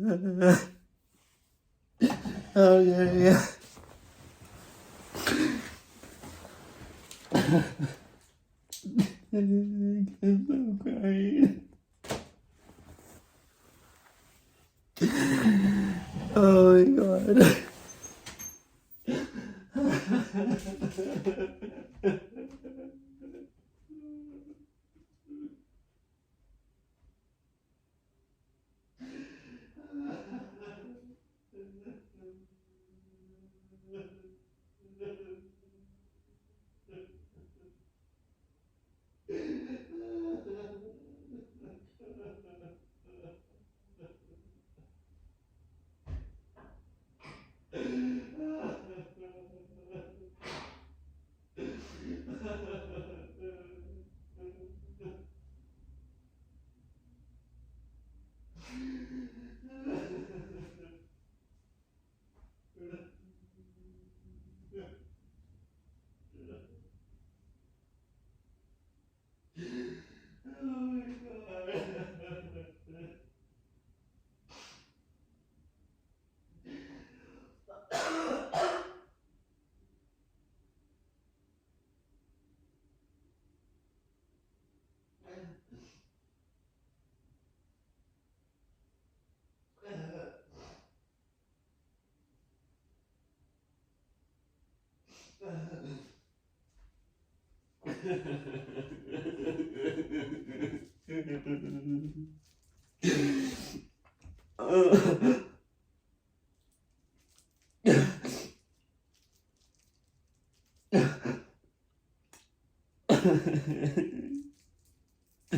Okay. I'm crying. Oh my god.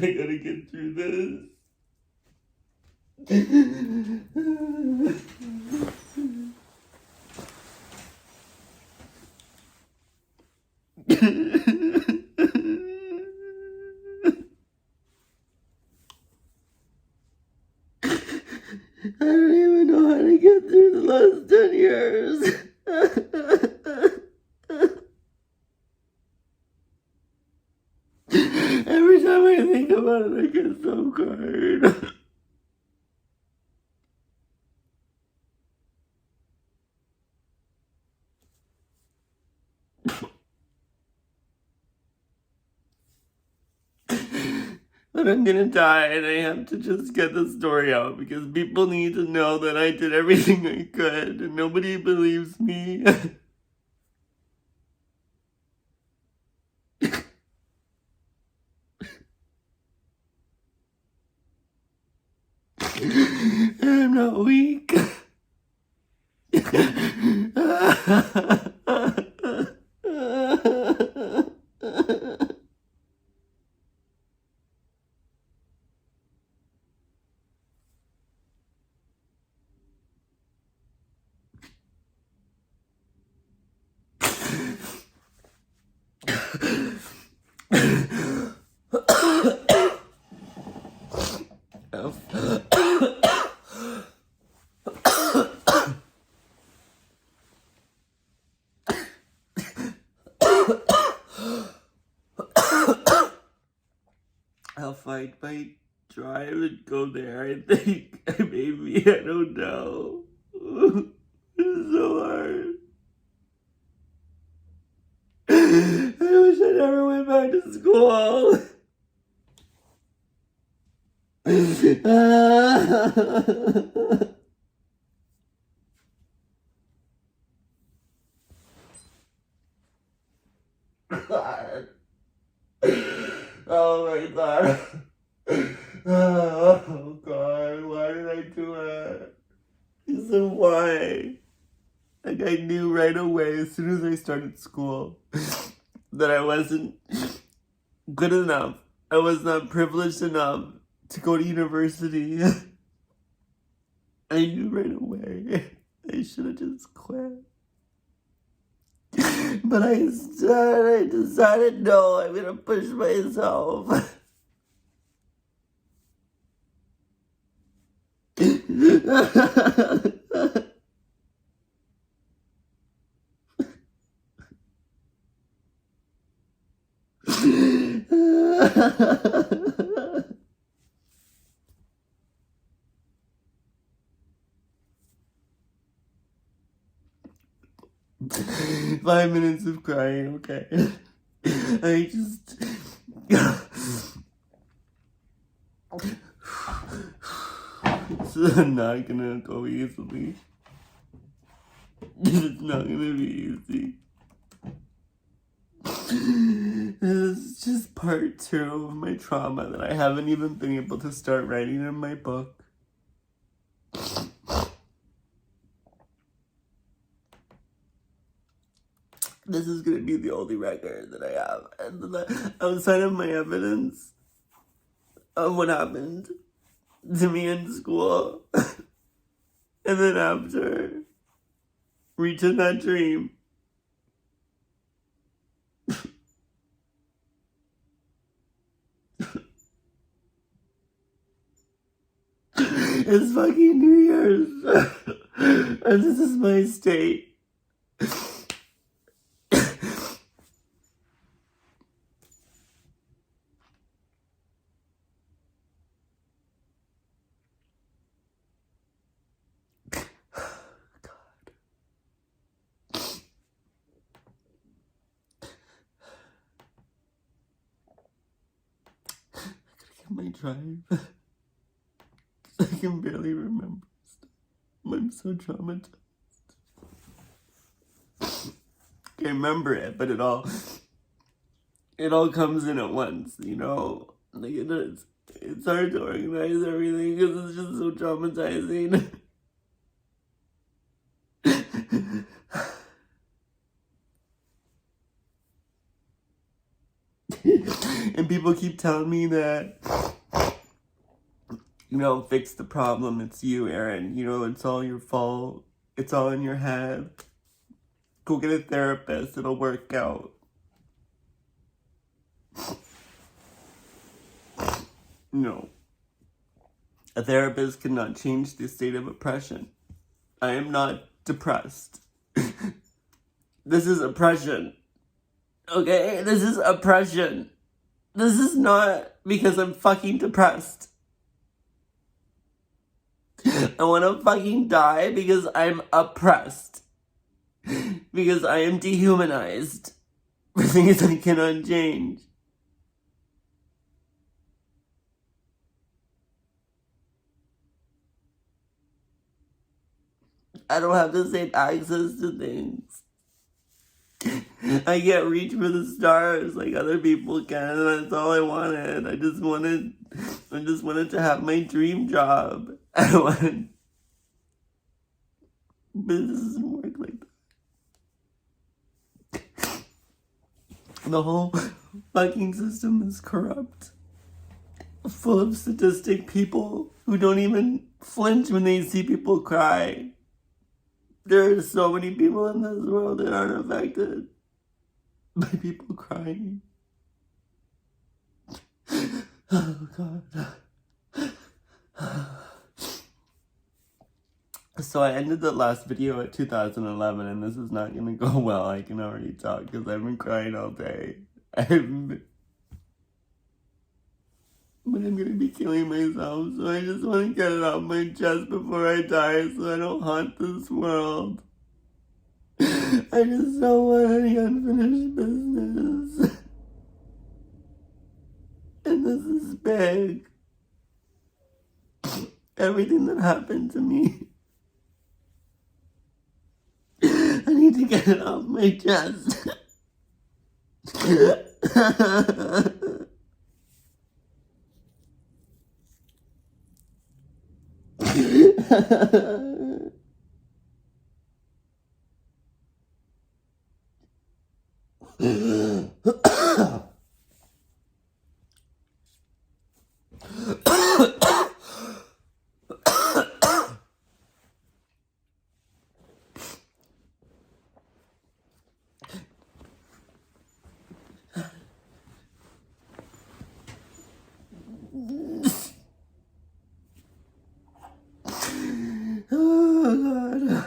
I gotta get through this. I don't even know how to get through the last 10 years. Every time I think about it, I get so scared. But I'm gonna die and I have to just get the story out because people need to know that I did everything I could and nobody believes me. I'm not weak. I'll fight my drive and go there, I think. Maybe, I don't know. It's so hard. I wish I never went back to school. God. Oh my god. Oh god, why did I do it? So why? Like I knew right away as soon as I started school that I wasn't good enough. I was not privileged enough to go to university. I knew right away. I should have just quit. But I decided no, I'm gonna push myself. 5 minutes of crying, okay? I just... It's not gonna go easily. It's not gonna be easy. This is just part 2 of my trauma that I haven't even been able to start writing in my book. This is gonna be the only record that I have. And outside of my evidence of what happened to me in school, and then after reaching that dream, it's fucking New Year's, and this is my state. My drive. I can barely remember stuff. I'm so traumatized. I remember it, but it all comes in at once, you know? Like it's hard to organize everything because it's just so traumatizing. And people keep telling me that, you know, fix the problem, it's you, Aaron. You know, it's all your fault. It's all in your head. Go get a therapist, it'll work out. No. A therapist cannot change the state of oppression. I am not depressed. This is oppression. Okay? This is oppression. This is not because I'm fucking depressed. I want to fucking die because I'm oppressed. Because I am dehumanized for things I cannot change. I don't have the same access to things. I can't reach for the stars like other people can. That's all I wanted. I just wanted to have my dream job. I wanted, but it doesn't work like that. The whole fucking system is corrupt. Full of sadistic people who don't even flinch when they see people cry. There are so many people in this world that aren't affected by people crying. Oh, God. So I ended the last video at 2011, and this is not going to go well. I can already talk because I've been crying all day. But I'm going to be killing myself, so I just want to get it off my chest before I die so I don't haunt this world. I just don't want any unfinished business. And this is big. Everything that happened to me. I need to get it off my chest. Oh, God.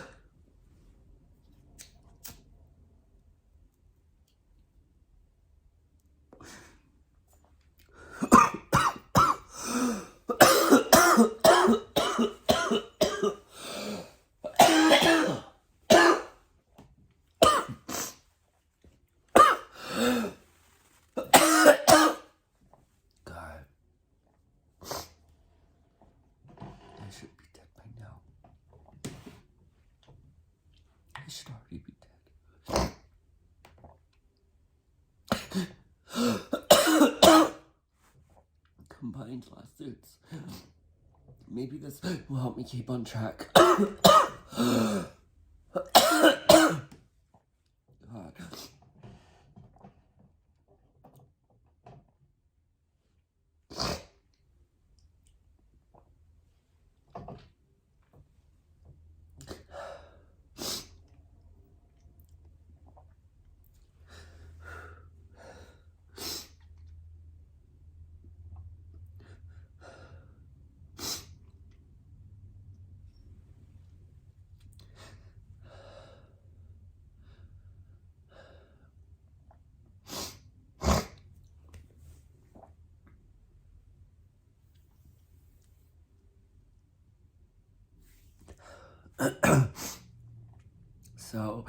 should already be dead. Combined lawsuits. Maybe this will help me keep on track. God. So,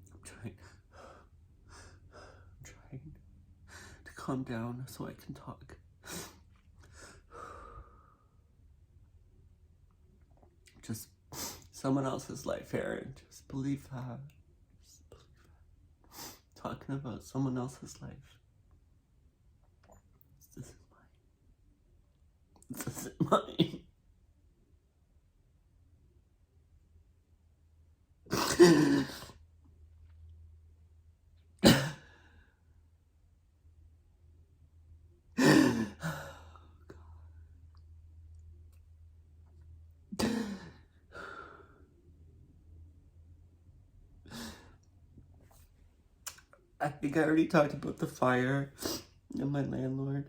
I'm trying to calm down so I can talk. Just someone else's life, Aaron. Just believe that. Talking about someone else's life. This isn't mine. This isn't mine. I think I already talked about the fire and my landlord.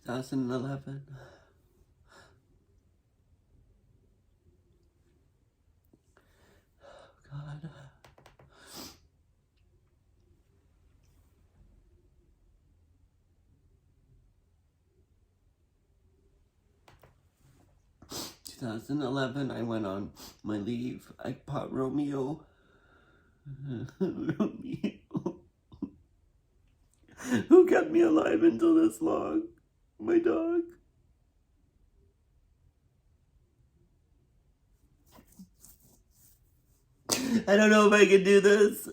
Two 2011. God. 2011, I went on my leave. I bought Romeo. Romeo. Who kept me alive until this long? My dog. I don't know if I can do this.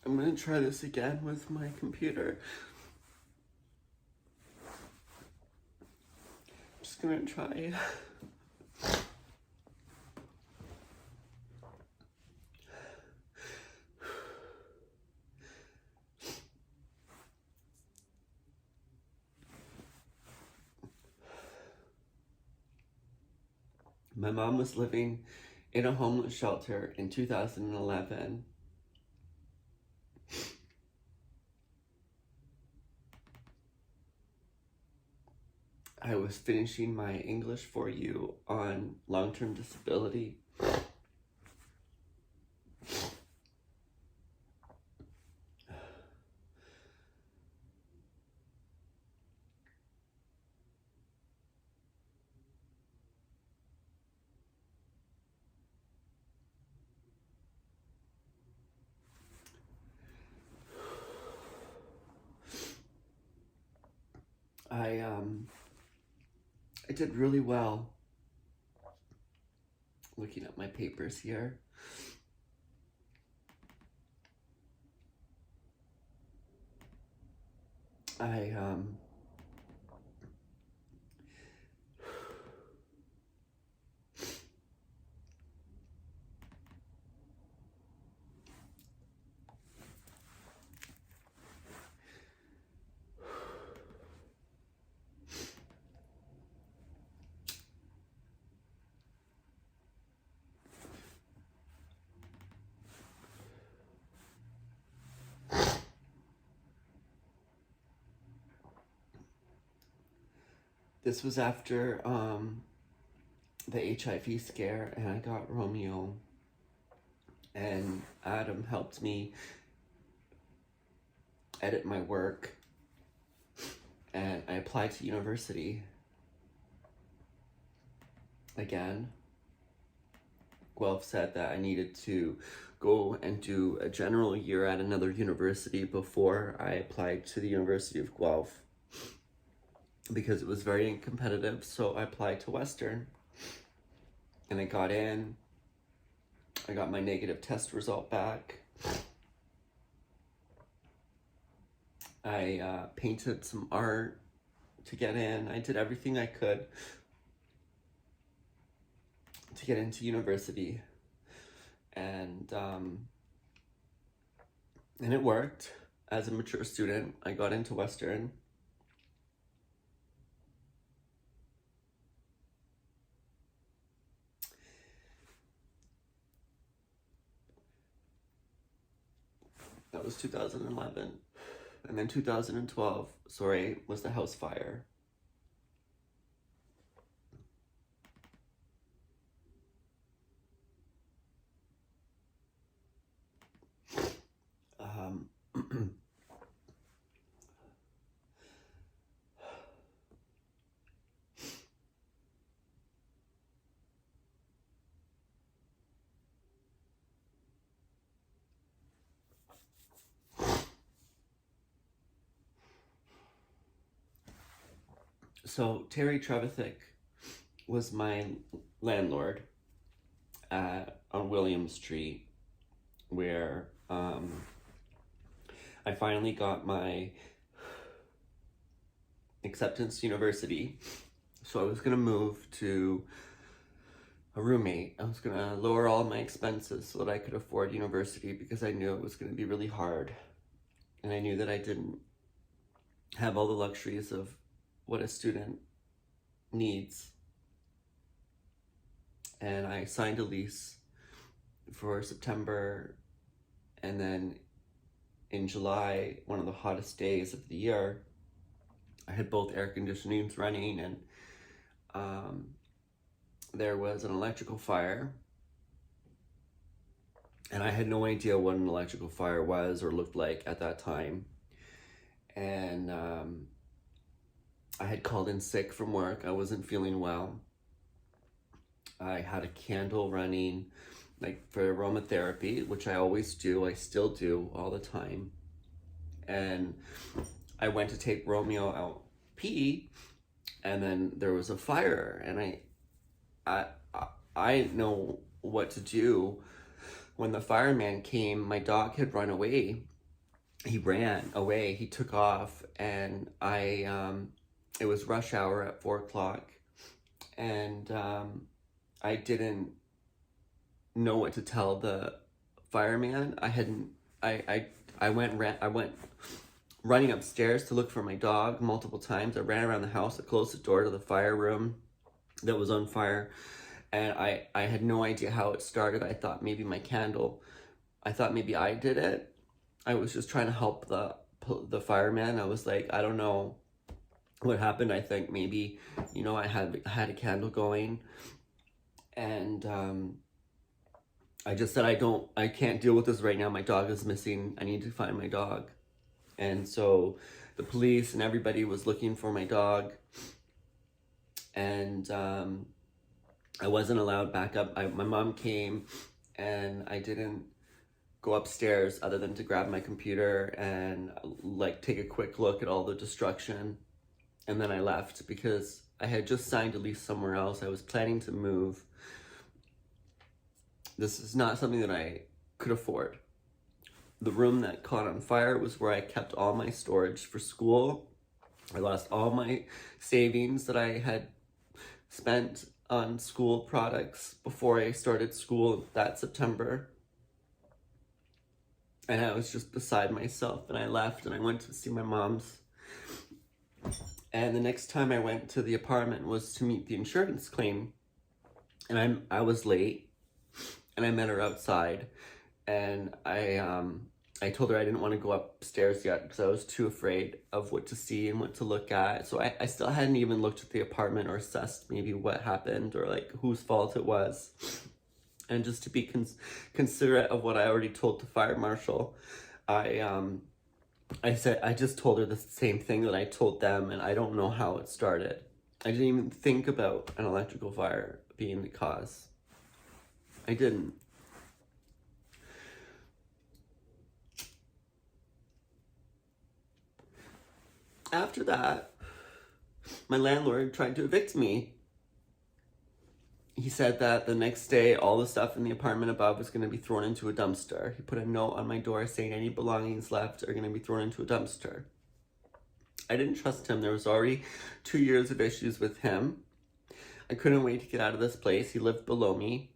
I'm gonna try this again with my computer. I'm just gonna try. My mom was living in a homeless shelter in 2011. I was finishing my English 4U on long-term disability. I did really well. Looking at my papers here. This was after the HIV scare, and I got Romeo, and Adam helped me edit my work, and I applied to university again. Guelph said that I needed to go and do a general year at another university before I applied to the University of Guelph, because it was very competitive. So I applied to Western, and I got in. I got my negative test result back. I painted some art to get in. I did everything I could to get into university, and it worked. As a mature student, I got into Western. That was 2011. And then 2012, was the house fire. So Terry Trevithick was my landlord on William Street, where I finally got my acceptance to university. So I was gonna move to a roommate. I was gonna lower all my expenses so that I could afford university, because I knew it was gonna be really hard, and I knew that I didn't have all the luxuries of what a student needs. And I signed a lease for September, and then in July, one of the hottest days of the year, I had both air conditionings running, and there was an electrical fire, and I had no idea what an electrical fire was or looked like at that time. And I had called in sick from work. I wasn't feeling well. I had a candle running, like, for aromatherapy, which I always do. I still do all the time. And I went to take Romeo out pee, and then there was a fire, and I know what to do. When the fireman came, my dog had run away. He ran away. He took off, and it was rush hour at 4 o'clock, and I didn't know what to tell the fireman. I went running upstairs to look for my dog multiple times. I ran around the house. I closed the door to the fire room that was on fire, and I had no idea how it started. I thought maybe my candle. I thought maybe I did it. I was just trying to help the fireman. I was like, I don't know what happened. I think maybe, I had a candle going, and I just said, I can't deal with this right now. My dog is missing. I need to find my dog. And so the police and everybody was looking for my dog, and I wasn't allowed back up. My mom came, and I didn't go upstairs other than to grab my computer and take a quick look at all the destruction. And then I left, because I had just signed a lease somewhere else. I was planning to move. This is not something that I could afford. The room that caught on fire was where I kept all my storage for school. I lost all my savings that I had spent on school products before I started school that September. And I was just beside myself, and I left, and I went to see my mom's. And the next time I went to the apartment was to meet the insurance claim. And I was late, and I met her outside, and I I told her I didn't want to go upstairs yet because I was too afraid of what to see and what to look at. So I still hadn't even looked at the apartment or assessed maybe what happened or like whose fault it was. And just to be considerate of what I already told the fire marshal, I said, I just told her the same thing that I told them, and I don't know how it started. I didn't even think about an electrical fire being the cause. I didn't. After that, my landlord tried to evict me. He said that the next day, all the stuff in the apartment above was going to be thrown into a dumpster. He put a note on my door saying any belongings left are going to be thrown into a dumpster. I didn't trust him. There was already 2 years of issues with him. I couldn't wait to get out of this place. He lived below me,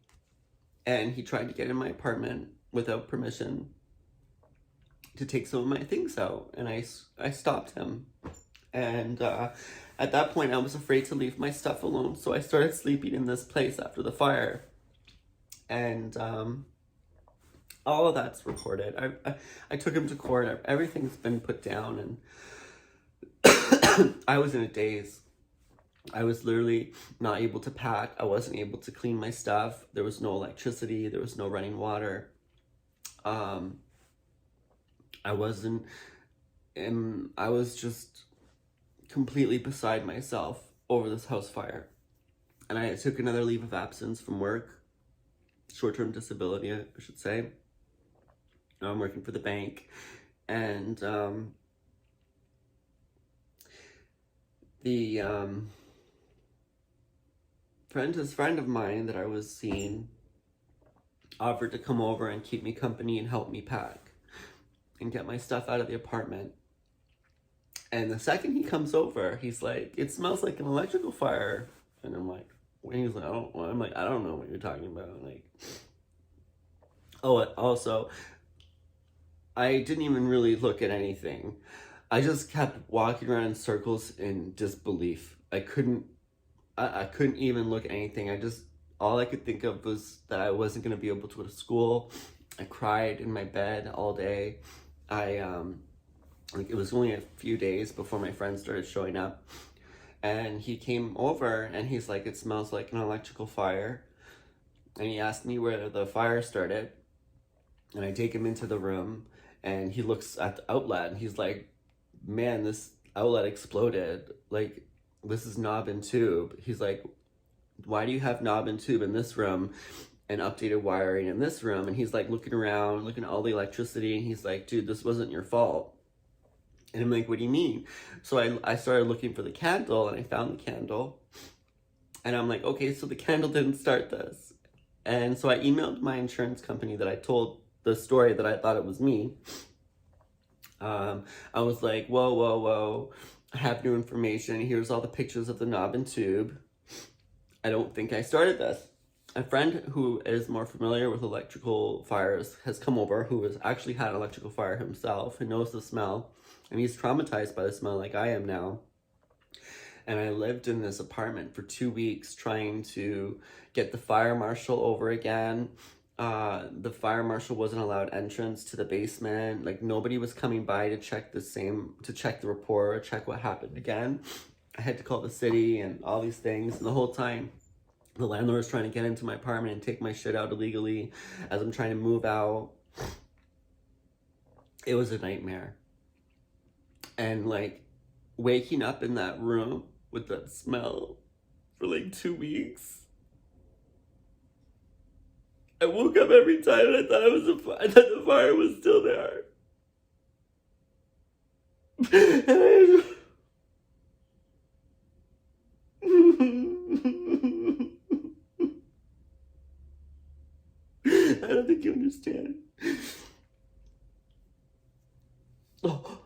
and he tried to get in my apartment without permission to take some of my things out, and I stopped him. And at that point, I was afraid to leave my stuff alone, so I started sleeping in this place after the fire. And all of that's recorded. I took him to court. Everything's been put down, and I was in a daze. I was literally not able to pack. I wasn't able to clean my stuff. There was no electricity. There was no running water. I was just completely beside myself over this house fire. And I took another leave of absence from work, short-term disability, I should say. Now I'm working for the bank, and this friend of mine that I was seeing offered to come over and keep me company and help me pack and get my stuff out of the apartment. And the second he comes over, he's like, "It smells like an electrical fire." And I'm like, he's like, I don't know what you're talking about. Like, oh, also, I didn't even really look at anything. I just kept walking around in circles in disbelief. I couldn't even look at anything. All I could think of was that I wasn't going to be able to go to school. I cried in my bed all day. It was only a few days before my friends started showing up. And he came over and he's like, "It smells like an electrical fire." And he asked me where the fire started. And I take him into the room and he looks at the outlet and he's like, "Man, this outlet exploded. Like, this is knob and tube." He's like, "Why do you have knob and tube in this room and updated wiring in this room?" And he's like looking around, looking at all the electricity. And he's like, "Dude, this wasn't your fault." And I'm like, "What do you mean?" So I started looking for the candle and I found the candle. And I'm like, okay, so the candle didn't start this. And so I emailed my insurance company that I told the story that I thought it was me. I was like, whoa. I have new information. Here's all the pictures of the knob and tube. I don't think I started this. A friend who is more familiar with electrical fires has come over, who has actually had an electrical fire himself, who knows the smell, and he's traumatized by the smell like I am now. And I lived in this apartment for 2 weeks trying to get the fire marshal over again. The fire marshal wasn't allowed entrance to the basement. Like, nobody was coming by to check the report, check what happened again. I had to call the city and all these things, and the whole time the landlord was trying to get into my apartment and take my shit out illegally as I'm trying to move out. It was a nightmare. And like, waking up in that room with that smell for like 2 weeks. I woke up every time and I thought the fire was still there. And I don't think you understand. Oh.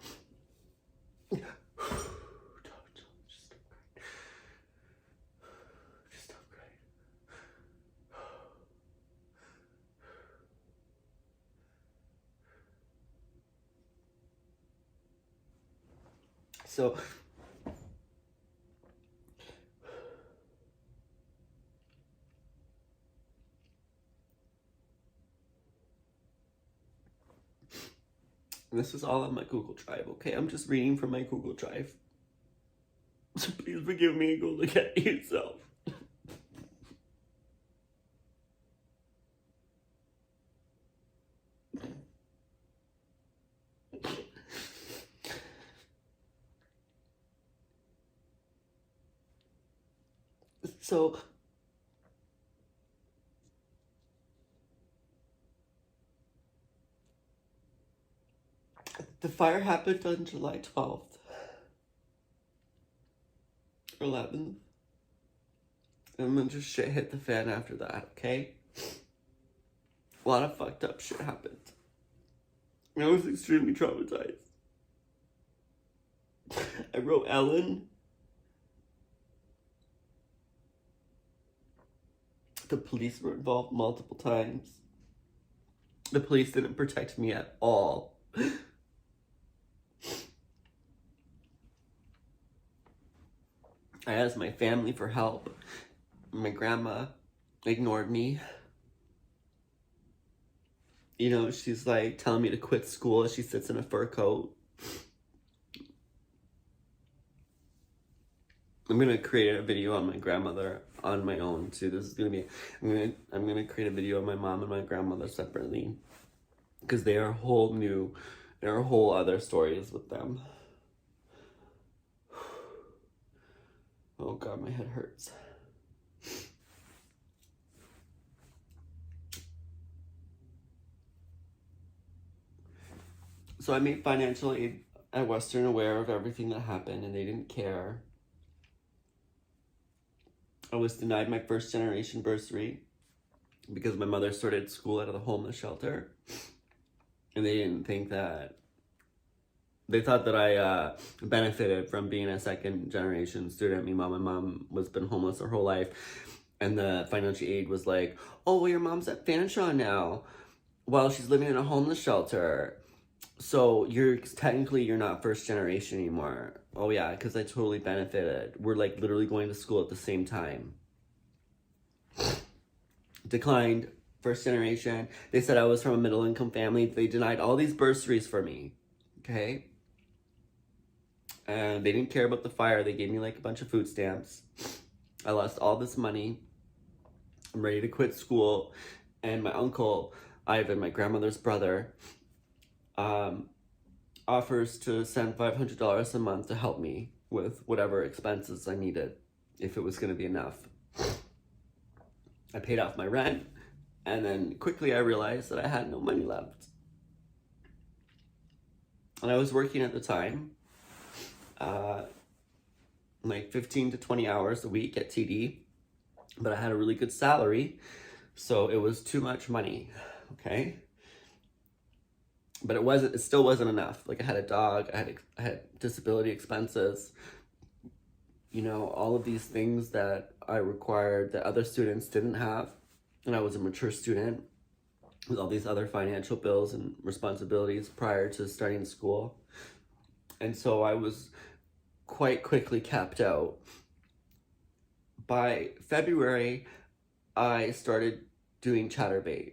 So, This is all on my Google Drive, okay? I'm just reading from my Google Drive. So please forgive me and go look at it yourself. So, the fire happened on July 12th, or 11th, and then just shit hit the fan after that, okay? A lot of fucked up shit happened. I was extremely traumatized. I wrote Ellen. The police were involved multiple times. The police didn't protect me at all. I asked my family for help. My grandma ignored me. You know, she's like telling me to quit school as she sits in a fur coat. I'm gonna create a video on my grandmother on my own too. This is gonna be, I'm gonna create a video of my mom and my grandmother separately, because there are whole other stories with them. Oh God, my head hurts. So I made financial aid at Western aware of everything that happened, and they didn't care. I was denied my first generation bursary because my mother started school out of the homeless shelter. And they didn't think that, they thought that I benefited from being a second generation student. Meanwhile, my mom was been homeless her whole life. And the financial aid was like, oh, well, your mom's at Fanshawe now while she's living in a homeless shelter. So you're not first generation anymore. Oh yeah, because I totally benefited. We're like literally going to school at the same time. Declined first generation. They said I was from a middle income family. They denied all these bursaries for me. Okay. And they didn't care about the fire. They gave me like a bunch of food stamps. I lost all this money. I'm ready to quit school. And my uncle, Ivan, my grandmother's brother, offers to send $500 a month to help me with whatever expenses I needed, if it was going to be enough. I paid off my rent, and then quickly I realized that I had no money left. And I was working at the time, like 15 to 20 hours a week at TD, but I had a really good salary, so it was too much money, okay? But it still wasn't enough. Like I had a dog, I had disability expenses, you know, all of these things that I required that other students didn't have. And I was a mature student with all these other financial bills and responsibilities prior to starting school. And so I was quite quickly capped out. By February, I started doing chatterbait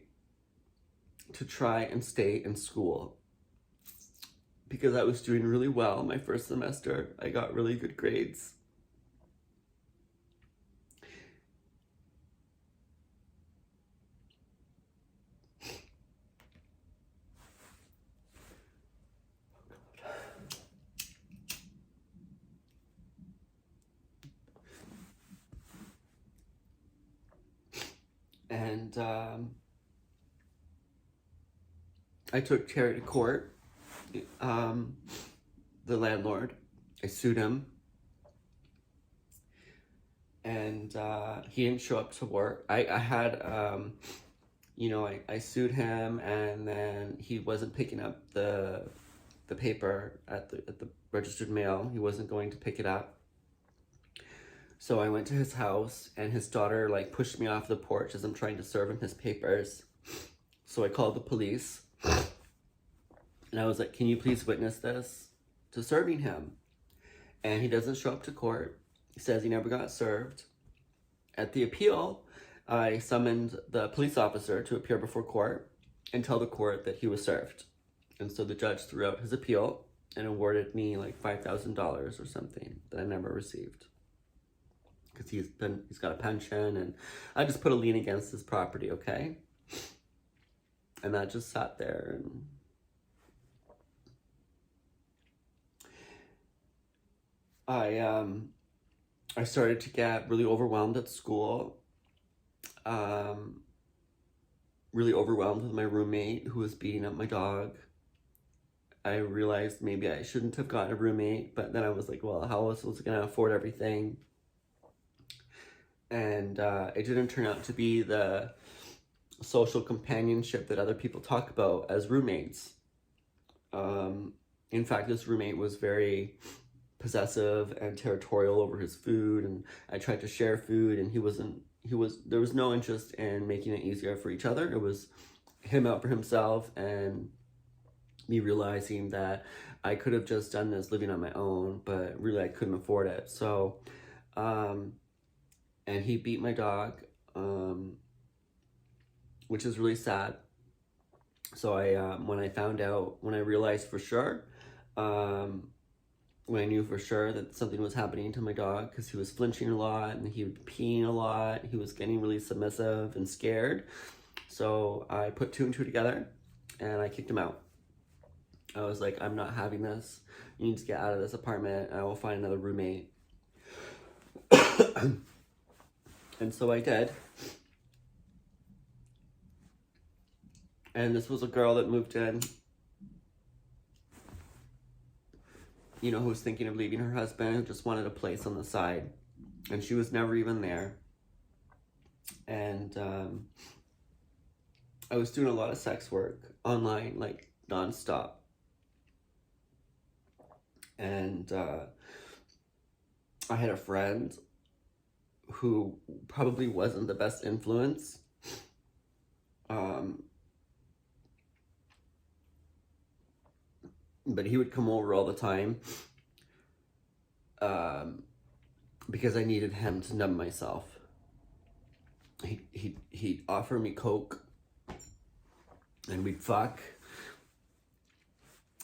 to try and stay in school, because I was doing really well my first semester. I got really good grades. And I took Terry to court, the landlord. I sued him, and he didn't show up to work. I had, you know, I sued him, and then he wasn't picking up the paper at the registered mail. He wasn't going to pick it up. So I went to his house, and his daughter like pushed me off the porch as I'm trying to serve him his papers. So I called the police, and I was like, can you please witness this to serving him? And he doesn't show up to court. He says he never got served. At the appeal, I summoned the police officer to appear before court and tell the court that he was served. And so the judge threw out his appeal and awarded me like $5,000 or something that I never received. Because he's got a pension, and I just put a lien against his property, okay? And that just sat there, and I started to get really overwhelmed at school. Really overwhelmed with my roommate who was beating up my dog. I realized maybe I shouldn't have gotten a roommate, but then I was like, well, how else was I gonna afford everything? And it didn't turn out to be the social companionship that other people talk about as roommates. In fact, this roommate was very possessive and territorial over his food, and I tried to share food, and there was no interest in making it easier for each other. It was him out for himself, and me realizing that I could have just done this living on my own, but really I couldn't afford it. So, and he beat my dog, which is really sad. So when I realized for sure, when I knew for sure that something was happening to my dog, because he was flinching a lot and he was peeing a lot, he was getting really submissive and scared. So I put 2 and 2 together and I kicked him out. I was like, I'm not having this. You need to get out of this apartment. I will find another roommate. And so I did. And this was a girl that moved in, you know, who was thinking of leaving her husband, who just wanted a place on the side. And she was never even there. And I was doing a lot of sex work online, like nonstop. And I had a friend who probably wasn't the best influence. But he would come over all the time because I needed him to numb myself. He'd offer me coke and we'd fuck,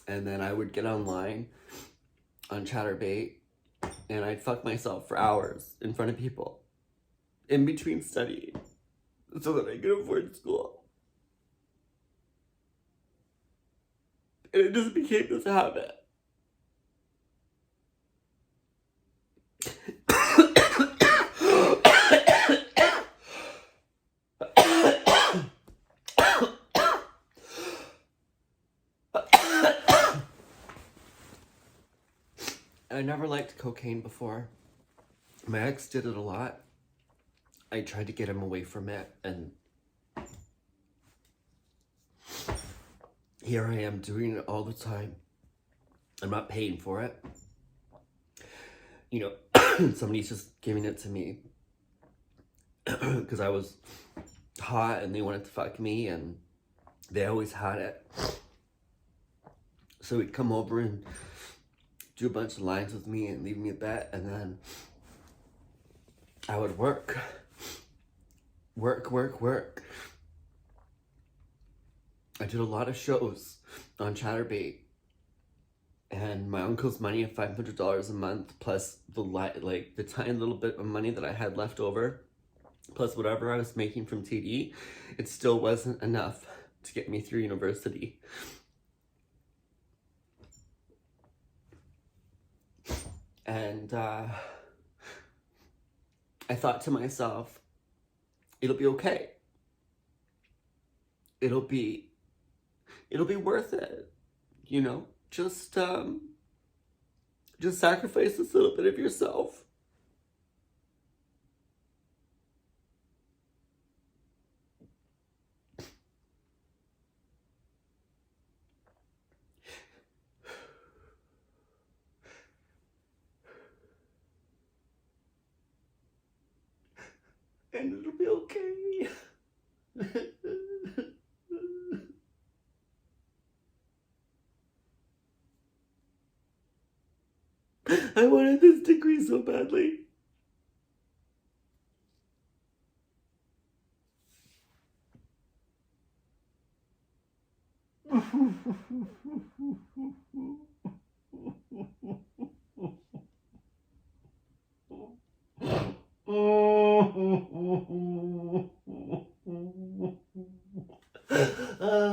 and then I would get online on Chatterbait and I'd fuck myself for hours in front of people in between studying so that I could afford school. And it just became this habit. I never liked cocaine before. My ex did it a lot. I tried to get him away from it, and here I am doing it all the time. I'm not paying for it. You know, somebody's just giving it to me because I was hot and they wanted to fuck me, and they always had it. So he'd come over and do a bunch of lines with me and leave me a bet, and then I would work. I did a lot of shows on Chatterbait, and my uncle's money of $500 a month, plus the tiny little bit of money that I had left over, plus whatever I was making from TD, it still wasn't enough to get me through university. And I thought to myself, it'll be okay. It'll be worth it, you know. Just sacrifice this little bit of yourself. And it'll be okay. I wanted this degree so badly. Oh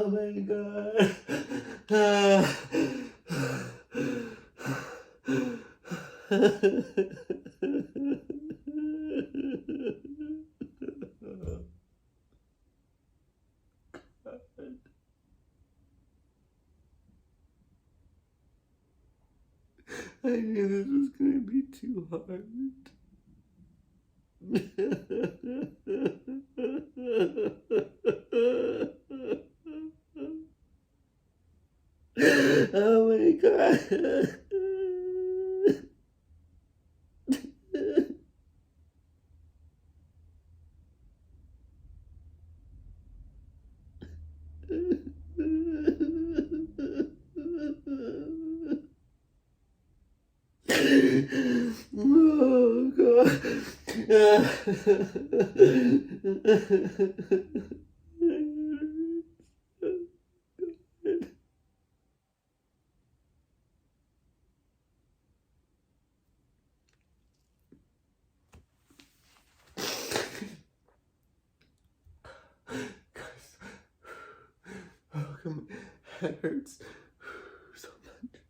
my God. I knew this was going to be too hard. Oh my God. Oh God. Oh, come on. That hurts so much.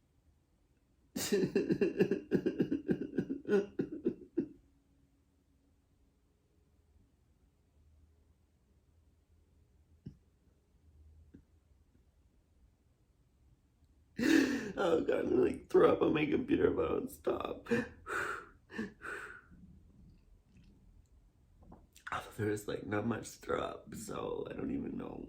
Oh God, I'm gonna like throw up on my computer if I don't stop. There's like not much to throw up, so I don't even know.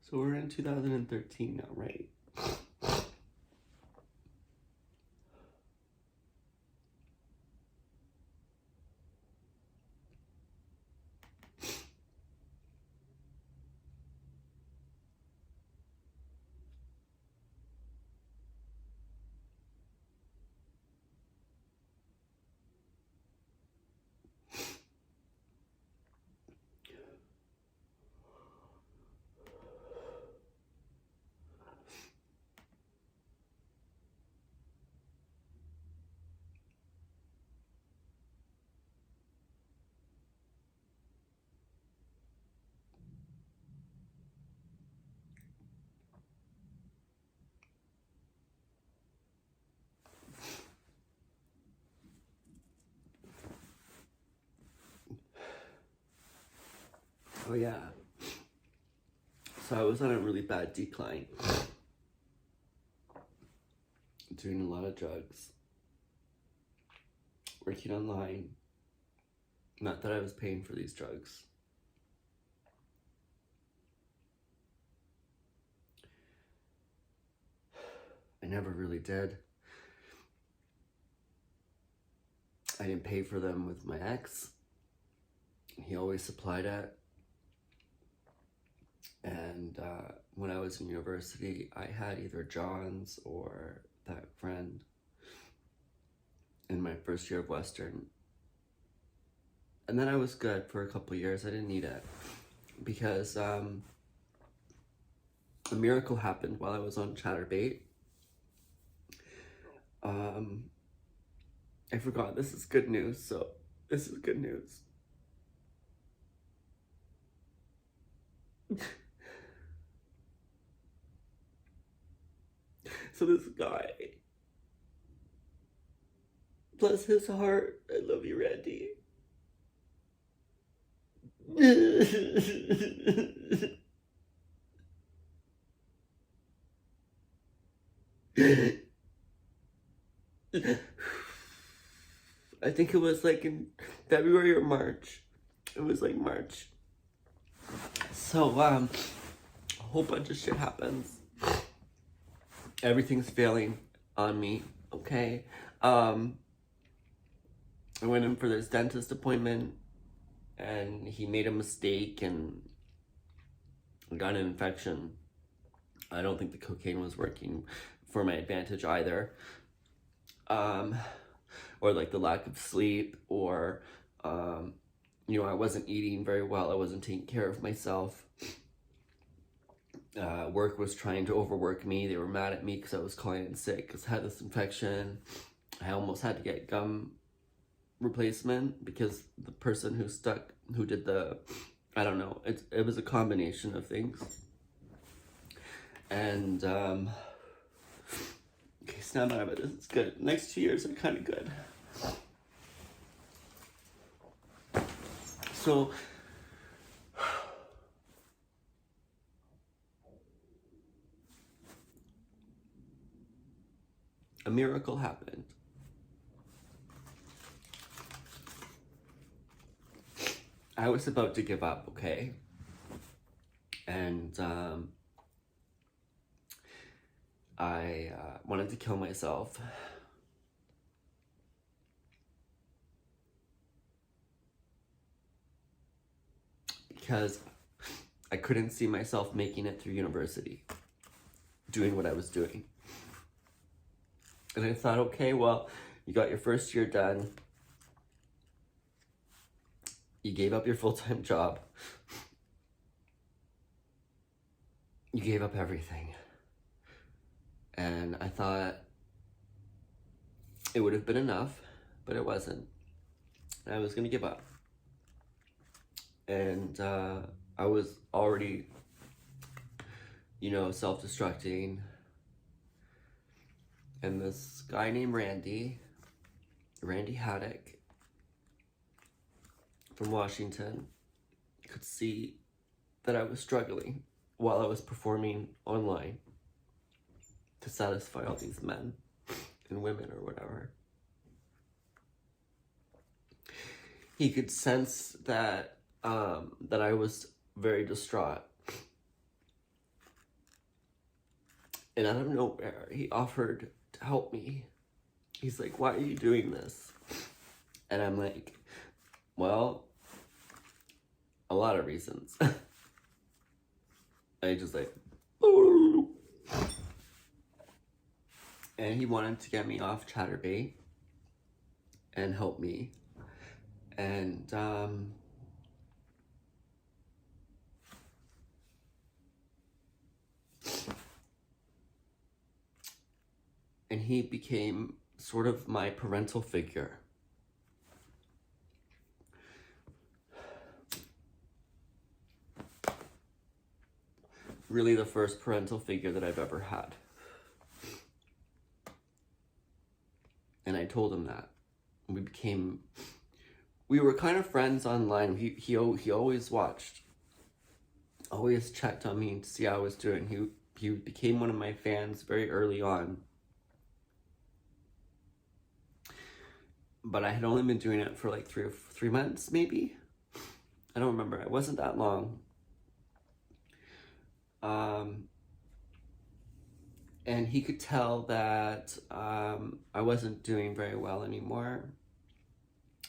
So we're in 2013 now, right? Oh yeah. So I was on a really bad decline. Doing a lot of drugs. working online. Not that I was paying for these drugs. I never really did. I didn't pay for them with my ex. He always supplied it. And when I was in university, I had either John's or that friend in my first year of Western. And then I was good for a couple years. I didn't need it because a miracle happened while I was on Chatterbait. I forgot, this is good news, so this is good news. So this guy, bless his heart, I love you, Randy. I think it was like in February or March. It was like March. So, a whole bunch of shit happens. Everything's failing on me, okay? I went in for this dentist appointment and he made a mistake and got an infection. I don't think the cocaine was working for my advantage either. Or like the lack of sleep, or, I wasn't eating very well. I wasn't taking care of myself. Work was trying to overwork me. They were mad at me because I was calling in sick because I had this infection. I almost had to get gum replacement because the person who did the, I don't know, it was a combination of things. And, okay, snap out of it. This is good. Next 2 years are kind of good. So, a miracle happened. I was about to give up, okay? And I wanted to kill myself. Because I couldn't see myself making it through university, doing what I was doing. And I thought, okay, well, you got your first year done. You gave up your full-time job. You gave up everything. And I thought it would have been enough, but it wasn't. I was gonna give up. And I was already, self-destructing. And this guy named Randy Haddock from Washington could see that I was struggling while I was performing online to satisfy all these men and women or whatever. He could sense that I was very distraught. And out of nowhere, he offered to help me. He's like, why are you doing this? And I'm like, well, a lot of reasons. I just like, ooh. And he wanted to get me off Chatterbait and help me. And he became sort of my parental figure. Really the first parental figure that I've ever had. And I told him that. We were kind of friends online. He always watched, always checked on me to see how I was doing. He became one of my fans very early on. but I had only been doing it for like 3 months, maybe. I don't remember. It wasn't that long. And he could tell that I wasn't doing very well anymore,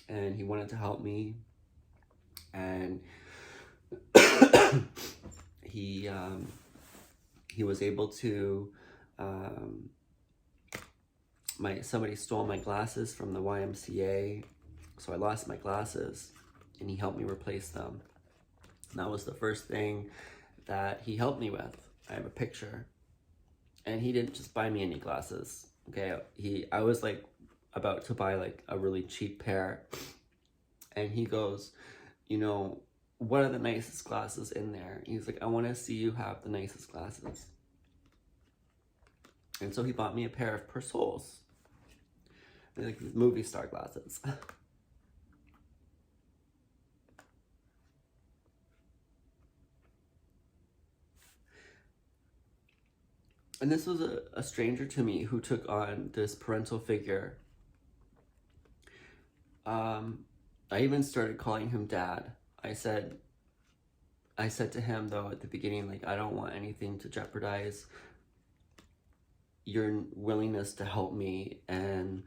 and he wanted to help me. And he was able to. Somebody stole my glasses from the YMCA, so I lost my glasses, and he helped me replace them. And that was the first thing that he helped me with. I have a picture. And he didn't just buy me any glasses. Okay, I was like about to buy like a really cheap pair, and he goes, you know, what are the nicest glasses in there? He's like, I want to see you have the nicest glasses. And so he bought me a pair of Persols. They're like these movie star glasses. And this was a stranger to me who took on this parental figure. I even started calling him Dad. I said to him, though, at the beginning, like, I don't want anything to jeopardize your willingness to help me, and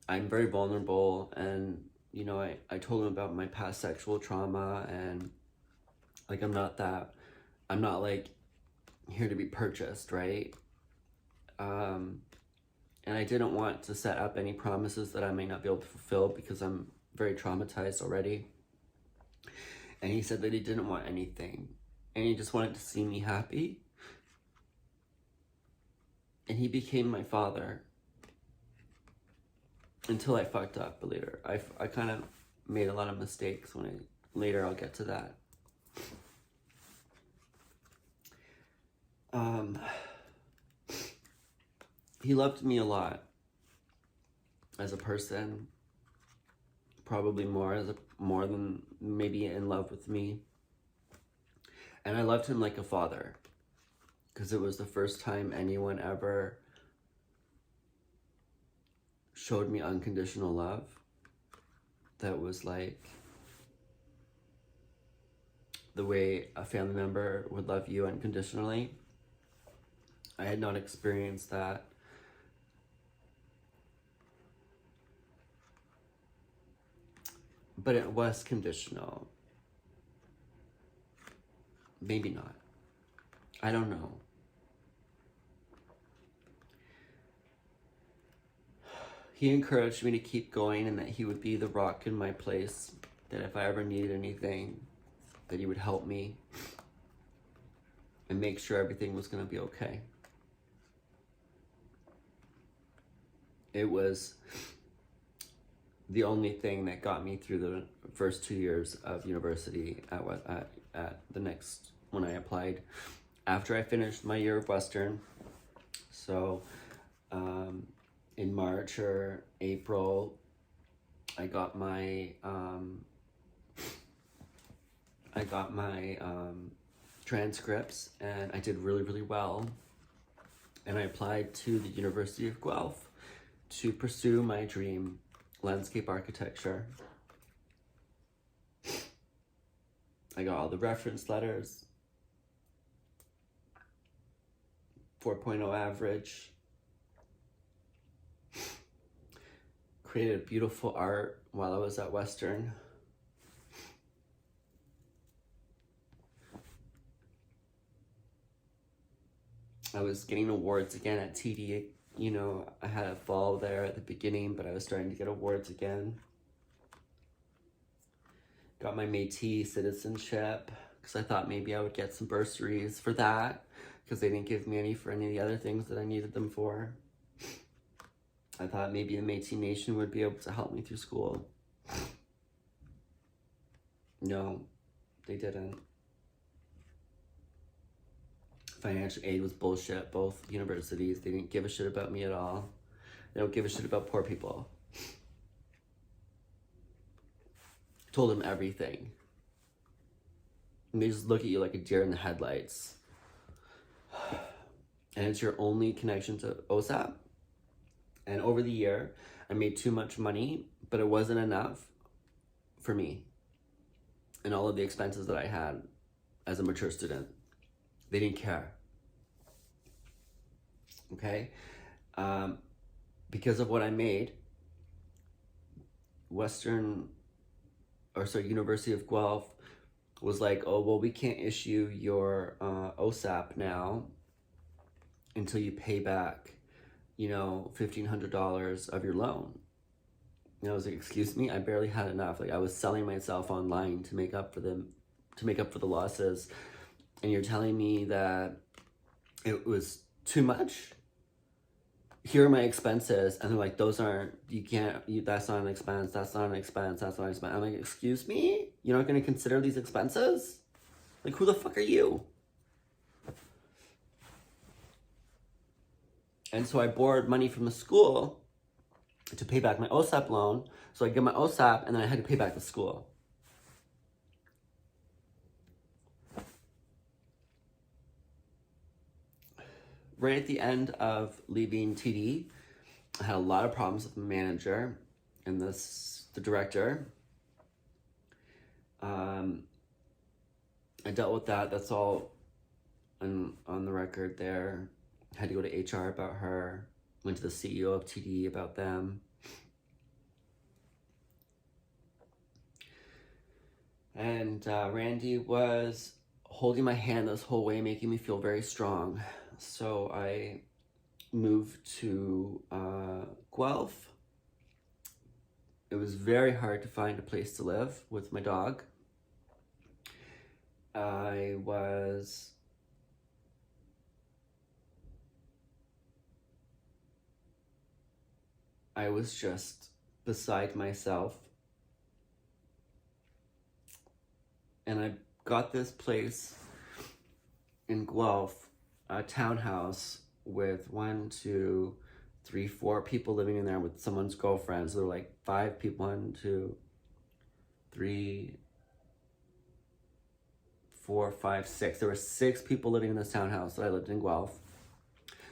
I'm very vulnerable. And, you know, I told him about my past sexual trauma, and like, I'm not like here to be purchased, right? And I didn't want to set up any promises that I may not be able to fulfill because I'm very traumatized already. And he said that he didn't want anything, and he just wanted to see me happy. And he became my father until I fucked up later. I kind of made a lot of mistakes later I'll get to that. He loved me a lot as a person, probably more than maybe in love with me. And I loved him like a father, because it was the first time anyone ever showed me unconditional love that was like the way a family member would love you unconditionally. I had not experienced that. But it was conditional. Maybe not. I don't know. He encouraged me to keep going, and that he would be the rock in my place, that if I ever needed anything, that he would help me and make sure everything was going to be okay. It was the only thing that got me through the first 2 years of university at the next, when I applied, after I finished my year of Western. So in March or April, I got my transcripts, and I did really, really well. And I applied to the University of Guelph to pursue my dream, landscape architecture. I got all the reference letters, 4.0 average, created beautiful art while I was at Western. I was getting awards again at TD. You know, I had a fall there at the beginning, but I was starting to get awards again. Got my Métis citizenship, because I thought maybe I would get some bursaries for that, because they didn't give me any for any of the other things that I needed them for. I thought maybe the Métis Nation would be able to help me through school. No, they didn't. Financial aid was bullshit. Both universities, they didn't give a shit about me at all. They don't give a shit about poor people. Told them everything. And they just look at you like a deer in the headlights. And it's your only connection to OSAP. And over the year, I made too much money, but it wasn't enough for me and all of the expenses that I had as a mature student. They didn't care. Okay? Because of what I made, University of Guelph was like, oh, well, we can't issue your OSAP now until you pay back, $1,500 of your loan. And I was like, excuse me, I barely had enough. Like, I was selling myself online to make up for the losses, and you're telling me that it was too much? Here are my expenses, and they're like, that's not an expense, that's not an expense. I'm like, excuse me? You're not going to consider these expenses? Like, who the fuck are you? And so I borrowed money from the school to pay back my OSAP loan. So I get my OSAP, and then I had to pay back the school. Right at the end of leaving TD, I had a lot of problems with the manager and the director. I dealt with that. That's all on the record there. I had to go to HR about her. Went to the CEO of TD about them. And Randy was holding my hand this whole way, making me feel very strong. So I moved to Guelph. It was very hard to find a place to live with my dog. I was just beside myself. And I got this place in Guelph, a townhouse with 1, 2, 3, 4 people living in there with someone's girlfriend. So there were like 5 people, 1, 2, 3, 4, 5, 6. There were 6 people living in this townhouse that I lived in Guelph.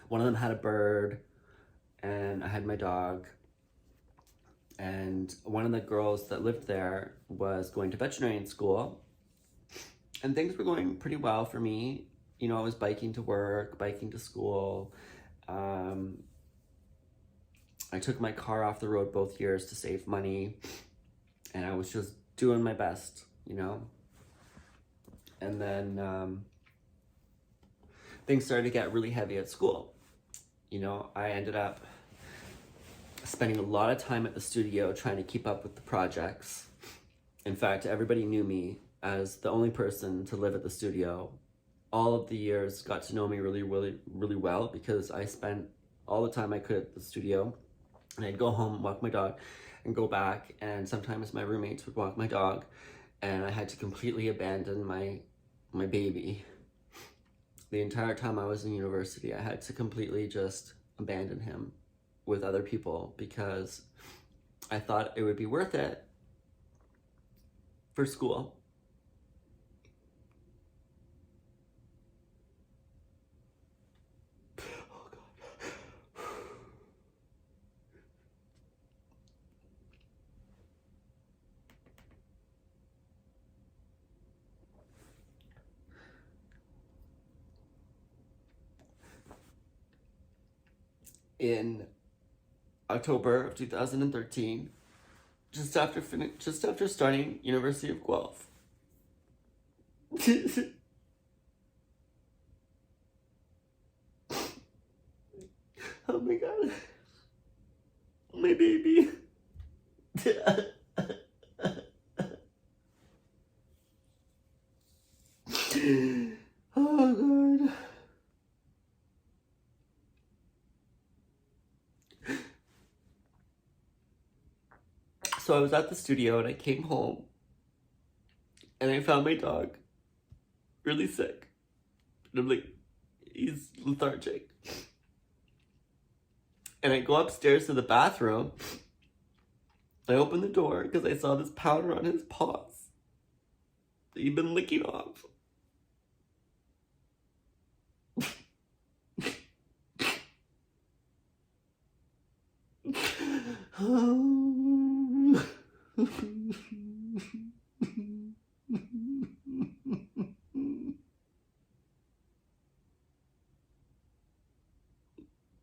One of them had a bird, and I had my dog. And one of the girls that lived there was going to veterinarian school. And things were going pretty well for me. I was biking to work, biking to school. I took my car off the road both years to save money. And I was just doing my best, And then things started to get really heavy at school. I ended up spending a lot of time at the studio trying to keep up with the projects. In fact, everybody knew me as the only person to live at the studio. All of the years got to know me really, really, really well because I spent all the time I could at the studio. And I'd go home, walk my dog, and go back. And sometimes my roommates would walk my dog, and I had to completely abandon my baby. The entire time I was in university, I had to completely just abandon him with other people because I thought it would be worth it for school. Oh God. In October of 2013, just after starting University of Guelph. Oh my God, my baby. Oh God. So I was at the studio and I came home and I found my dog really sick. And I'm like, he's lethargic. And I go upstairs to the bathroom. I open the door because I saw this powder on his paws that he'd been licking off. And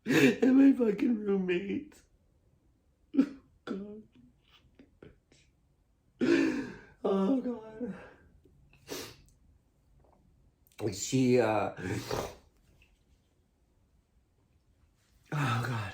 my fucking roommate. God. Oh God. She, oh God.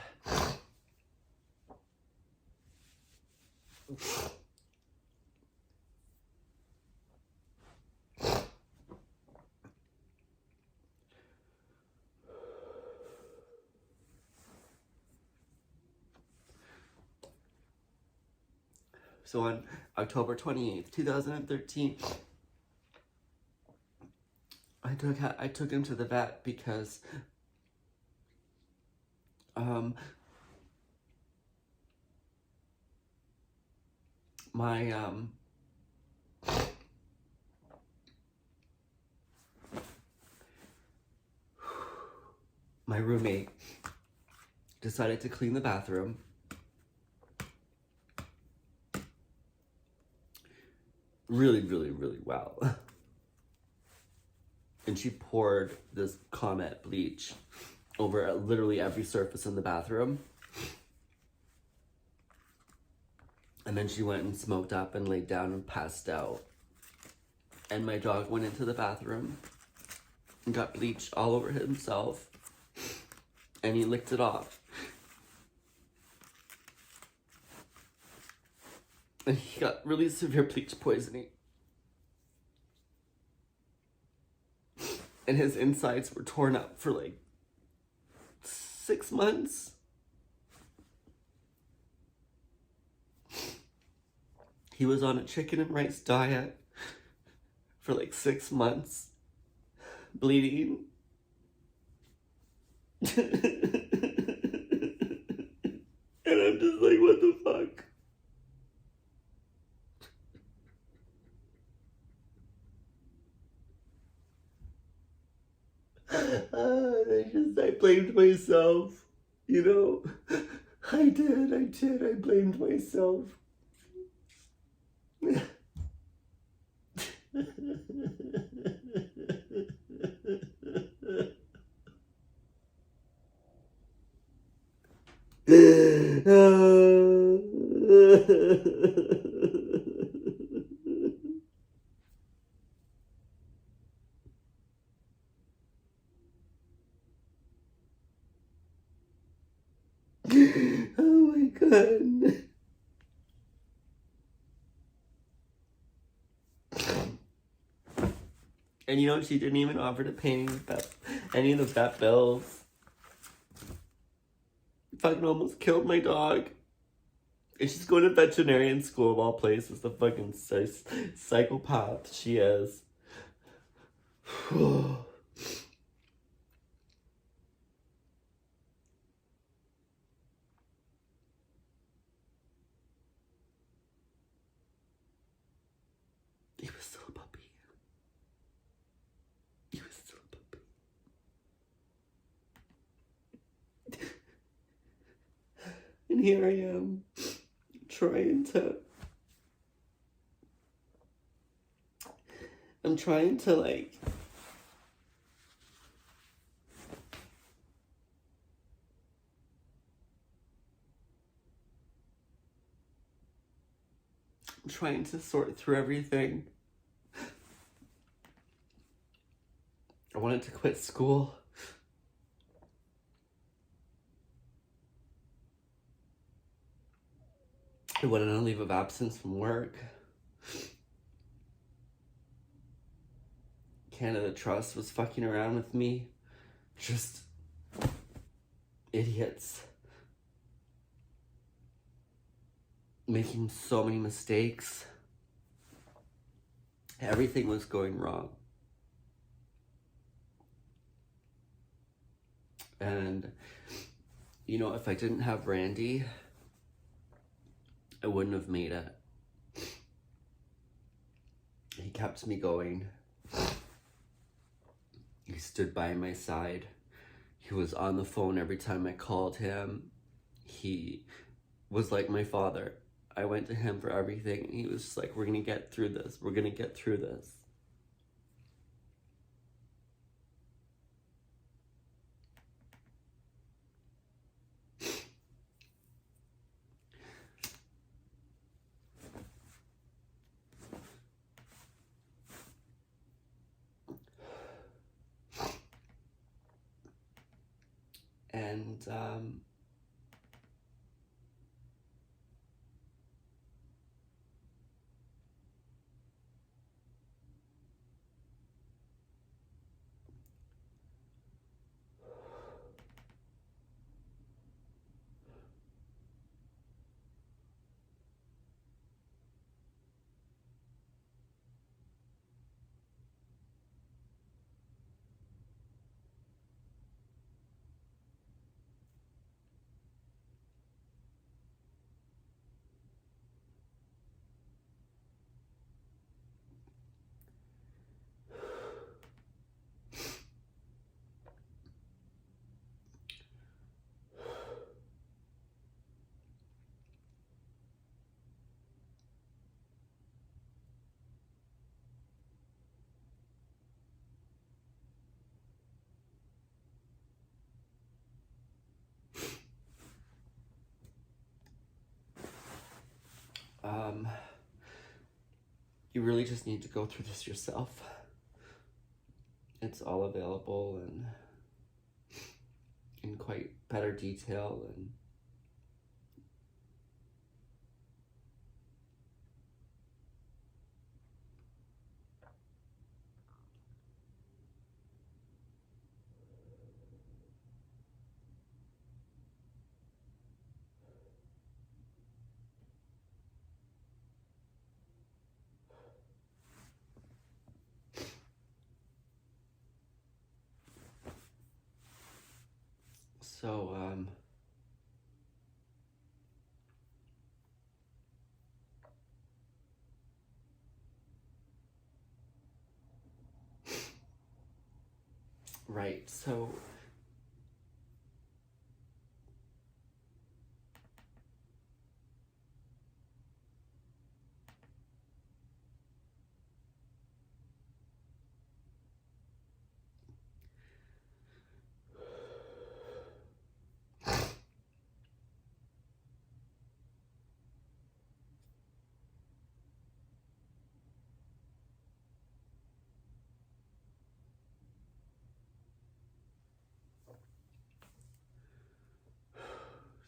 So on October 28th, 2013, I took him to the vet because my my roommate decided to clean the bathroom really, really, really well. And she poured this Comet bleach over literally every surface in the bathroom. And then she went and smoked up and laid down and passed out. And my dog went into the bathroom and got bleach all over himself. And he licked it off. And he got really severe bleach poisoning. And his insides were torn up for like 6 months. He was on a chicken and rice diet for like 6 months, bleeding. And I'm just like, what the fuck? I blamed myself, you know. I did, I blamed myself. Oh my God. And you know, she didn't even offer to pay any of the vet bills. Fucking almost killed my dog. And she's going to veterinarian school of all places. The fucking psychopath she is. He was still a puppy. He was still a puppy. And here I am, I'm trying to like, I'm trying to sort through everything. I wanted to quit school. I went on a leave of absence from work. Canada Trust was fucking around with me. Just idiots. Making so many mistakes. Everything was going wrong. And, you know, if I didn't have Randy, I wouldn't have made it. He kept me going. He stood by my side. He was on the phone every time I called him. He was like my father. I went to him for everything, and he was just like, we're gonna get through this. We're gonna get through this. And you really just need to go through this yourself. It's all available and in quite better detail, and so right, so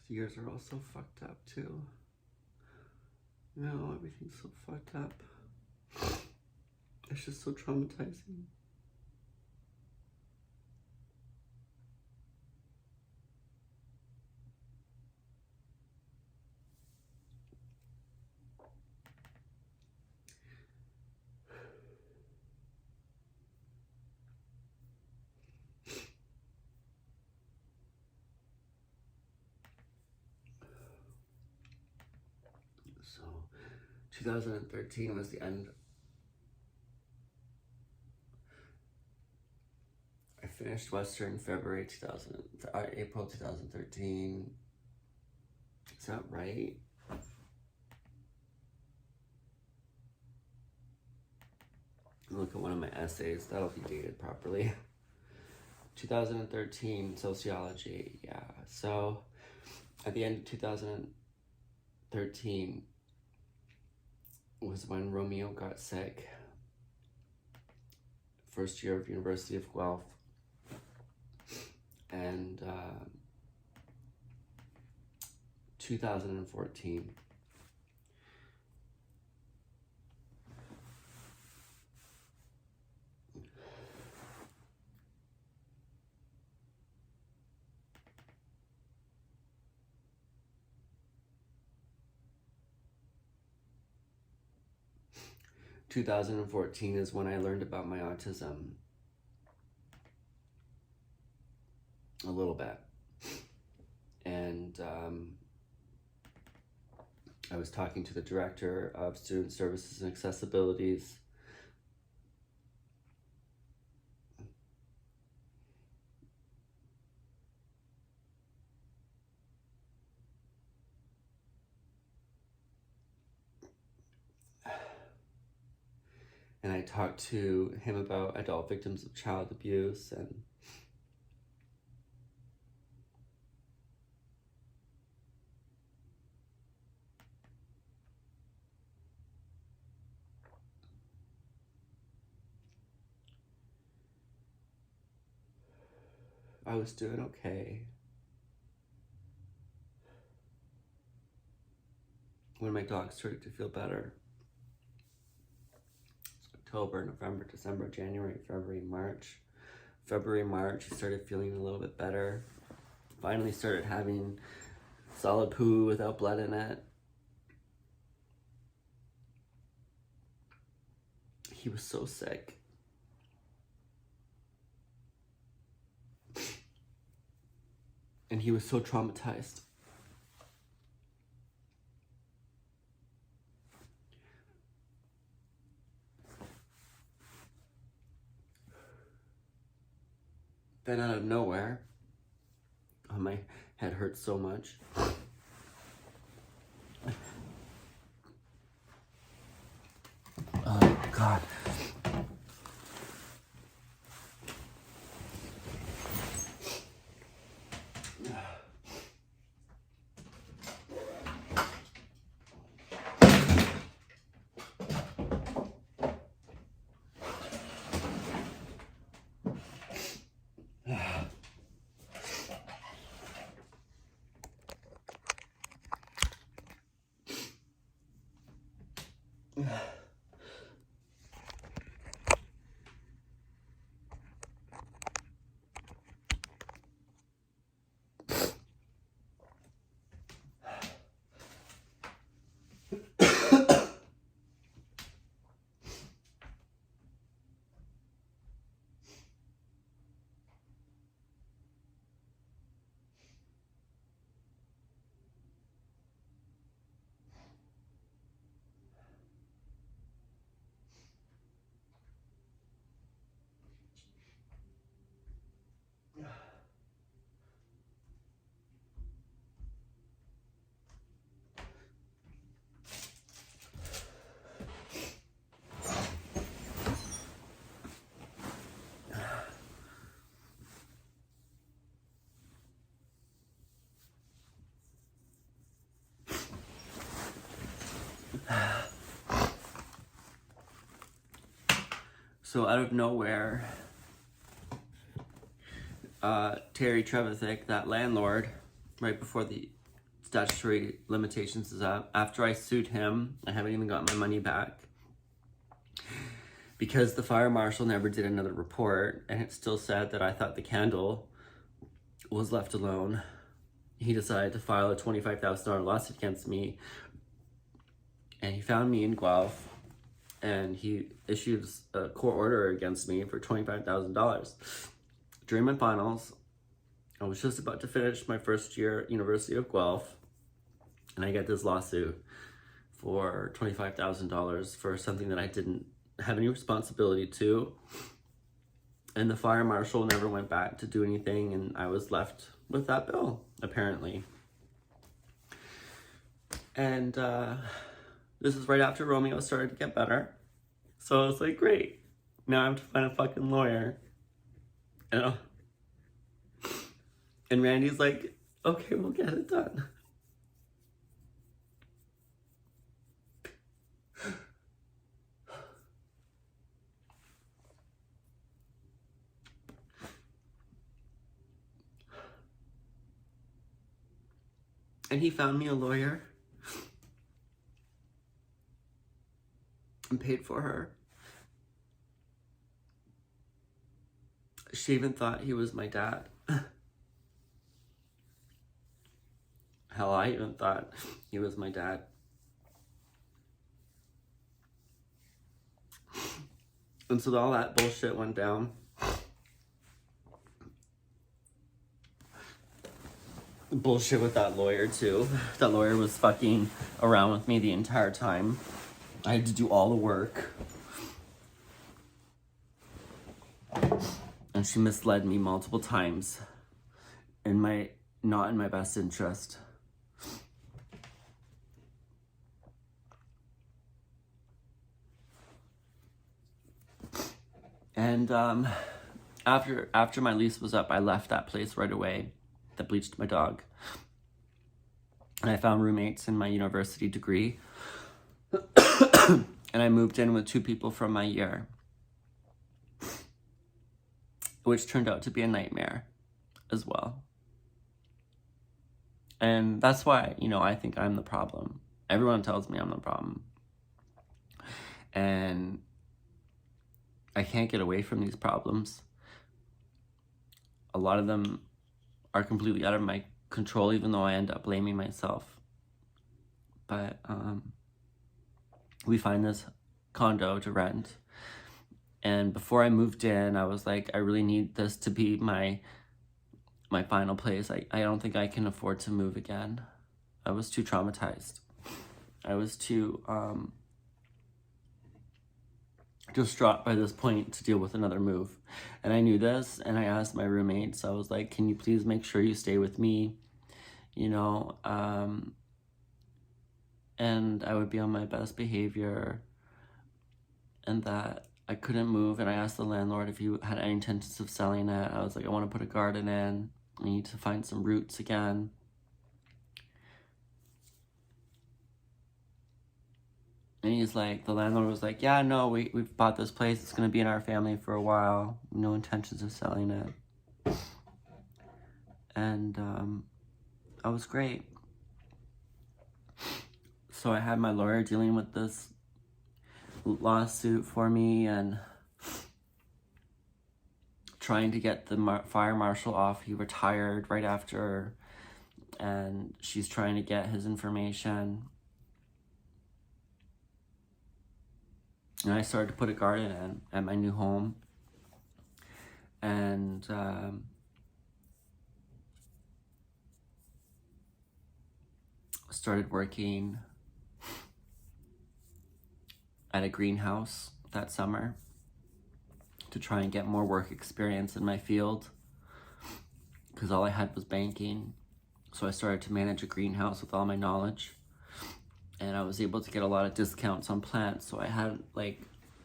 years are all so fucked up too. You know, everything's so fucked up. It's just so traumatizing. So 2013 was the end. I finished Western February 2000, April 2013. Is that right? Look at one of my essays. That'll be dated properly. 2013, sociology. Yeah. So at the end of 2013 was when Romeo got sick. First year of University of Guelph. And 2014. Is when I learned about my autism a little bit. And I was talking to the director of Student Services and Accessibilities. And I talked to him about adult victims of child abuse, and I was doing okay when my dog started to feel better. October, November, December, January, February, March. February, March, he started feeling a little bit better. Finally started having solid poo without blood in it. He was so sick. And he was so traumatized. Then out of nowhere, oh, my head hurt so much. Oh, God. So out of nowhere, Terry Trevithick, that landlord, right before the statutory limitations is up, after I sued him, I haven't even got my money back, because the fire marshal never did another report, and it still said that I thought the candle was left alone. He decided to file a $25,000 lawsuit against me, and he found me in Guelph, and he issued a court order against me for $25,000. During my finals, I was just about to finish my first year at University of Guelph, and I get this lawsuit for $25,000 for something that I didn't have any responsibility to. And the fire marshal never went back to do anything, and I was left with that bill, apparently. And this is right after Romeo started to get better. So I was like, great. Now I have to find a fucking lawyer. And Randy's like, okay, we'll get it done. And he found me a lawyer and paid for her. She even thought he was my dad. Hell, I even thought he was my dad. And so all that bullshit went down. Bullshit with that lawyer too. That lawyer was fucking around with me the entire time. I had to do all the work. And she misled me multiple times not in my best interest. And after my lease was up, I left that place right away that bleached my dog. And I found roommates in my university degree. And I moved in with 2 people from my year, which turned out to be a nightmare as well. And that's why, I think I'm the problem. Everyone tells me I'm the problem. And I can't get away from these problems. A lot of them are completely out of my control, even though I end up blaming myself. But we find this condo to rent. And before I moved in, I was like, I really need this to be my final place. I don't think I can afford to move again. I was too traumatized. I was too distraught by this point to deal with another move. And I knew this, and I asked my roommates, I was like, can you please make sure you stay with me? And I would be on my best behavior, and that I couldn't move. And I asked the landlord if he had any intentions of selling it. I was like, I want to put a garden in. I need to find some roots again. And he's like, the landlord was like, yeah, no, we've bought this place. It's going to be in our family for a while. No intentions of selling it. And I was great. So I had my lawyer dealing with this lawsuit for me and trying to get the fire marshal off. He retired right after, and she's trying to get his information. And I started to put a garden in at my new home. And started working at a greenhouse that summer to try and get more work experience in my field, because all I had was banking. So I started to manage a greenhouse with all my knowledge, and I was able to get a lot of discounts on plants. So I had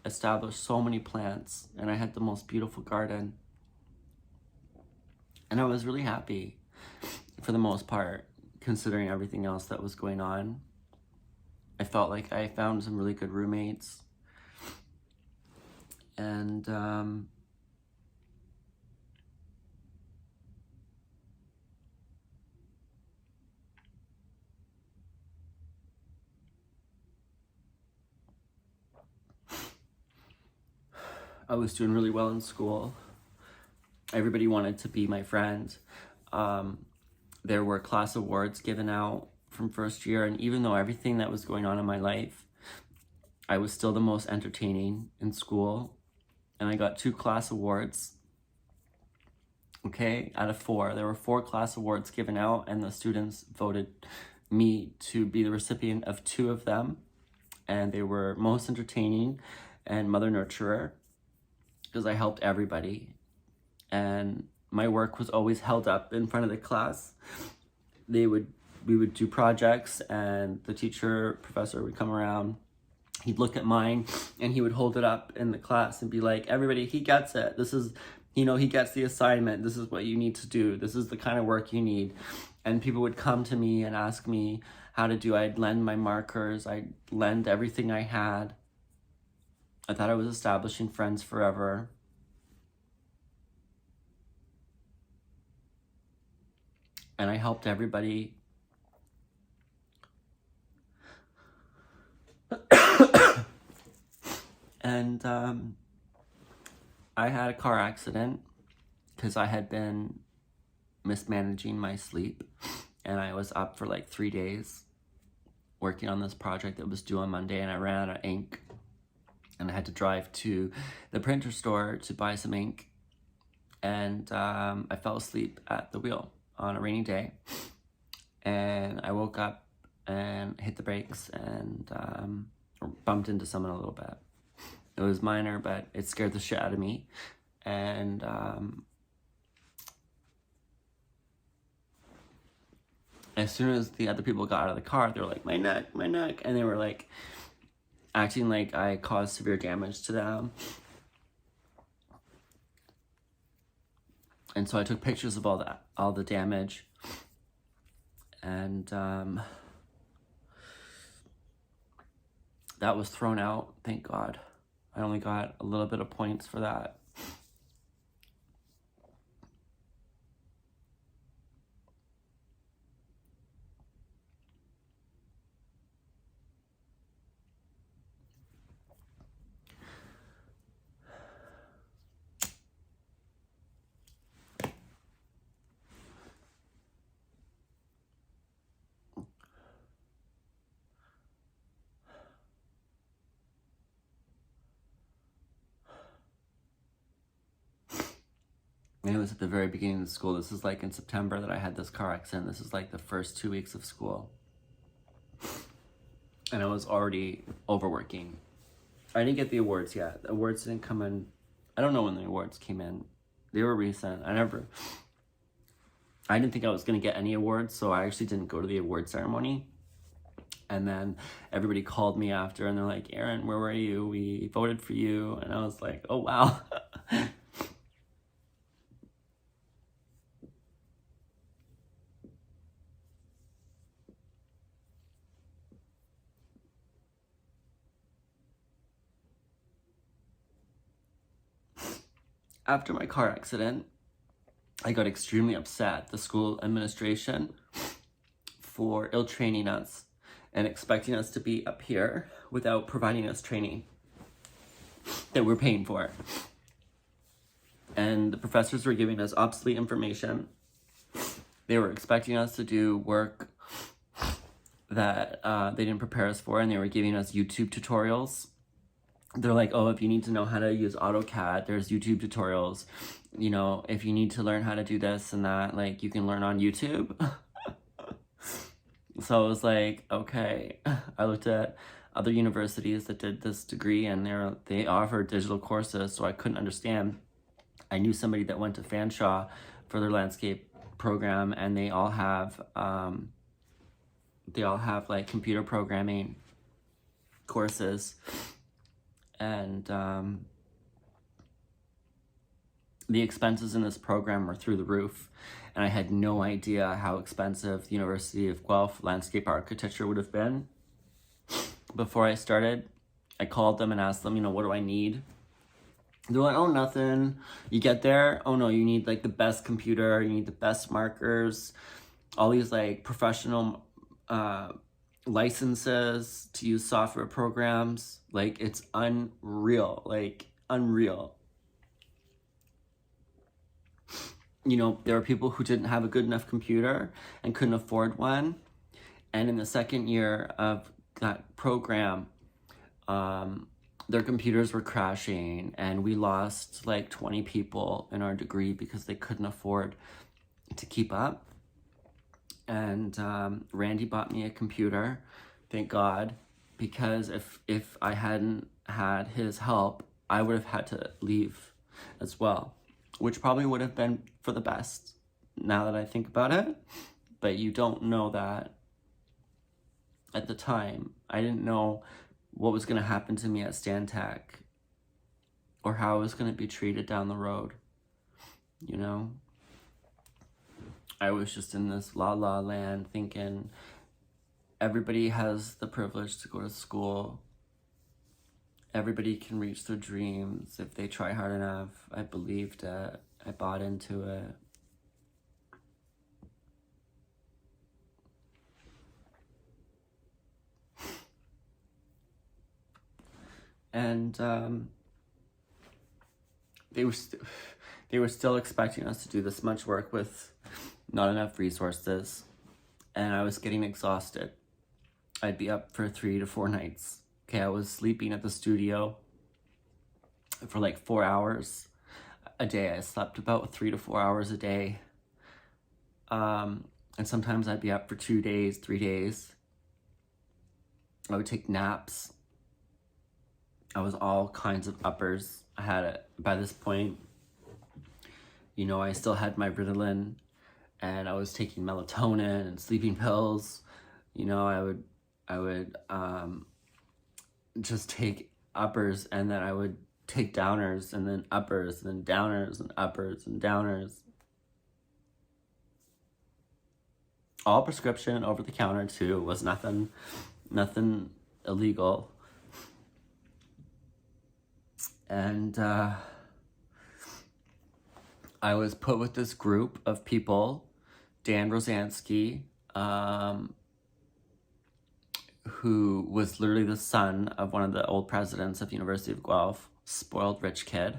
established so many plants, and I had the most beautiful garden, and I was really happy for the most part, considering everything else that was going on. I felt like I found some really good roommates. And I was doing really well in school. Everybody wanted to be my friend. There were class awards given out from first year, and even though everything that was going on in my life, I was still the most entertaining in school, and I got 2 class awards, okay, out of 4. There were 4 class awards given out, and the students voted me to be the recipient of 2 of them, and they were most entertaining and mother nurturer, because I helped everybody, and my work was always held up in front of the class. We would do projects, and the professor would come around. He'd look at mine, and he would hold it up in the class and be like, everybody, he gets it. This is, he gets the assignment. This is what you need to do. This is the kind of work you need. And people would come to me and ask me how to do. I'd lend my markers. I'd lend everything I had. I thought I was establishing friends forever. And I helped everybody. And I had a car accident because I had been mismanaging my sleep, and I was up for 3 days working on this project that was due on Monday, and I ran out of ink, and I had to drive to the printer store to buy some ink, and I fell asleep at the wheel on a rainy day, and I woke up and hit the brakes and bumped into someone a little bit. It was minor, but it scared the shit out of me. And as soon as the other people got out of the car, they were like, my neck. And they were acting like I caused severe damage to them. And so I took pictures of all the damage. And that was thrown out, thank God. I only got a little bit of points for that. And it was at the very beginning of school. This is like in September that I had this car accident. This is like the first 2 weeks of school. And I was already overworking. I didn't get the awards yet. The awards didn't come in. I don't know when the awards came in. They were recent. I didn't think I was going to get any awards, so I actually didn't go to the award ceremony. And then everybody called me after, and they're like, Aaron, where were you? We voted for you. And I was like, oh, wow. After my car accident, I got extremely upset, the school administration, for ill-training us and expecting us to be up here without providing us training that we're paying for. And the professors were giving us obsolete information. They were expecting us to do work that they didn't prepare us for, and they were giving us YouTube tutorials. They're like, oh, if you need to know how to use AutoCAD, there's YouTube tutorials. You know, if you need to learn how to do this and that, like, you can learn on YouTube. So I was like, okay. I looked at other universities that did this degree, and they offered digital courses, so I couldn't understand. I knew somebody that went to Fanshawe for their landscape program, and they all have like computer programming courses. And the expenses in this program were through the roof, and I had no idea how expensive the University of Guelph landscape architecture would have been. Before I started, I called them and asked them, what do I need? They're like, oh, nothing. You get there, oh no, you need like the best computer, you need the best markers, all these like professional licenses to use software programs. Like, it's unreal, like unreal. There were people who didn't have a good enough computer and couldn't afford one. And in the second year of that program, their computers were crashing, and we lost like 20 people in our degree because they couldn't afford to keep up. And Randy bought me a computer, thank God, because if I hadn't had his help, I would have had to leave as well, which probably would have been for the best now that I think about it. But you don't know that at the time. I didn't know what was going to happen to me at Stantec or how I was going to be treated down the road. I was just in this la-la land thinking everybody has the privilege to go to school. Everybody can reach their dreams if they try hard enough. I believed it. I bought into it. And they were still expecting us to do this much work with not enough resources, and I was getting exhausted. I'd be up for 3 to 4 nights. Okay, I was sleeping at the studio for like 4 hours a day. I slept about 3 to 4 hours a day. And sometimes I'd be up for 2 days, 3 days. I would take naps. I was all kinds of uppers. I had it by this point. I still had my Ritalin, and I was taking melatonin and sleeping pills. I would just take uppers, and then I would take downers, and then uppers, and then downers, and uppers, and downers. all prescription, over the counter too. It was nothing illegal. And I was put with this group of people, Dan Rosansky, who was literally the son of one of the old presidents of University of Guelph, spoiled rich kid,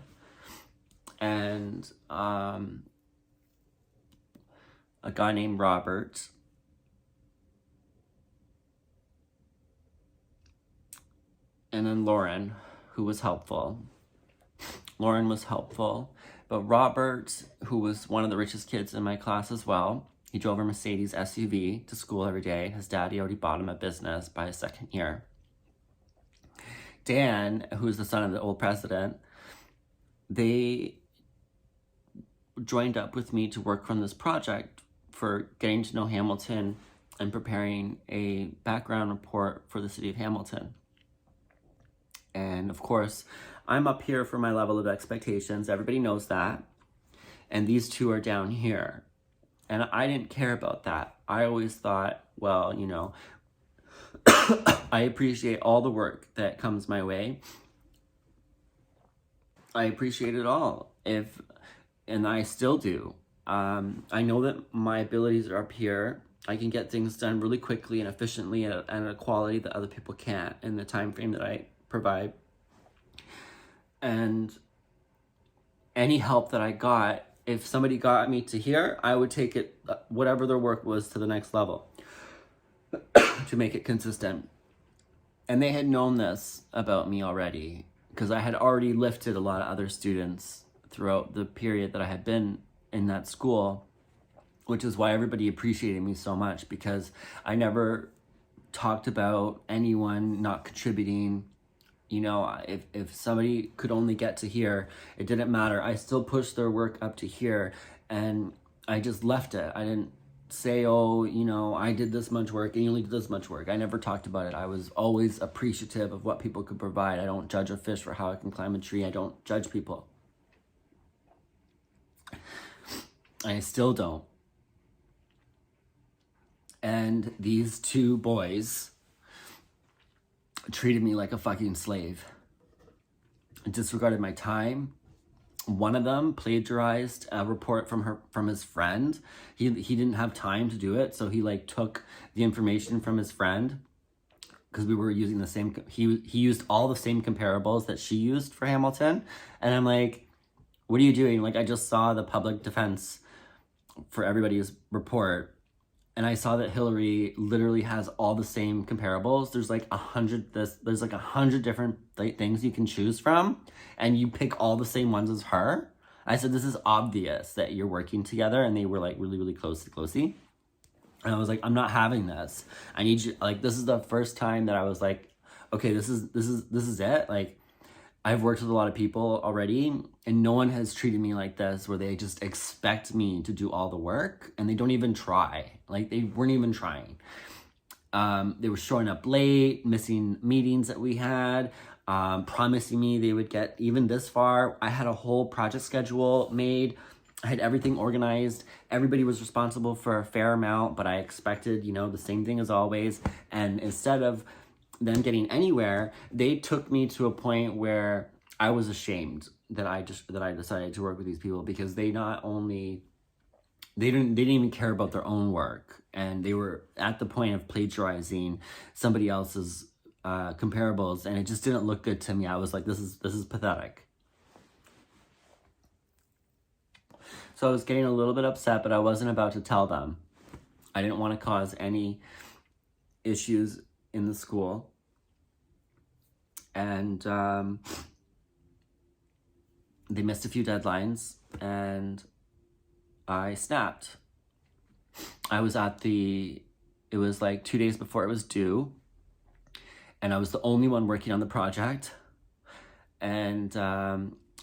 and a guy named Robert, and then Lauren, who was helpful. Lauren was helpful, but Robert, who was one of the richest kids in my class as well, he drove a Mercedes SUV to school every day. His daddy already bought him a business by his second year. Dan, who's the son of the old president, they joined up with me to work on this project for getting to know Hamilton and preparing a background report for the city of Hamilton. And of course, I'm up here for my level of expectations. Everybody knows that. And these two are down here. And I didn't care about that. I always thought, well, you know, I appreciate all the work that comes my way. I appreciate it all. And I still do. I know that my abilities are up here. I can get things done really quickly and efficiently and at a quality that other people can't in the time frame that I provide. And any help that I got, if somebody got me to here, I would take it, whatever their work was, to the next level to make it consistent. And they had known this about me already, because I had already lifted a lot of other students throughout the period that I had been in that school, which is why everybody appreciated me so much, because I never talked about anyone not contributing. You know, if somebody could only get to here, it didn't matter. I still pushed their work up to here, and I just left it. I didn't say, oh, you know, I did this much work and you only did this much work. I never talked about it. I was always appreciative of what people could provide. I don't judge a fish for how it can climb a tree. I don't judge people. I still don't. And these two boys treated me like a fucking slave. Disregarded my time. One of them plagiarized a report from his friend. He didn't have time to do it, so he like took the information from his friend, because we were using the same. He used all the same comparables that she used for Hamilton, and I'm like, what are you doing? Like, I just saw the public defense for everybody's report, and I saw that Hillary literally has all the same comparables. There's like 100 different things you can choose from, and you pick all the same ones as her. I said, this is obvious that you're working together, and they were like really, really closey. And I was like, I'm not having this. I need you. Like, this is the first time that I was like, okay, this is it. Like, I've worked with a lot of people already, and no one has treated me like this, where they just expect me to do all the work, and they don't even try. Like, they weren't even trying. They were showing up late, missing meetings that we had, promising me they would get even this far. I had a whole project schedule made. I had everything organized. Everybody was responsible for a fair amount, but I expected, you know, the same thing as always. And instead of them getting anywhere, they took me to a point where I was ashamed that I decided to work with these people, because they didn't even care about their own work, and they were at the point of plagiarizing somebody else's comparables, and it just didn't look good to me. I was like, this is pathetic. So I was getting a little bit upset, but I wasn't about to tell them. I didn't want to cause any issues in the school. And they missed a few deadlines, and I snapped. I was it was like 2 days before it was due, and I was the only one working on the project. And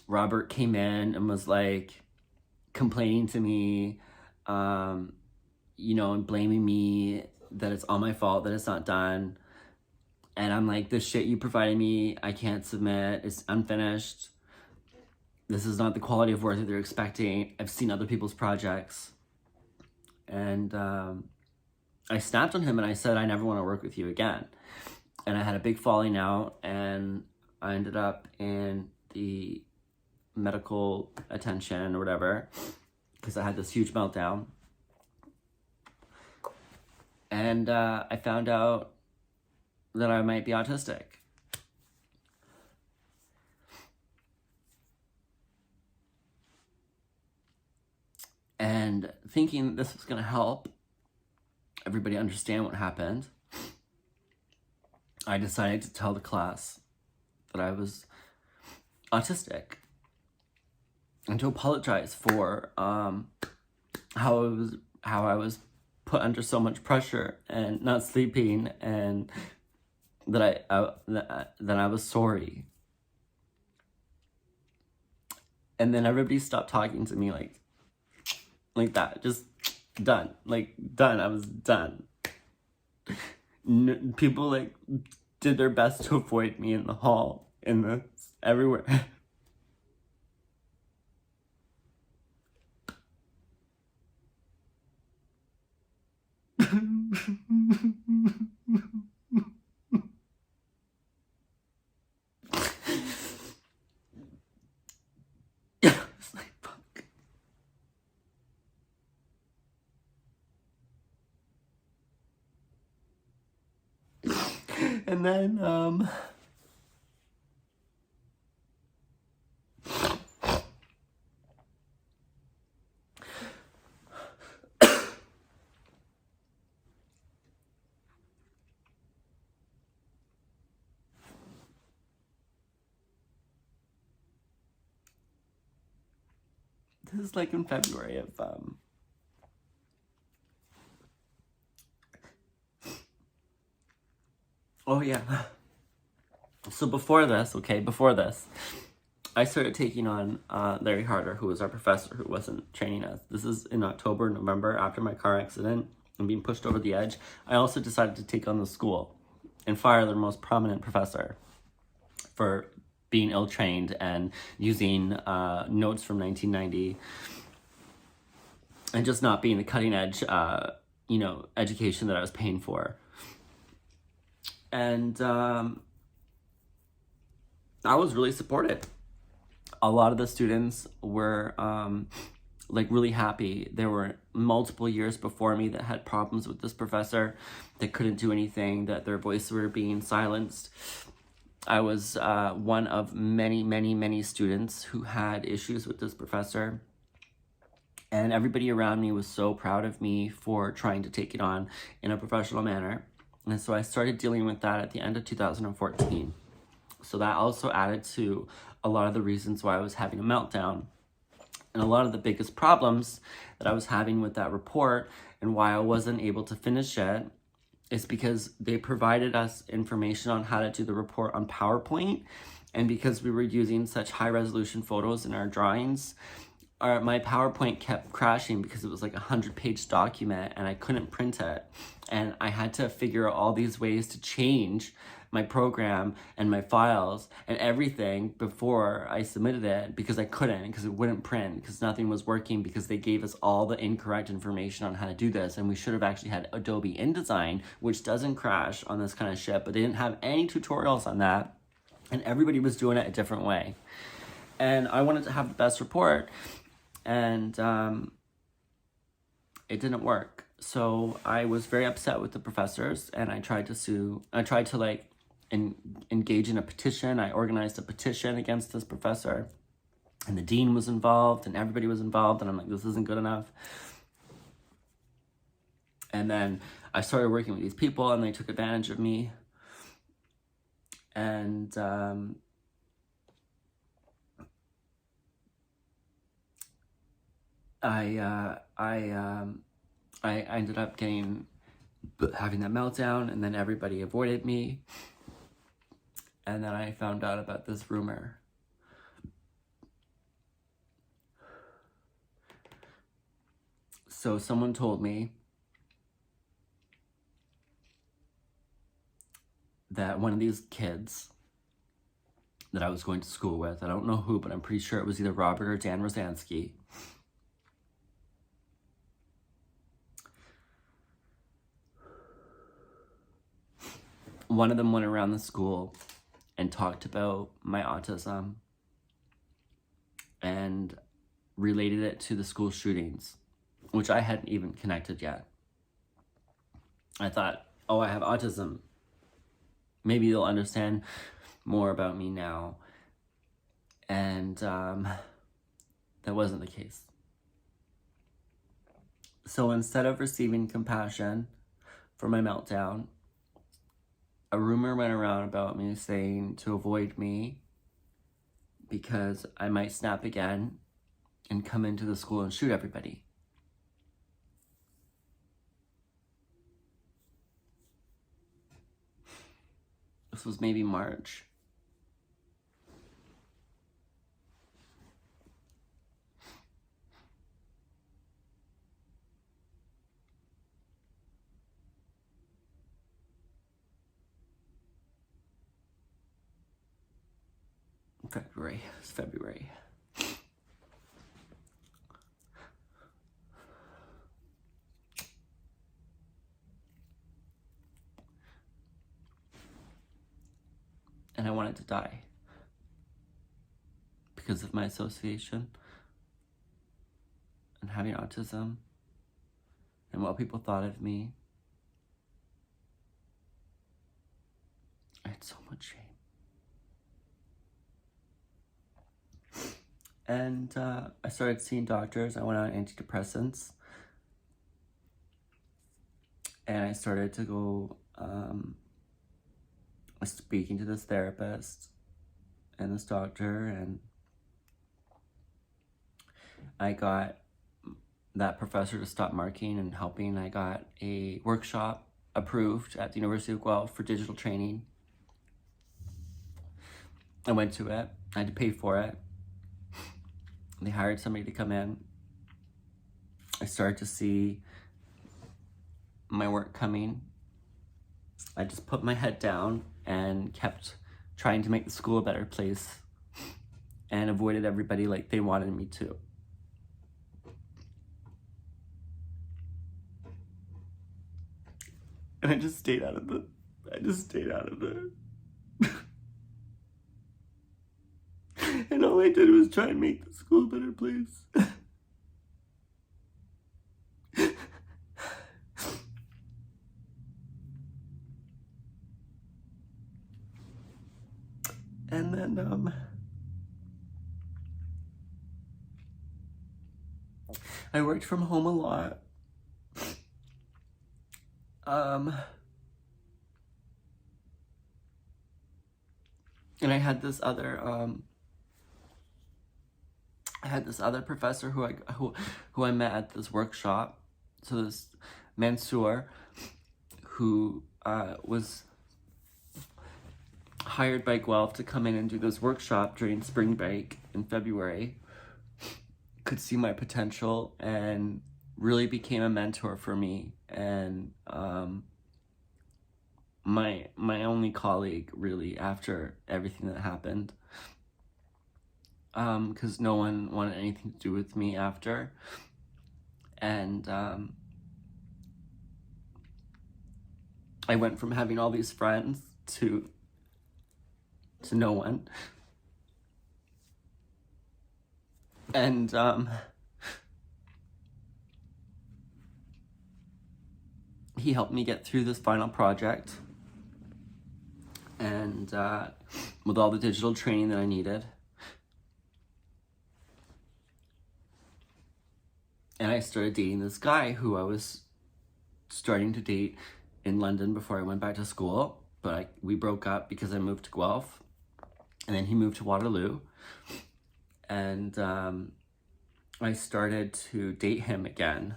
Robert came in and was like complaining to me, you know, and blaming me that it's all my fault that it's not done. And I'm like, the shit you provided me, I can't submit. It's unfinished. This is not the quality of work that they're expecting. I've seen other people's projects. And I snapped on him and I said, I never want to work with you again. And I had a big falling out, and I ended up in the medical attention or whatever because I had this huge meltdown. And I found out that I might be autistic. And thinking this was going to help everybody understand what happened, I decided to tell the class that I was autistic and to apologize for how I was put under so much pressure and not sleeping, and that I was sorry. And then everybody stopped talking to me like that, just done, done. I was done. People did their best to avoid me in the hall, everywhere. Fuck. And then, this is in February of, oh yeah. So before this, I started taking on Larry Harder, who was our professor who wasn't training us. This is in October, November, after my car accident and being pushed over the edge. I also decided to take on the school and fire their most prominent professor for being ill-trained and using notes from 1990 and just not being the cutting-edge, education that I was paying for. And I was really supported. A lot of the students were really happy. There were multiple years before me that had problems with this professor, that couldn't do anything, that their voices were being silenced. I was one of many, many, many students who had issues with this professor. And everybody around me was so proud of me for trying to take it on in a professional manner. And so I started dealing with that at the end of 2014. So that also added to a lot of the reasons why I was having a meltdown. And a lot of the biggest problems that I was having with that report and why I wasn't able to finish it is because they provided us information on how to do the report on PowerPoint. And because we were using such high resolution photos in our drawings, my PowerPoint kept crashing because it was a 100-page document and I couldn't print it. And I had to figure out all these ways to change my program and my files and everything before I submitted it, because I couldn't, because it wouldn't print, because nothing was working, because they gave us all the incorrect information on how to do this. And we should have actually had Adobe InDesign, which doesn't crash on this kind of shit, but they didn't have any tutorials on that. And everybody was doing it a different way. And I wanted to have the best report, and it didn't work. So I was very upset with the professors, and I tried to sue. I tried to engage in a petition. I organized a petition against this professor, and the dean was involved, and everybody was involved, and I'm like, this isn't good enough. And then I started working with these people, and they took advantage of me. And I ended up having that meltdown, and then everybody avoided me. And then I found out about this rumor. So someone told me that one of these kids that I was going to school with, I don't know who, but I'm pretty sure it was either Robert or Dan Rosansky, one of them went around the school and talked about my autism and related it to the school shootings, which I hadn't even connected yet. I thought, oh, I have autism. Maybe they'll understand more about me now. And that wasn't the case. So instead of receiving compassion for my meltdown, a rumor went around about me saying to avoid me because I might snap again and come into the school and shoot everybody. This was maybe March. February. It's February. And I wanted to die because of my association and having autism and what people thought of me. I had so much shame. And I started seeing doctors. I went on antidepressants. And I started to go speaking to this therapist and this doctor. And I got that professor to stop marking and helping. I got a workshop approved at the University of Guelph for digital training. I went to it. I had to pay for it. They hired somebody to come in. I started to see my work coming. I just put my head down and kept trying to make the school a better place and avoided everybody like they wanted me to. And I just stayed out of it. And all I did was try and make the school a better place. And then, I worked from home a lot. And I had this other, professor who I met at this workshop. So this Mansour, who was hired by Guelph to come in and do this workshop during spring break in February, could see my potential and really became a mentor for me and my only colleague really after everything that happened. Because no one wanted anything to do with me after. And I went from having all these friends to no one. And he helped me get through this final project and with all the digital training that I needed. And I started dating this guy who I was starting to date in London before I went back to school. But we broke up because I moved to Guelph. And then he moved to Waterloo. And I started to date him again.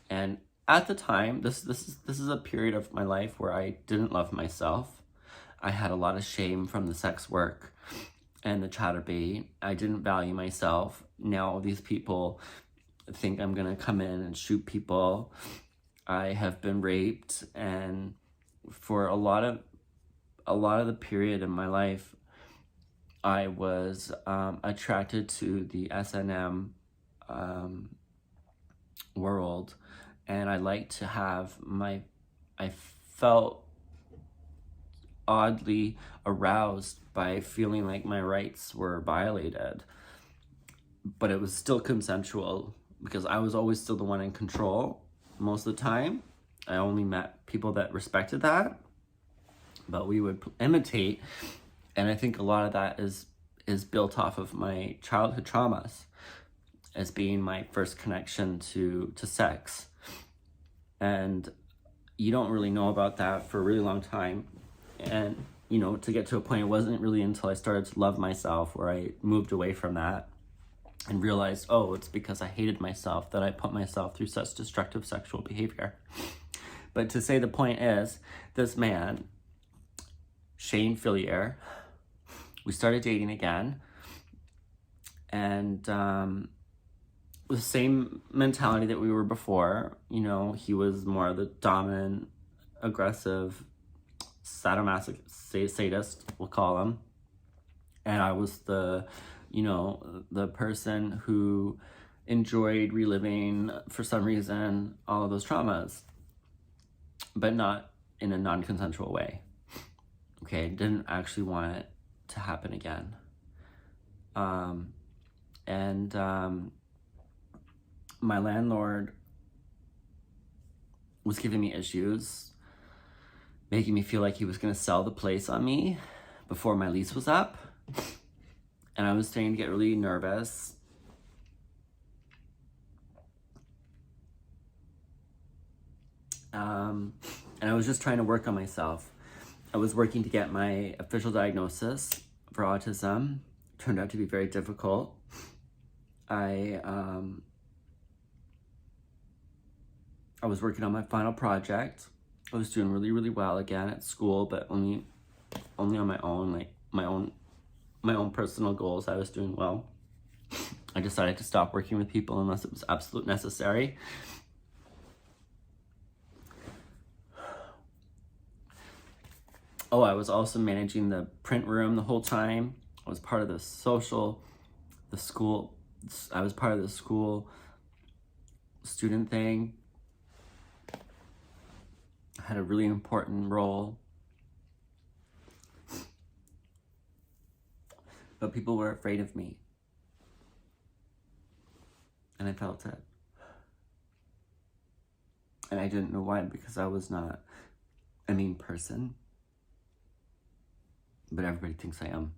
And at the time, this is a period of my life where I didn't love myself. I had a lot of shame from the sex work and the chatterbait. I didn't value myself. Now these people think I'm gonna come in and shoot people. I have been raped, and for a lot of the period in my life, I was attracted to the S&M world, and I like to have I felt oddly aroused by feeling like my rights were violated. But it was still consensual because I was always still the one in control most of the time. I only met people that respected that, but we would imitate. And I think a lot of that is built off of my childhood traumas as being my first connection to sex. And you don't really know about that for a really long time. And, you know, to get to a point, it wasn't really until I started to love myself where I moved away from that and realized, oh, it's because I hated myself that I put myself through such destructive sexual behavior. But to say the point is, this man, Shane Fillier, we started dating again, and the same mentality that we were before. You know, he was more the dominant, aggressive, sadomasochistic, sadist, we'll call him, and I was the, you know, the person who enjoyed reliving, for some reason, all of those traumas, but not in a non-consensual way. Okay, didn't actually want it to happen again. My landlord was giving me issues, making me feel like he was going to sell the place on me before my lease was up. And I was starting to get really nervous. And I was just trying to work on myself. I was working to get my official diagnosis for autism. Turned out to be very difficult. I was working on my final project. I was doing really, really well again at school, but only on my own, like my own personal goals. I was doing well. I decided to stop working with people unless it was absolutely necessary. Oh, I was also managing the print room the whole time. I was part of the school. I was part of the school student thing. I had a really important role. But people were afraid of me. And I felt it. And I didn't know why, because I was not a mean person. But everybody thinks I am.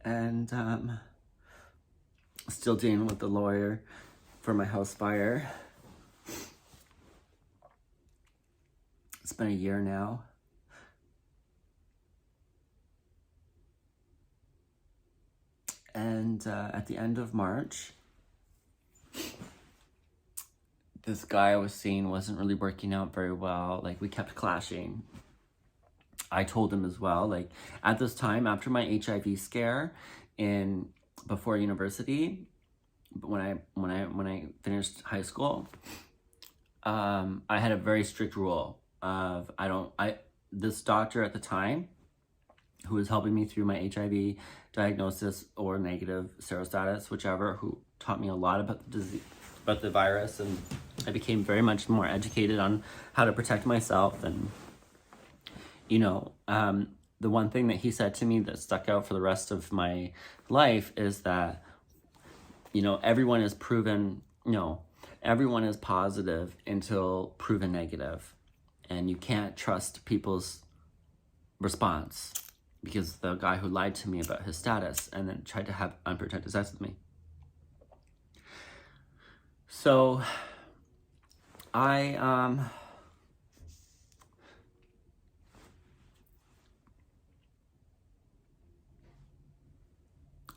And still dealing with the lawyer for my house fire. It's been a year now. And at the end of March, this guy I was seeing wasn't really working out very well. Like, we kept clashing. I told him as well, like, at this time, after my HIV scare before university, when I finished high school, I had a very strict rule of this doctor at the time, who was helping me through my HIV diagnosis or negative serostatus, whichever, who taught me a lot about the disease, about the virus, and I became very much more educated on how to protect myself. And, you know, the one thing that he said to me that stuck out for the rest of my life is that, you know, everyone is positive until proven negative. And you can't trust people's response, because the guy who lied to me about his status and then tried to have unprotected sex with me. So I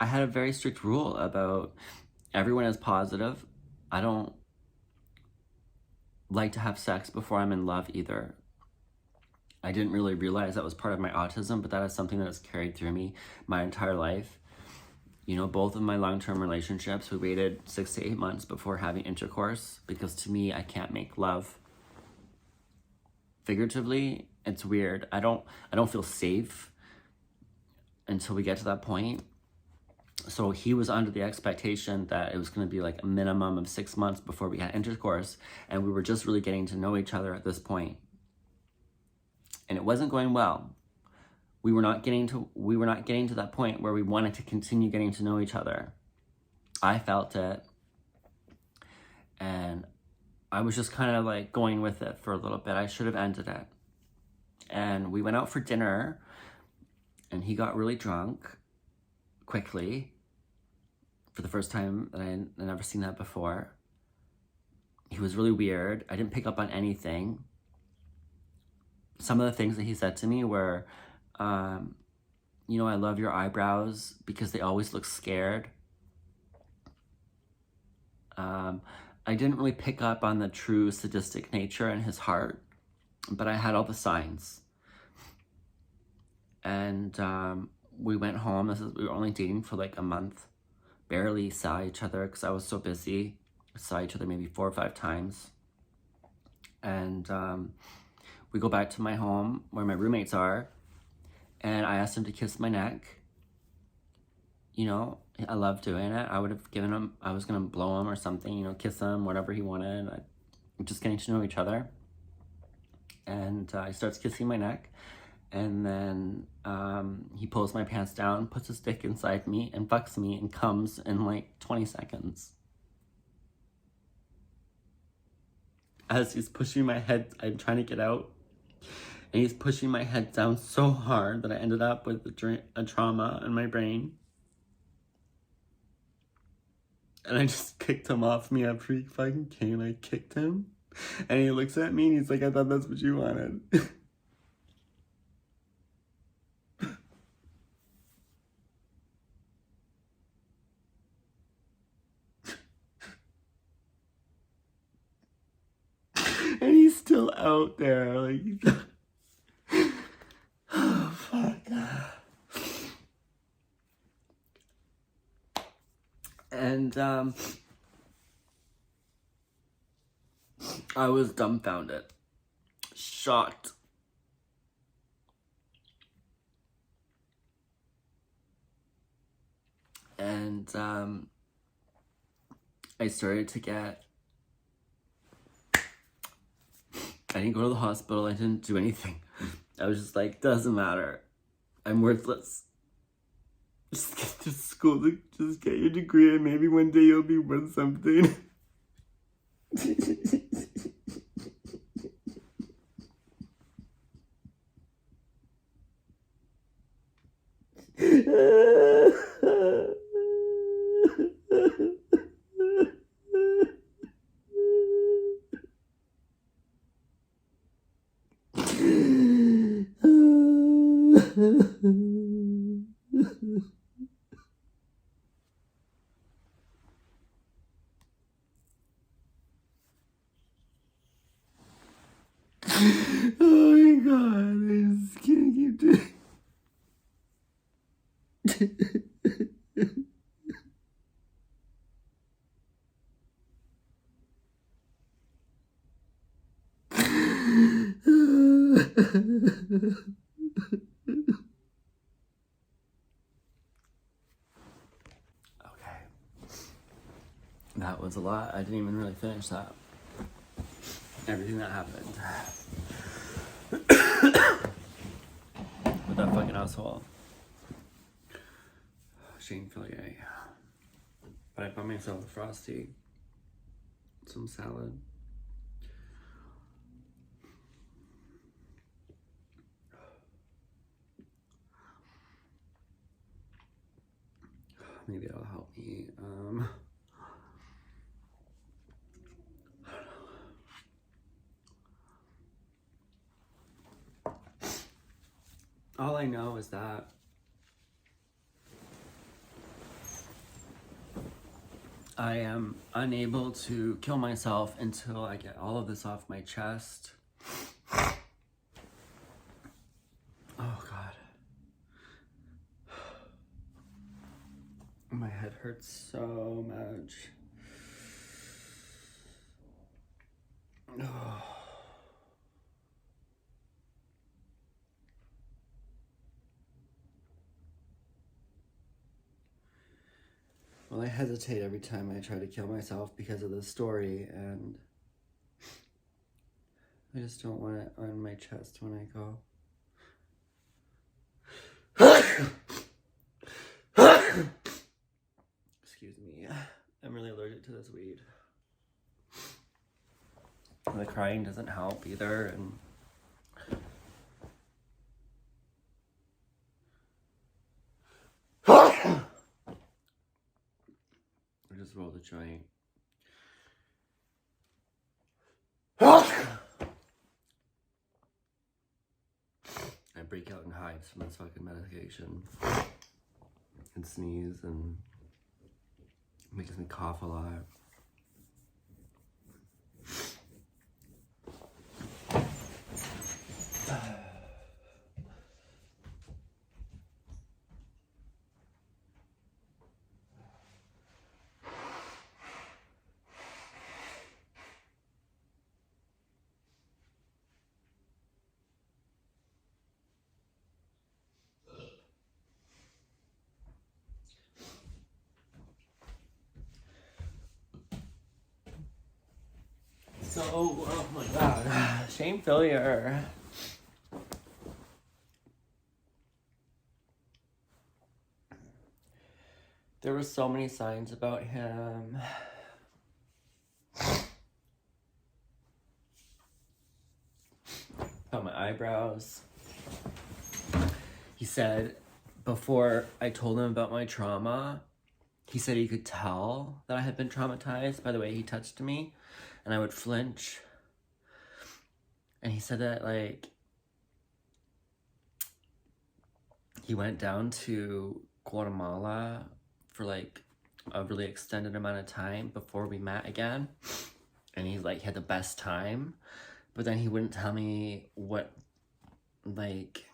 had a very strict rule about everyone is positive. I don't like to have sex before I'm in love either. I didn't really realize that was part of my autism, but that is something that has carried through me my entire life. You know, both of my long-term relationships, we waited 6 to 8 months before having intercourse, because to me, I can't make love figuratively. It's weird. I don't feel safe until we get to that point. So he was under the expectation that it was going to be like a minimum of 6 months before we had intercourse, and we were just really getting to know each other at this point. And it wasn't going well. We were not getting to that point where we wanted to continue getting to know each other. I felt it, and I was just kind of like going with it for a little bit. I should have ended it. And we went out for dinner, and he got really drunk quickly for the first time that I'd never seen that before. He was really weird. I didn't pick up on anything. Some of the things that he said to me were, you know, I love your eyebrows because they always look scared. I didn't really pick up on the true sadistic nature in his heart, but I had all the signs. And we went home. We were only dating for like a month. Barely saw each other because I was so busy. Saw each other maybe 4 or 5 times. And we go back to my home where my roommates are, and I asked him to kiss my neck. You know, I love doing it. I would have given him, I was going to blow him or something, you know, kiss him, whatever he wanted. Just getting to know each other. And he starts kissing my neck. And then he pulls my pants down, puts his dick inside me, and fucks me, and comes in like 20 seconds. As he's pushing my head, I'm trying to get out. And he's pushing my head down so hard that I ended up with a trauma in my brain. And I just kicked him off me after he fucking came. I kicked him. And he looks at me and he's like, I thought that's what you wanted. And he's still out there. Like, oh, fuck. And I was dumbfounded, shocked. And I started to get, I didn't go to the hospital, I didn't do anything. I was just like, doesn't matter. I'm worthless. Just get to school, just get your degree, and maybe one day you'll be worth something. Oh my god, I just can't keep doing Okay. That was a lot. I didn't even really finish that. Everything that happened. With that fucking asshole. Shane Fillier. But I bought myself a Frosty. Some salad. Maybe it'll help me. All I know is that I am unable to kill myself until I get all of this off my chest. Oh God. My head hurts so much. Oh. Well, I hesitate every time I try to kill myself because of this story, and I just don't want it on my chest when I go. Excuse me. I'm really allergic to this weed. The crying doesn't help either, and I just rolled a joint. I break out in hives from this fucking medication and sneeze, and it makes me cough a lot. So, oh my god, shame failure. There were so many signs about him. About my eyebrows. He said, before I told him about my trauma, he said he could tell that I had been traumatized by the way he touched me, and I would flinch. And he said that, like, he went down to Guatemala for, like, a really extended amount of time before we met again. And he, like, had the best time. But then he wouldn't tell me what, like,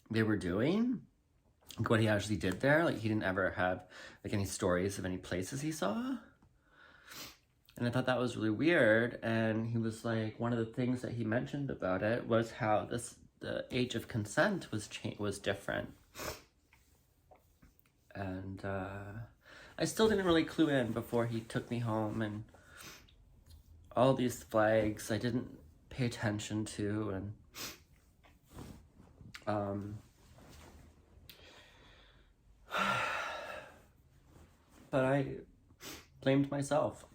they were doing. Like, what he actually did there. Like, he didn't ever have, like, any stories of any places he saw. And I thought that was really weird. And he was like, one of the things that he mentioned about it was how the age of consent was different. And I still didn't really clue in before he took me home, and all these flags I didn't pay attention to, and but I blamed myself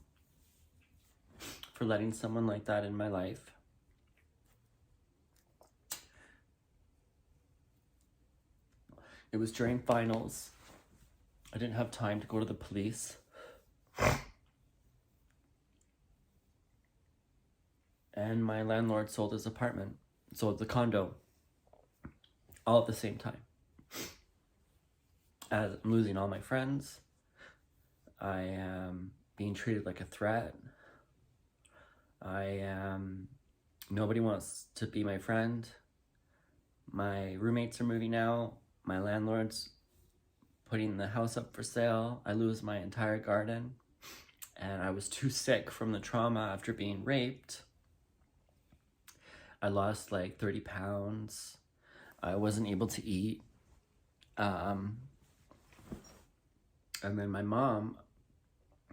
for letting someone like that in my life. It was during finals. I didn't have time to go to the police. And my landlord sold his apartment, sold the condo, all at the same time. As I'm losing all my friends, I am being treated like a threat. Nobody wants to be my friend. My roommates are moving out. My landlord's putting the house up for sale. I lose my entire garden. And I was too sick from the trauma after being raped. I lost like 30 pounds. I wasn't able to eat. And then my mom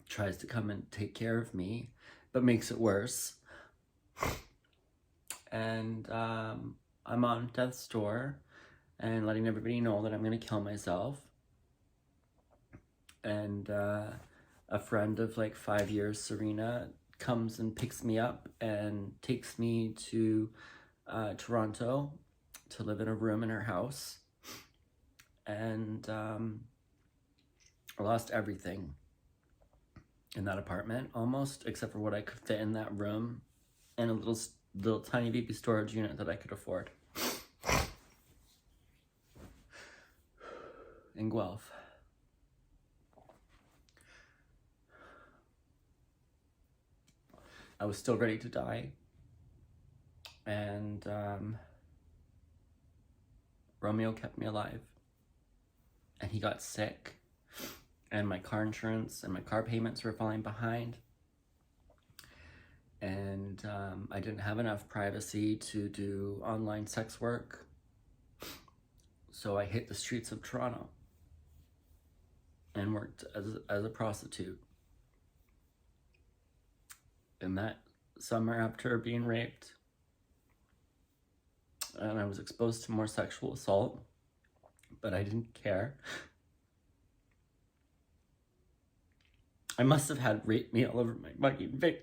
tries to come and take care of me, but makes it worse. And I'm on death's door and letting everybody know that I'm going to kill myself. And a friend of like 5 years, Serena, comes and picks me up and takes me to Toronto to live in a room in her house. And I lost everything in that apartment, almost, except for what I could fit in that room and a little tiny baby storage unit that I could afford in Guelph. I was still ready to die, and Romeo kept me alive, and he got sick, and my car insurance and my car payments were falling behind, and I didn't have enough privacy to do online sex work, so I hit the streets of Toronto. and worked as a prostitute. And that summer, after being raped, and I was exposed to more sexual assault, but I didn't care. I must have had rape me all over my fucking face.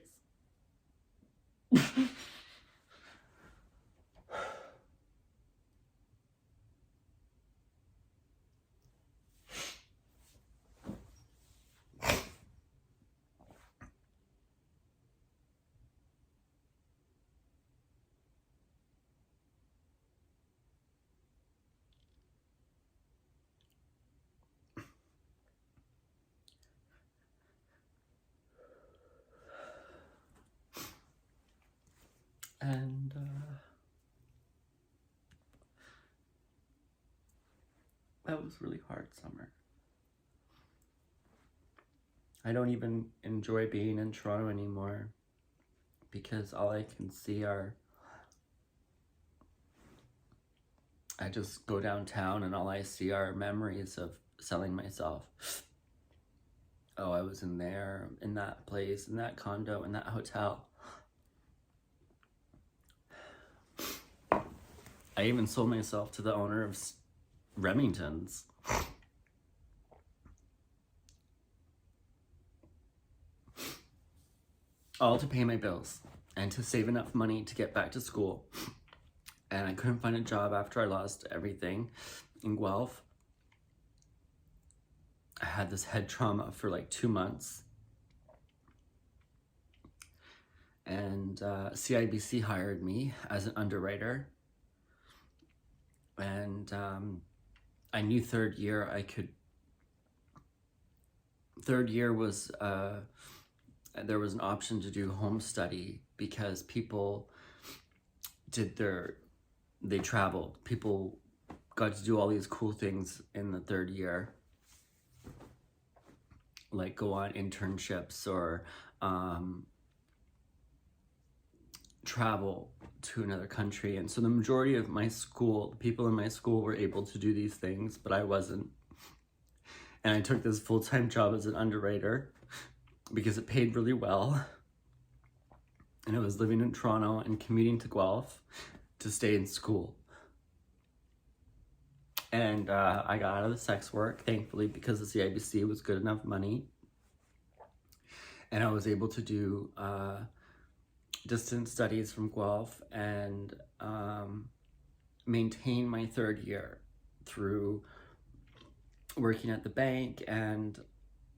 And that was really hard summer. I don't even enjoy being in Toronto anymore because all I can see are, I just go downtown and all I see are memories of selling myself. Oh, I was in there, in that place, in that condo, in that hotel. I even sold myself to the owner of Remington's. All to pay my bills and to save enough money to get back to school. And I couldn't find a job after I lost everything in Guelph. I had this head trauma for like 2 months. And CIBC hired me as an underwriter. And I knew third year was, there was an option to do home study because people they traveled. People got to do all these cool things in the third year, like go on internships or travel to another country. And so the majority of my school, the people in my school were able to do these things, but I wasn't. And I took this full-time job as an underwriter because it paid really well. And I was living in Toronto and commuting to Guelph to stay in school. And I got out of the sex work, thankfully, because the CIBC was good enough money. And I was able to do distance studies from Guelph and maintain my third year through working at the bank and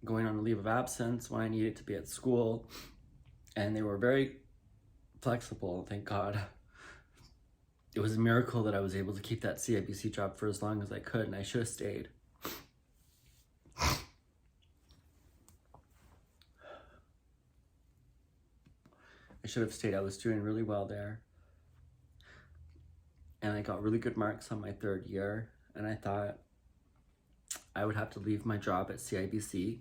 going on a leave of absence when I needed to be at school. And they were very flexible, thank God. It was a miracle that I was able to keep that CIBC job for as long as I could, and I should have stayed. I should have stayed. I was doing really well there. And I got really good marks on my third year, and I thought I would have to leave my job at CIBC.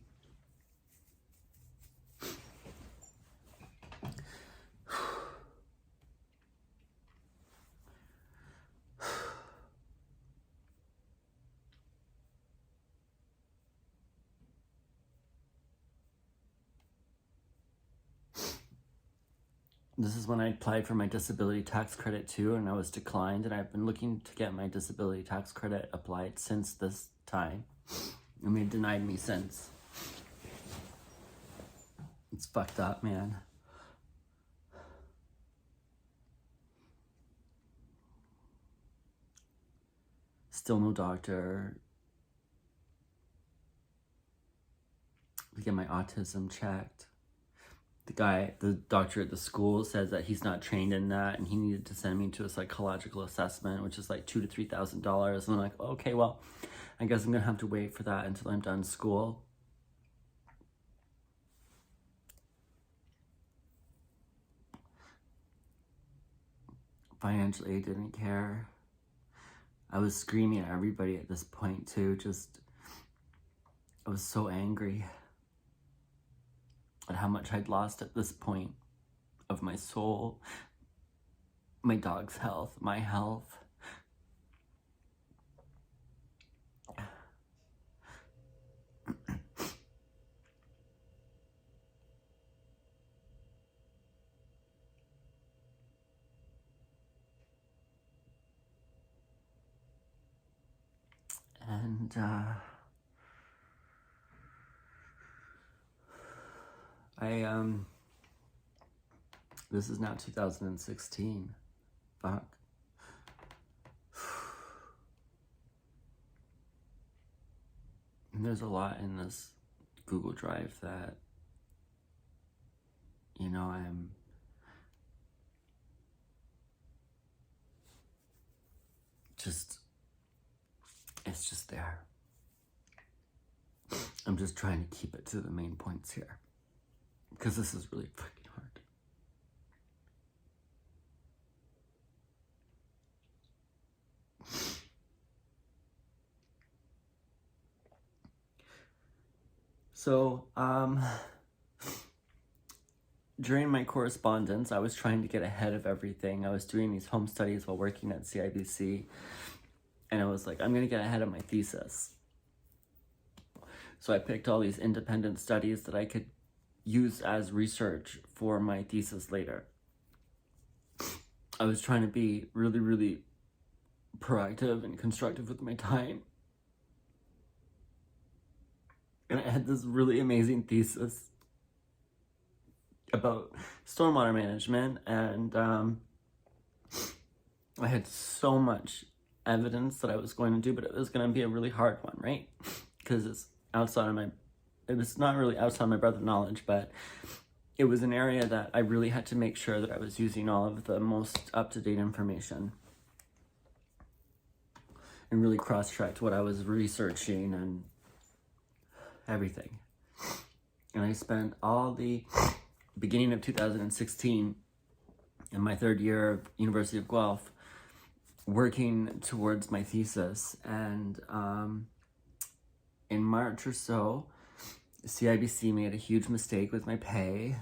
This is when I applied for my disability tax credit too, and I was declined, and I've been looking to get my disability tax credit applied since this time, and they denied me since. It's fucked up, man. Still no doctor to get my autism checked. The doctor at the school says that he's not trained in that, and he needed to send me to a psychological assessment, which is like $2,000 to $3,000. And I'm like, okay, well, I guess I'm gonna have to wait for that until I'm done school. Financially, I didn't care. I was screaming at everybody at this point too. I was so angry at how much I'd lost at this point of my soul, my dog's health, my health. And this is now 2016. Fuck. And there's a lot in this Google Drive that, you know, it's just there. I'm just trying to keep it to the main points here, because this is really fucking hard. So, during my correspondence, I was trying to get ahead of everything. I was doing these home studies while working at CIBC, and I was like, I'm gonna get ahead of my thesis. So I picked all these independent studies that I could use as research for my thesis later. I was trying to be really, really proactive and constructive with my time. And I had this really amazing thesis about stormwater management, and I had so much evidence that I was going to do, but it was going to be a really hard one, right? Because it's it was not really outside my breadth of knowledge, but it was an area that I really had to make sure that I was using all of the most up-to-date information and really cross-checked what I was researching and everything. And I spent all the beginning of 2016 in my third year of University of Guelph working towards my thesis, and in March or so, CIBC made a huge mistake with my pay,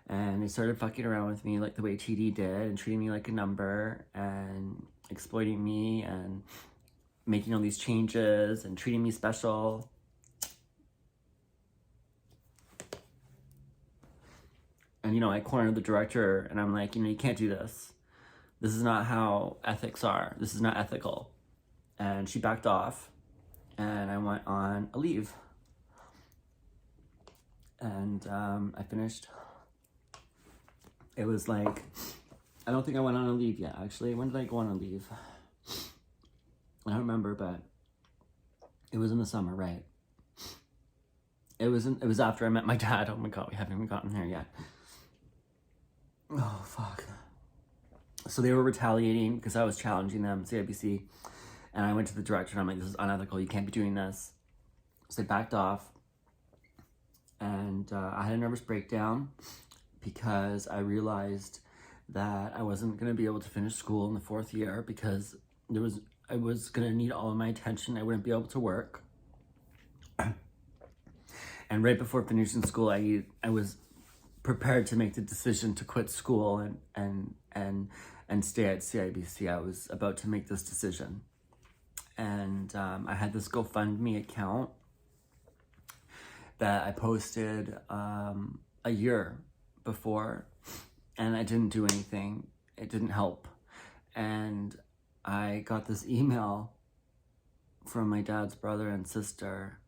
and they started fucking around with me like the way TD did, and treating me like a number, and exploiting me, and making all these changes, and treating me special. And, you know, I cornered the director, and I'm like, you know, you can't do this. This is not how ethics are. This is not ethical. And she backed off, and I went on a leave. And I finished. It was like, I don't think I went on a leave yet, actually. When did I go on a leave? I don't remember, but it was in the summer, right? It was after I met my dad. Oh my God, we haven't even gotten there yet. Oh, fuck. So they were retaliating because I was challenging them, CIBC. And I went to the director and I'm like, this is unethical. You can't be doing this. So they backed off. And I had a nervous breakdown because I realized that I wasn't going to be able to finish school in the fourth year because I was going to need all of my attention. I wouldn't be able to work. And right before finishing school, I was prepared to make the decision to quit school and stay at CIBC. I was about to make this decision. And I had this GoFundMe account that I posted a year before, and I didn't do anything. It didn't help. And I got this email from my dad's brother and sister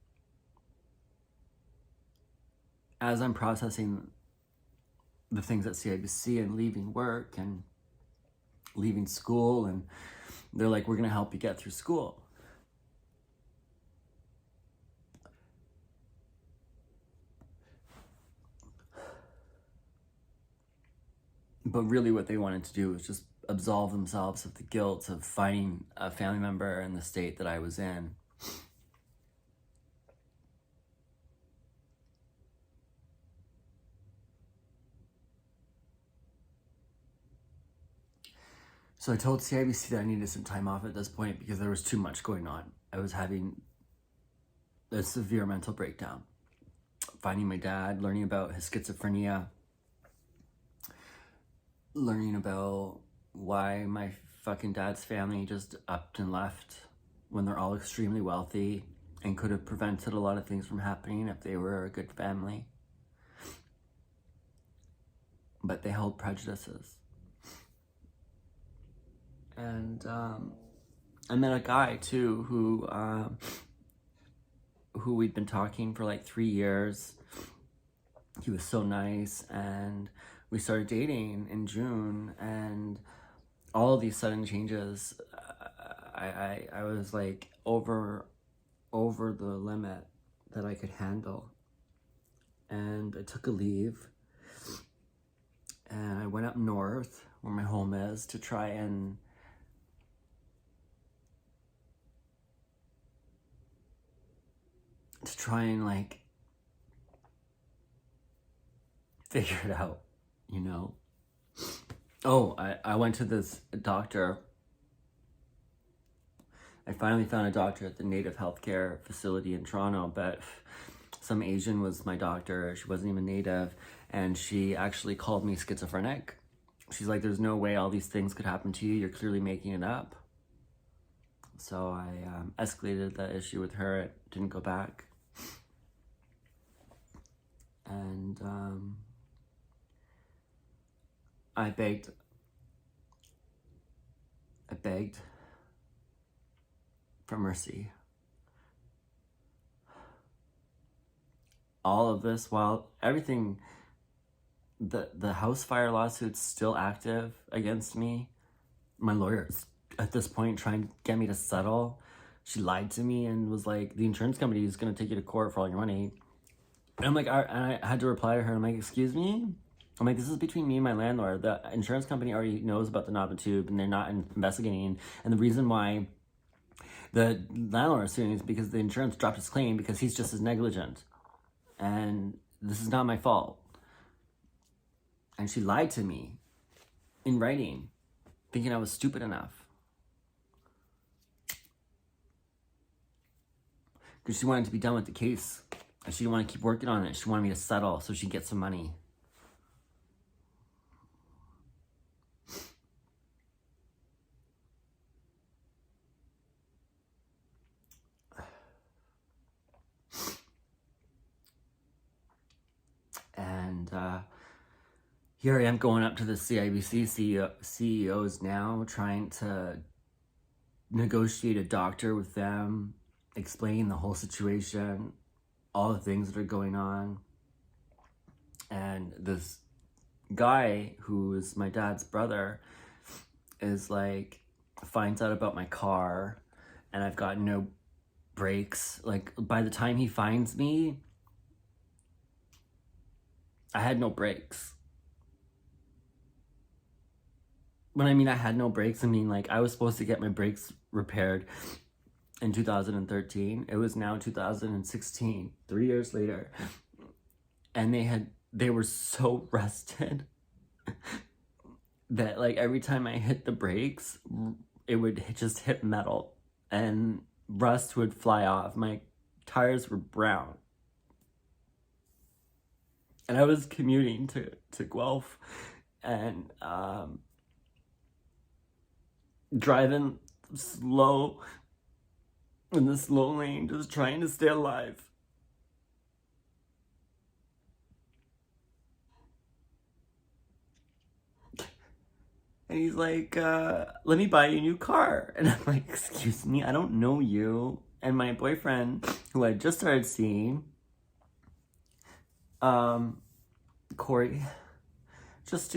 as I'm processing the things at CIBC and leaving work and leaving school, and they're like, we're gonna help you get through school. But really what they wanted to do was just absolve themselves of the guilt of finding a family member in the state that I was in. So I told CIBC that I needed some time off at this point because there was too much going on. I was having a severe mental breakdown. Finding my dad, learning about his schizophrenia, learning about why my fucking dad's family just upped and left when they're all extremely wealthy and could have prevented a lot of things from happening if they were a good family. But they held prejudices. And I met a guy too who we'd been talking for like 3 years. He was so nice, and we started dating in June, and all of these sudden changes, I was like over the limit that I could handle. And I took a leave, and I went up north where my home is to try and like figure it out, you know? Oh, I went to this doctor. I finally found a doctor at the Native Healthcare facility in Toronto, but some Asian was my doctor. She wasn't even Native, and she actually called me schizophrenic. She's like, there's no way all these things could happen to you. You're clearly making it up. So I escalated that issue with her. It didn't go back. And I begged for mercy. All of this while everything, the house fire lawsuit's still active against me. My lawyer's at this point trying to get me to settle. She lied to me and was like, the insurance company is going to take you to court for all your money. And I'm like, I had to reply to her. I'm like, excuse me? I'm like, this is between me and my landlord. The insurance company already knows about the knob and tube, and they're not investigating. And the reason why the landlord is suing is because the insurance dropped his claim because he's just as negligent. And this is not my fault. And she lied to me in writing, thinking I was stupid enough. Because she wanted to be done with the case. And she didn't want to keep working on it. She wanted me to settle so she'd get some money. And here I am going up to the CIBC CEOs now, trying to negotiate a doctor with them, explain the whole situation, all the things that are going on. And this guy, who is my dad's brother, is like, finds out about my car, and I've got no brakes. Like, by the time he finds me, I had no brakes. When I mean I had no brakes, I mean like I was supposed to get my brakes repaired in 2013. It was now 2016, 3 years later. And they were so rusted that like every time I hit the brakes, it would just hit metal and rust would fly off. My tires were brown. And I was commuting to Guelph and driving slow in the slow lane, just trying to stay alive. And he's like, let me buy you a new car. And I'm like, excuse me, I don't know you. And my boyfriend, who I just started seeing, Corey, just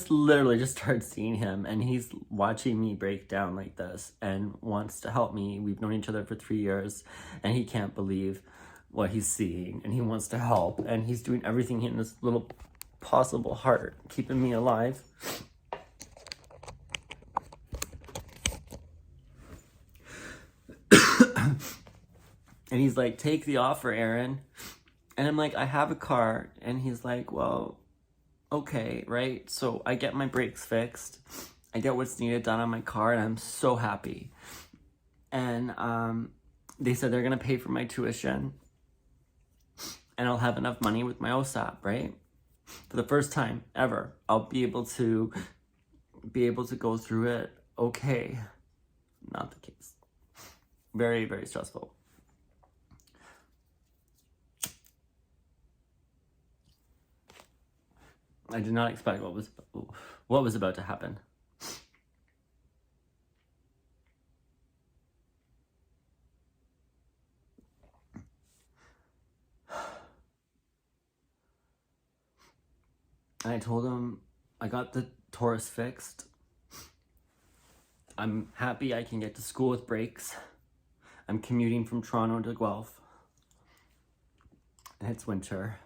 literally just started seeing him, and he's watching me break down like this and wants to help me. We've known each other for 3 years, and he can't believe what he's seeing, and he wants to help, and he's doing everything in his little possible heart, keeping me alive. And he's like, take the offer, Aaron. And I'm like, I have a car. And he's like, well, okay, right? So I get my brakes fixed. I get what's needed done on my car, and I'm so happy. And they said they're going to pay for my tuition. And I'll have enough money with my OSAP, right? For the first time ever, I'll be able to go through it okay. Not the case. Very, very stressful. I did not expect what was about to happen. And I told him I got the Taurus fixed. I'm happy I can get to school with breaks. I'm commuting from Toronto to Guelph. And it's winter.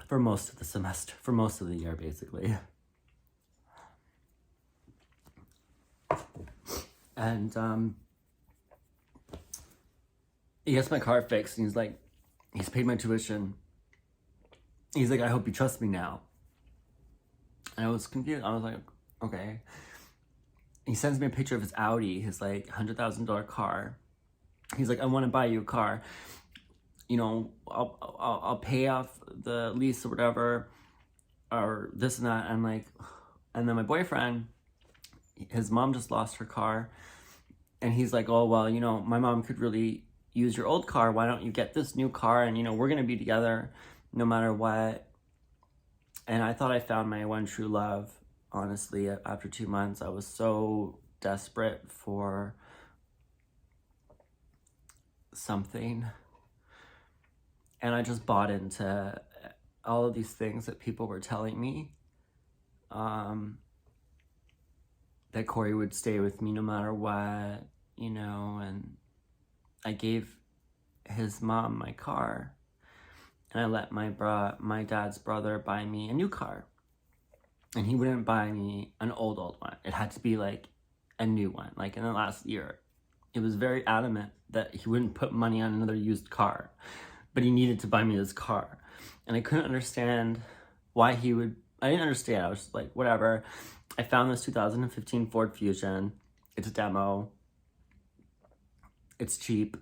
For most of the semester. For most of the year, basically. And, he gets my car fixed, and he's like, he's paid my tuition. He's like, I hope you trust me now. And I was confused. I was like, okay. He sends me a picture of his Audi, his like $100,000 car. He's like, I want to buy you a car. You know, I'll pay off the lease or whatever, or this and that. I'm like, and then my boyfriend, his mom just lost her car, and he's like, oh well, you know, my mom could really use your old car. Why don't you get this new car? And you know, we're gonna be together no matter what. And I thought I found my one true love. Honestly, after 2 months, I was so desperate for something. And I just bought into all of these things that people were telling me. That Corey would stay with me no matter what, you know, and I gave his mom my car. And I let my dad's brother buy me a new car. And he wouldn't buy me an old one. It had to be like a new one, like in the last year. It was very adamant that he wouldn't put money on another used car. But he needed to buy me this car. And I couldn't understand why he would... I didn't understand. I was just like, whatever. I found this 2015 Ford Fusion. It's a demo. It's cheap.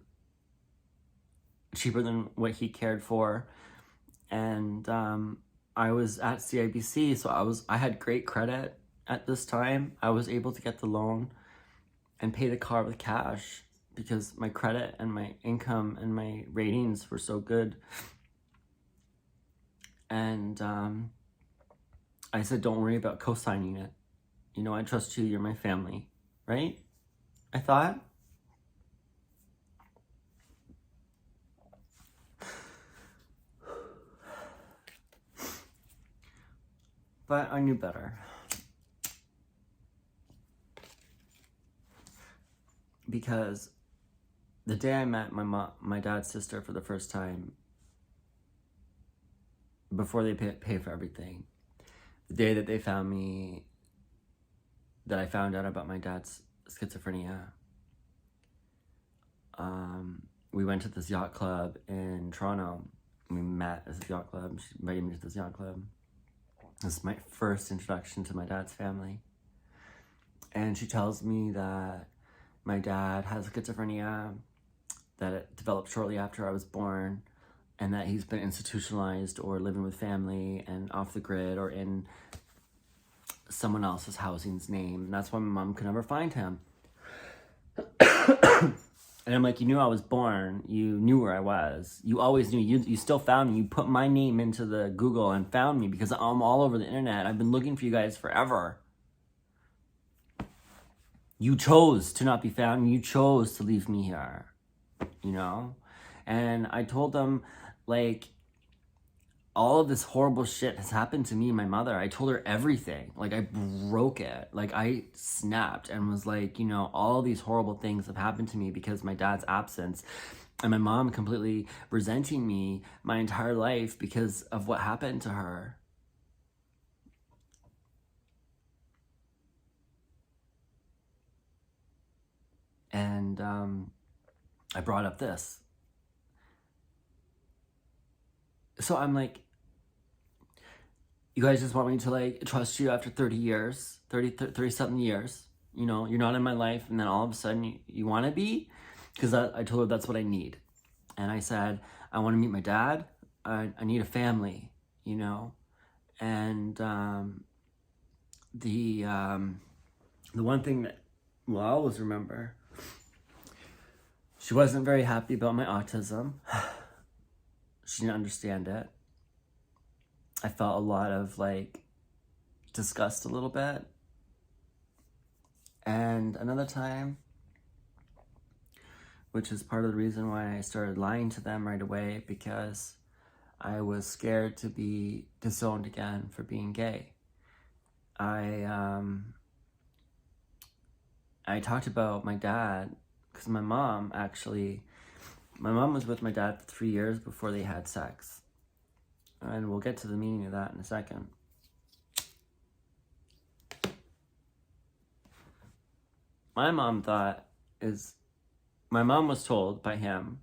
Cheaper than what he cared for. And I was at CIBC, so I had great credit at this time. I was able to get the loan and pay the car with cash because my credit and my income and my ratings were so good. And I said, don't worry about co-signing it. You know, I trust you, you're my family, right? I thought. But I knew better. Because the day I met my dad's sister for the first time, before they pay for everything, the day that they found me, that I found out about my dad's schizophrenia, we went to this yacht club in Toronto. We met at this yacht club. She invited me to this yacht club. This is my first introduction to my dad's family. And she tells me that my dad has schizophrenia, that it developed shortly after I was born, and that he's been institutionalized or living with family and off the grid or in someone else's housing's name. And that's why my mom could never find him. And I'm like, you knew I was born. You knew where I was. You always knew. You still found me. You put my name into the Google and found me because I'm all over the internet. I've been looking for you guys forever. You chose to not be found. You chose to leave me here. You know? And I told them, like, all of this horrible shit has happened to me and my mother. I told her everything. Like, I broke it. Like, I snapped and was like, you know, all these horrible things have happened to me because of my dad's absence. And my mom completely resenting me my entire life because of what happened to her. And I brought up this. So I'm like, you guys just want me to like trust you after 30 years, 30 something years, you know, you're not in my life. And then all of a sudden you want to be, because I told her that's what I need. And I said, I want to meet my dad. I need a family, you know? And the one thing that I'll always remember, she wasn't very happy about my autism. She didn't understand it. I felt a lot of like disgust a little bit. And another time, which is part of the reason why I started lying to them right away, because I was scared to be disowned again for being gay. I talked about my dad, because my mom was with my dad for 3 years before they had sex. And we'll get to the meaning of that in a second. My mom was told by him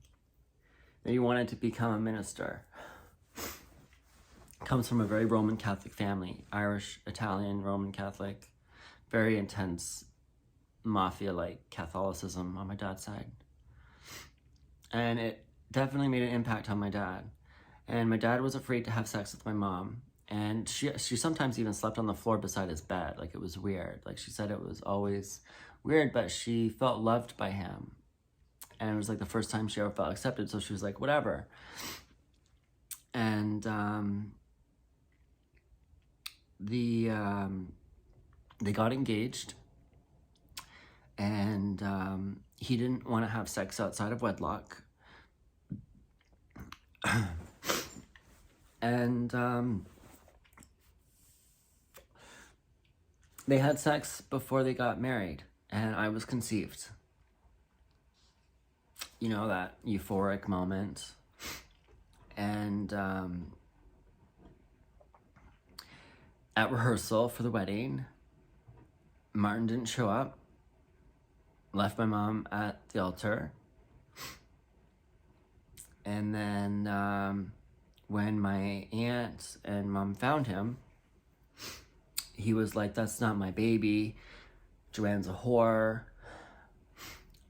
that he wanted to become a minister. Comes from a very Roman Catholic family, Irish, Italian, Roman Catholic, very intense mafia-like Catholicism on my dad's side. And it definitely made an impact on my dad. And my dad was afraid to have sex with my mom. And she sometimes even slept on the floor beside his bed. Like, it was weird. Like, she said it was always weird, but she felt loved by him. And it was like the first time she ever felt accepted. So she was like, whatever. And they got engaged. And he didn't want to have sex outside of wedlock. And they had sex before they got married, and I was conceived. You know, that euphoric moment. And at rehearsal for the wedding, Martin didn't show up. Left my mom at the altar. And then when my aunt and mom found him, he was like, that's not my baby. Joanne's a whore.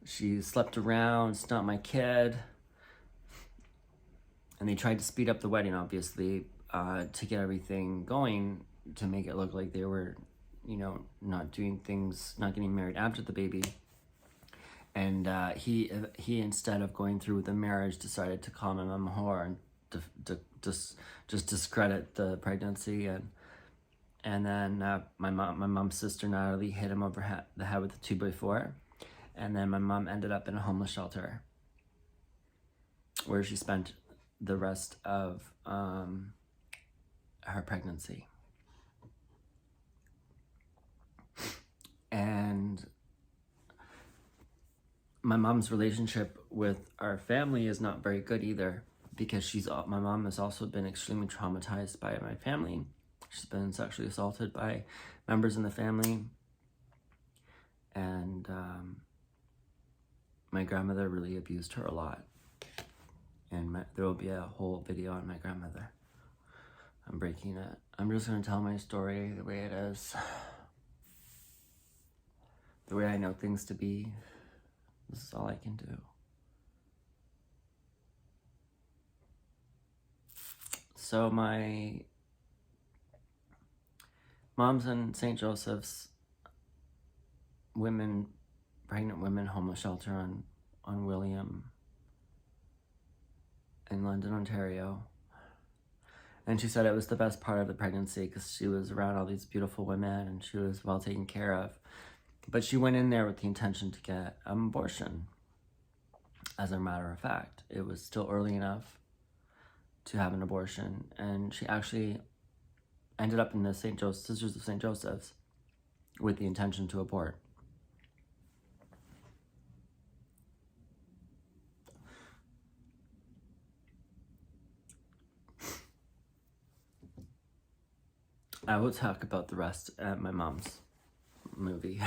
She slept around. It's not my kid. And they tried to speed up the wedding, obviously, to get everything going, to make it look like they were, you know, not getting married after the baby. And he instead of going through with the marriage, decided to call my mom a whore and just discredit the pregnancy. And then my mom's sister Natalie hit him over the head with a 2x4. And then my mom ended up in a homeless shelter, where she spent the rest of her pregnancy. And my mom's relationship with our family is not very good either, because my mom has also been extremely traumatized by my family. She's been sexually assaulted by members in the family. And my grandmother really abused her a lot. And there will be a whole video on my grandmother. I'm breaking it. I'm just going to tell my story the way it is. The way I know things to be. This is all I can do. So my mom's in St. Joseph's pregnant women homeless shelter on William in London, Ontario. And she said it was the best part of the pregnancy because she was around all these beautiful women and she was well taken care of. But she went in there with the intention to get an abortion. As a matter of fact, it was still early enough to have an abortion. And she actually ended up in the Sisters of St. Joseph's with the intention to abort. I will talk about the rest at my mom's movie.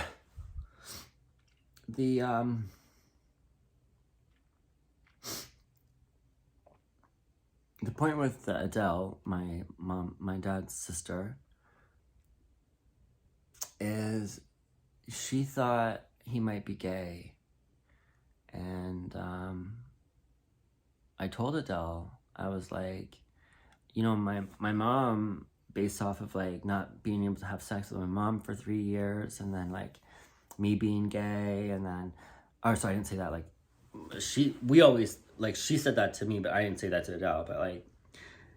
The point with Adele, my dad's sister, is she thought he might be gay. And I told Adele, I was like, you know, my mom, based off of like not being able to have sex with my mom for 3 years, and then like me being gay, and then, or sorry, I didn't say that, like, she said that to me, but I didn't say that to Adele, but like,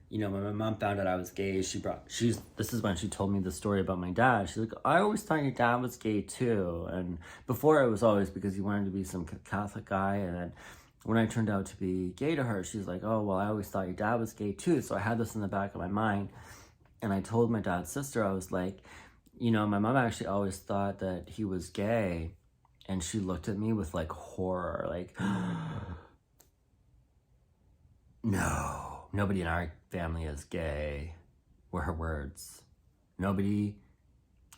you know, when my mom found out I was gay, this is when she told me the story about my dad. She's like, I always thought your dad was gay too, and before it was always because he wanted to be some Catholic guy, and then when I turned out to be gay to her, she's like, oh, well, I always thought your dad was gay too. So I had this in the back of my mind. And I told my dad's sister, I was like, you know, my mom actually always thought that he was gay. And she looked at me with like horror, like, no, nobody in our family is gay, were her words. Nobody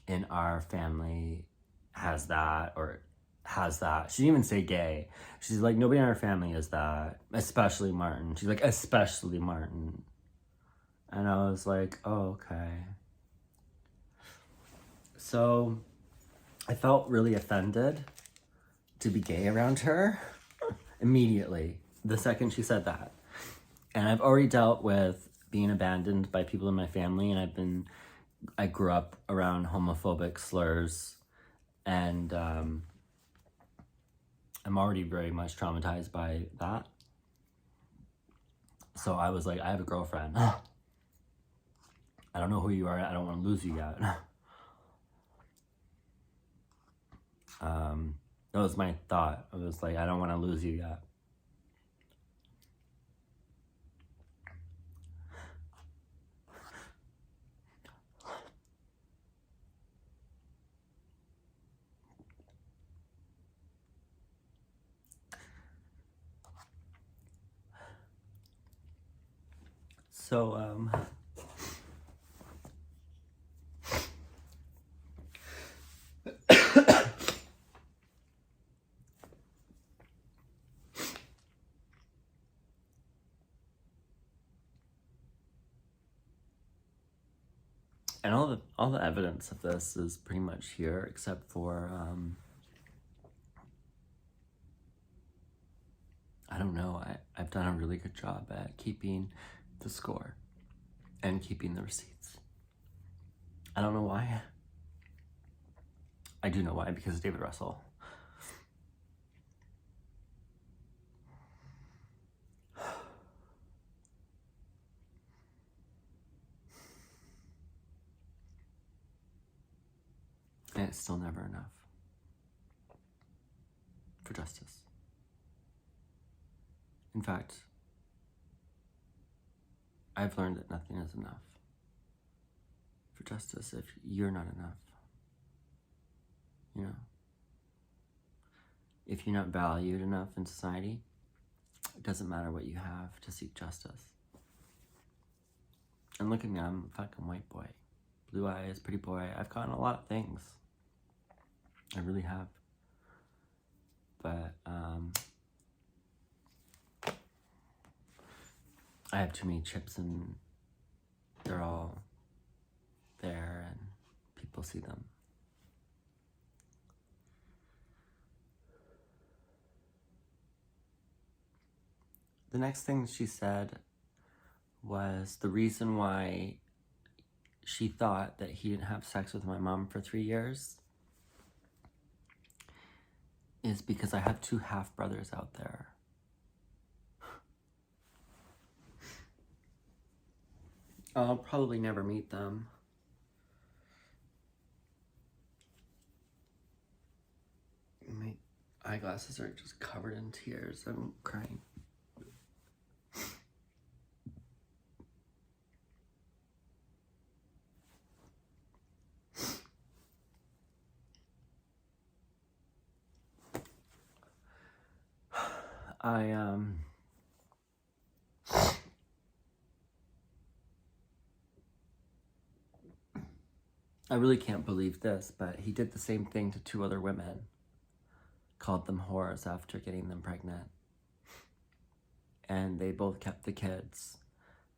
in our family has that or has that. She didn't even say gay. She's like, nobody in our family is that, especially Martin. She's like, especially Martin. And I was like, oh, okay. So I felt really offended to be gay around her immediately, the second she said that. And I've already dealt with being abandoned by people in my family, and I grew up around homophobic slurs, and I'm already very much traumatized by that. So I was like, I have a girlfriend. I don't know who you are. I don't want to lose you yet. That was my thought. I was like, I don't want to lose you yet. So, and all the evidence of this is pretty much here, except for, I don't know, I've done a really good job at keeping the score and keeping the receipts. I don't know why. I do know why, because David Russell. And it's still never enough for justice. In fact, I've learned that nothing is enough for justice if you're not enough. You know? If you're not valued enough in society, it doesn't matter what you have to seek justice. And look at me, I'm a fucking white boy. Blue eyes, pretty boy. I've gotten a lot of things. I really have. But, I have too many chips and they're all there and people see them. The next thing she said was the reason why she thought that he didn't have sex with my mom for 3 years is because I have 2 half-brothers out there. I'll probably never meet them. My eyeglasses are just covered in tears. I'm crying. I really can't believe this, but he did the same thing to 2 other women. Called them whores after getting them pregnant. And they both kept the kids.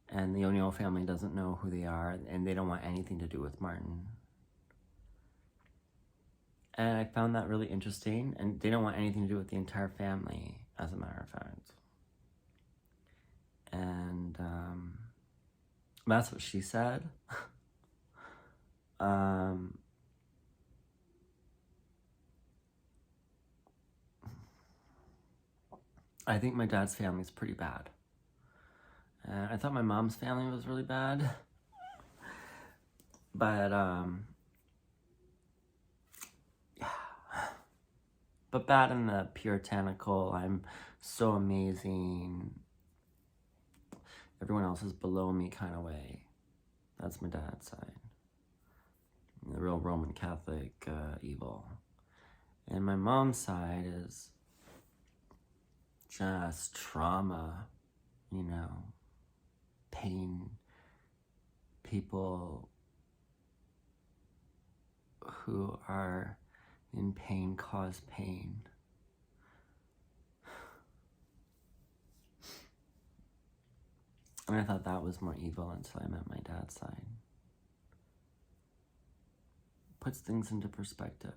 And the O'Neill family doesn't know who they are, and they don't want anything to do with Martin. And I found that really interesting, and they don't want anything to do with the entire family, as a matter of fact. And that's what she said. I think my dad's family is pretty bad. I thought my mom's family was really bad. But, yeah. But bad in the puritanical, I'm so amazing, everyone else is below me kind of way. That's my dad's side. The real Roman Catholic evil. And my mom's side is just trauma, you know, pain, people who are in pain cause pain. And I thought that was more evil until I met my dad's side. Puts things into perspective.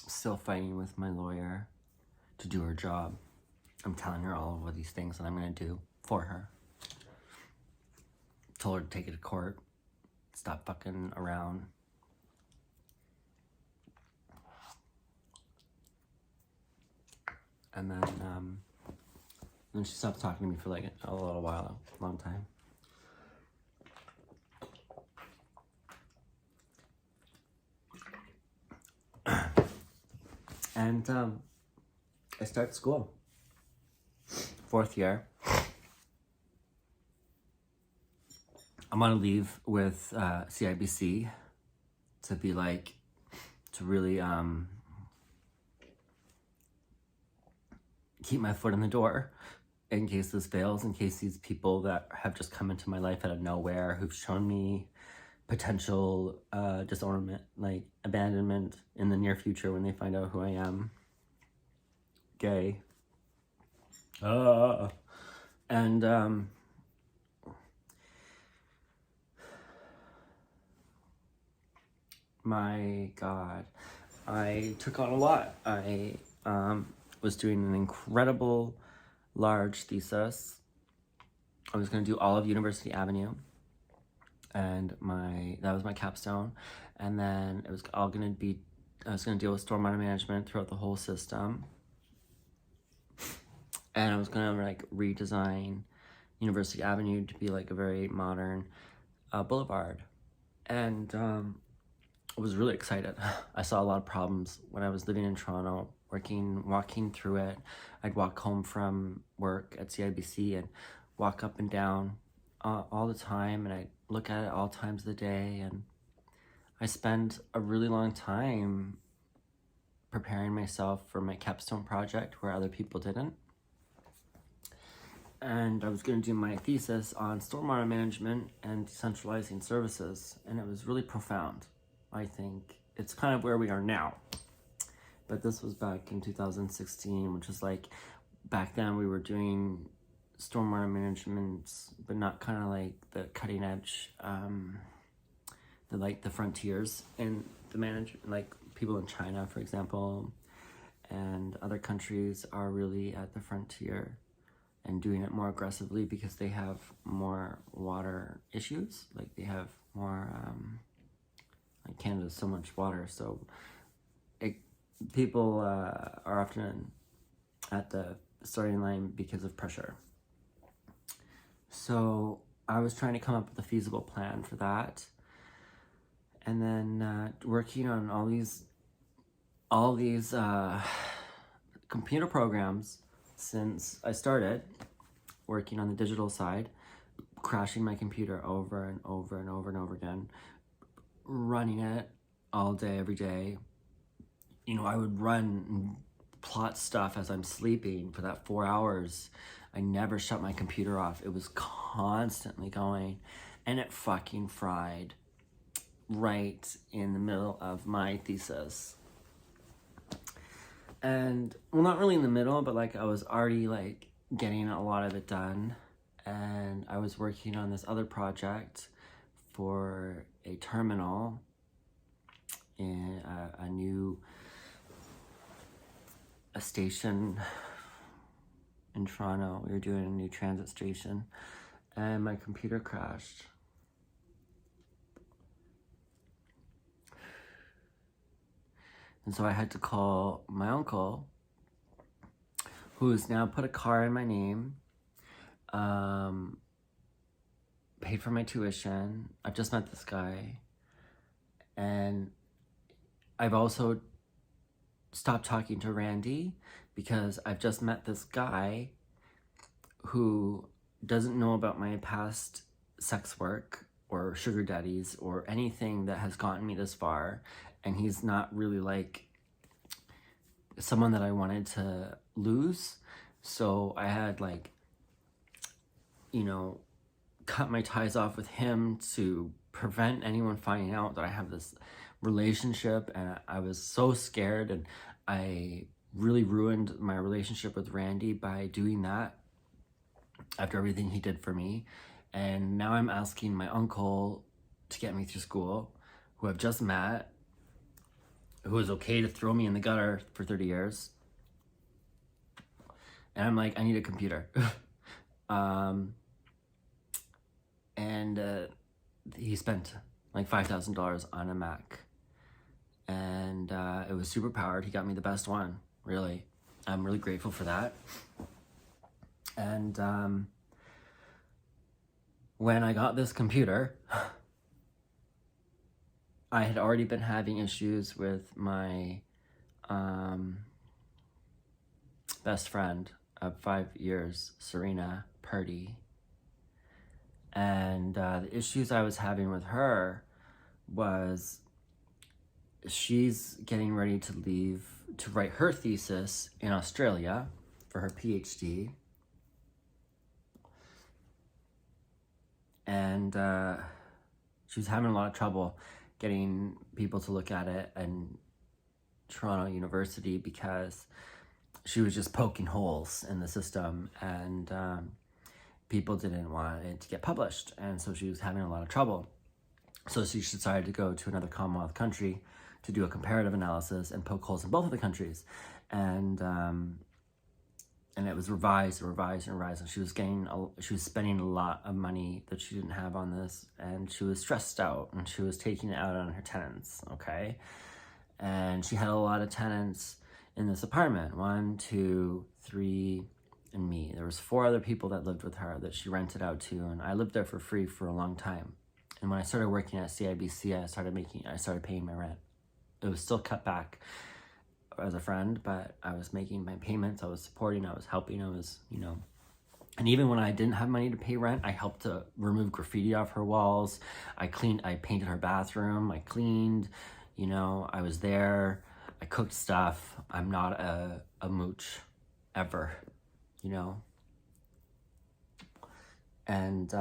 Still fighting with my lawyer to do her job. I'm telling her all of these things that I'm going to do for her. Told her to take it to court. Stop fucking around. And then she stopped talking to me for like a little while, a long time. And I start school. 4th year. I'm on leave with CIBC to be like, to really keep my foot in the door in case this fails, in case these people that have just come into my life out of nowhere, who've shown me potential disownment, like abandonment in the near future when they find out who I am, gay. And my God, I took on a lot. I was doing an incredible large thesis. I was going to do all of University Avenue, and that was my capstone. And then it was all going to be, I was going to deal with stormwater management throughout the whole system. And I was going to like redesign University Avenue to be like a very modern boulevard. And I was really excited. I saw a lot of problems when I was living in Toronto, walking through it. I'd walk home from work at CIBC and walk up and down all the time, and I'd look at it all times of the day. And I spent a really long time preparing myself for my capstone project where other people didn't. And I was going to do my thesis on stormwater management and decentralizing services, and it was really profound. I think it's kind of where we are now, but this was back in 2016, which is like, back then we were doing stormwater management, but not kind of like the cutting edge, the frontiers in the management, like people in China, for example, and other countries are really at the frontier and doing it more aggressively because they have more water issues. Like they have more, like Canada's so much water, so people are often at the starting line because of pressure. So I was trying to come up with a feasible plan for that, and then working on all these computer programs since I started working on the digital side, crashing my computer over and over and over and over again, running it all day, every day. You know, I would run and plot stuff as I'm sleeping for that 4 hours. I never shut my computer off. It was constantly going, and it fucking fried right in the middle of my thesis. And, well, not really in the middle, but like I was already like getting a lot of it done. And I was working on this other project for a terminal in a station in Toronto. We were doing a new transit station, and my computer crashed. And so I had to call my uncle, who's now put a car in my name, paid for my tuition. I've just met this guy. And I've also stopped talking to Randy because I've just met this guy who doesn't know about my past sex work or sugar daddies or anything that has gotten me this far. And he's not really like someone that I wanted to lose. So I had like, you know, cut my ties off with him to prevent anyone finding out that I have this relationship. And I was so scared, and I really ruined my relationship with Randy by doing that after everything he did for me. And now I'm asking my uncle to get me through school, who I've just met, who is okay to throw me in the gutter for 30 years. And I'm like, I need a computer. And he spent like $5,000 on a Mac. And it was super powered. He got me the best one, really. I'm really grateful for that. And when I got this computer, I had already been having issues with my best friend of 5 years, Serena, Purdy. And the issues I was having with her was she's getting ready to leave to write her thesis in Australia for her PhD. And she was having a lot of trouble getting people to look at it in Toronto University because she was just poking holes in the system, and people didn't want it to get published. And so she was having a lot of trouble. So she decided to go to another Commonwealth country to do a comparative analysis and poke holes in both of the countries. And it was revised. And she was spending a lot of money that she didn't have on this, and she was stressed out, and she was taking it out on her tenants, okay? And she had a lot of tenants in this apartment, 1, 2, 3, and me. There was 4 other people that lived with her that she rented out to, and I lived there for free for a long time. And when I started working at CIBC, I started paying my rent. It was still cut back as a friend, but I was making my payments, I was supporting, I was helping, I was, and even when I didn't have money to pay rent, I helped to remove graffiti off her walls. I painted her bathroom, I cleaned, I was there, I cooked stuff. I'm not a mooch ever, and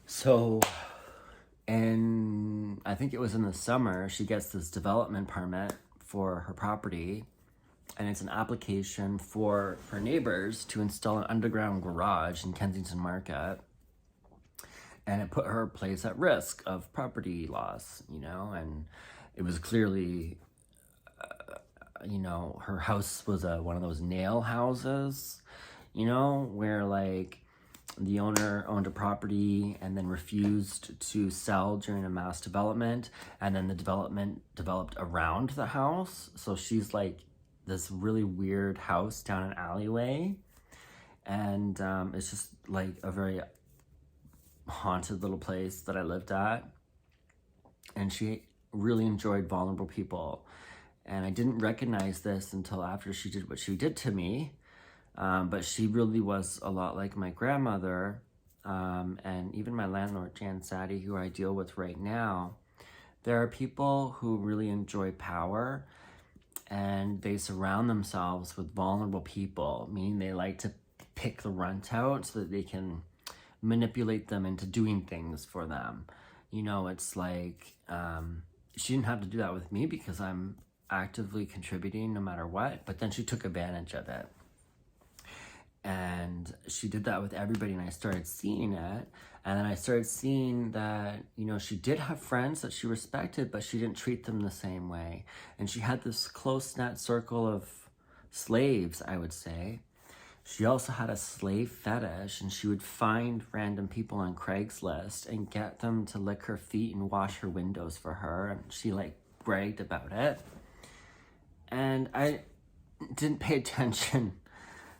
so, and I think it was in the summer, she gets this development permit for her property, and it's an application for her neighbors to install an underground garage in Kensington Market. And it put her place at risk of property loss, and it was clearly, her house was one of those nail houses, where like the owner owned a property and then refused to sell during a mass development, and then the development developed around the house. So she's like this really weird house down an alleyway, and it's just like a very haunted little place that I lived at. And she really enjoyed vulnerable people, and I didn't recognize this until after she did what she did to me. But she really was a lot like my grandmother, and even my landlord, Jan Sadie, who I deal with right now. There are people who really enjoy power, and they surround themselves with vulnerable people, meaning they like to pick the runt out so that they can manipulate them into doing things for them. It's like, she didn't have to do that with me because I'm actively contributing no matter what, but then she took advantage of it. And she did that with everybody, and I started seeing it. And then I started seeing that, she did have friends that she respected, but she didn't treat them the same way. And she had this close-knit circle of slaves, I would say. She also had a slave fetish, and she would find random people on Craigslist and get them to lick her feet and wash her windows for her. And she like bragged about it. And I didn't pay attention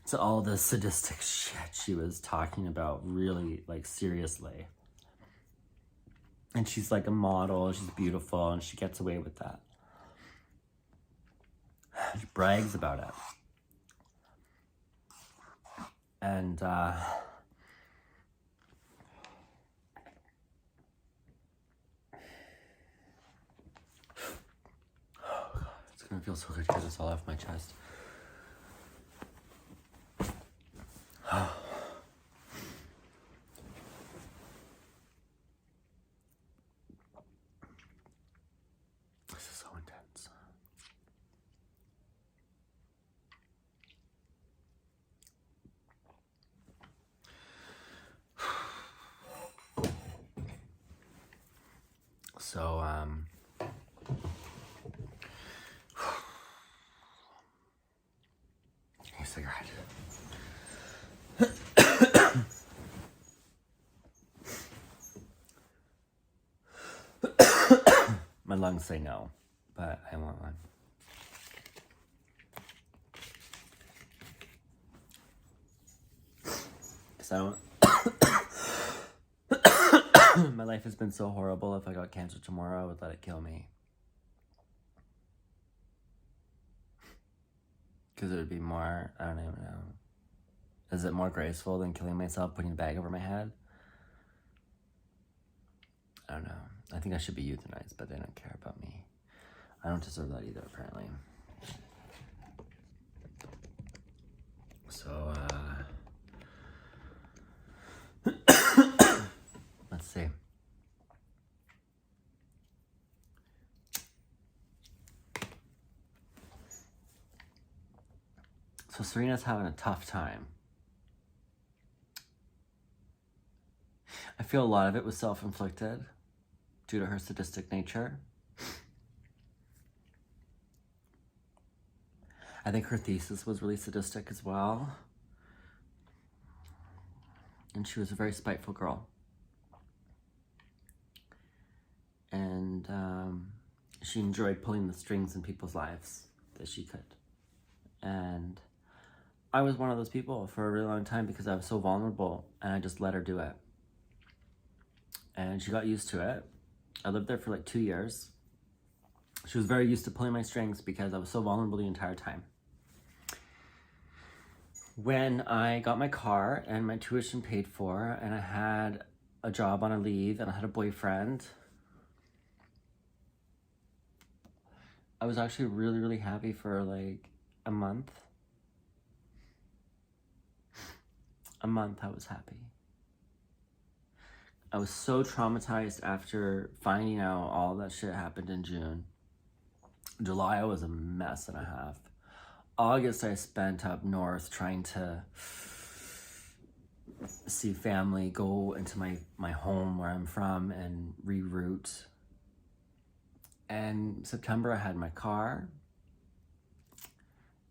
to all the sadistic shit she was talking about really like seriously. And she's like a model, she's beautiful, and she gets away with that. She brags about it. And oh God, it's gonna feel so good to get this all off my chest. This is so intense. So, a cigarette. My lungs say no, but I want one. So, my life has been so horrible. If I got cancer tomorrow, I would let it kill me. Because it would be more, I don't even know. Is it more graceful than killing myself, putting a bag over my head? I don't know. I think I should be euthanized, but they don't care about me. I don't deserve that either, apparently. So, let's see. So Serena's having a tough time. I feel a lot of it was self-inflicted due to her sadistic nature. I think her thesis was really sadistic as well. And she was a very spiteful girl. And she enjoyed pulling the strings in people's lives that she could. And I was one of those people for a really long time because I was so vulnerable, and I just let her do it. And she got used to it. I lived there for like 2 years. She was very used to pulling my strings because I was so vulnerable the entire time. When I got my car and my tuition paid for, and I had a job on a leave, and I had a boyfriend, I was actually really, really happy for like a month. A month I was happy. I was so traumatized after finding out all that shit happened in June. July, I was a mess and a half. August, I spent up north trying to see family, go into my home where I'm from and reroute. And September, I had my car.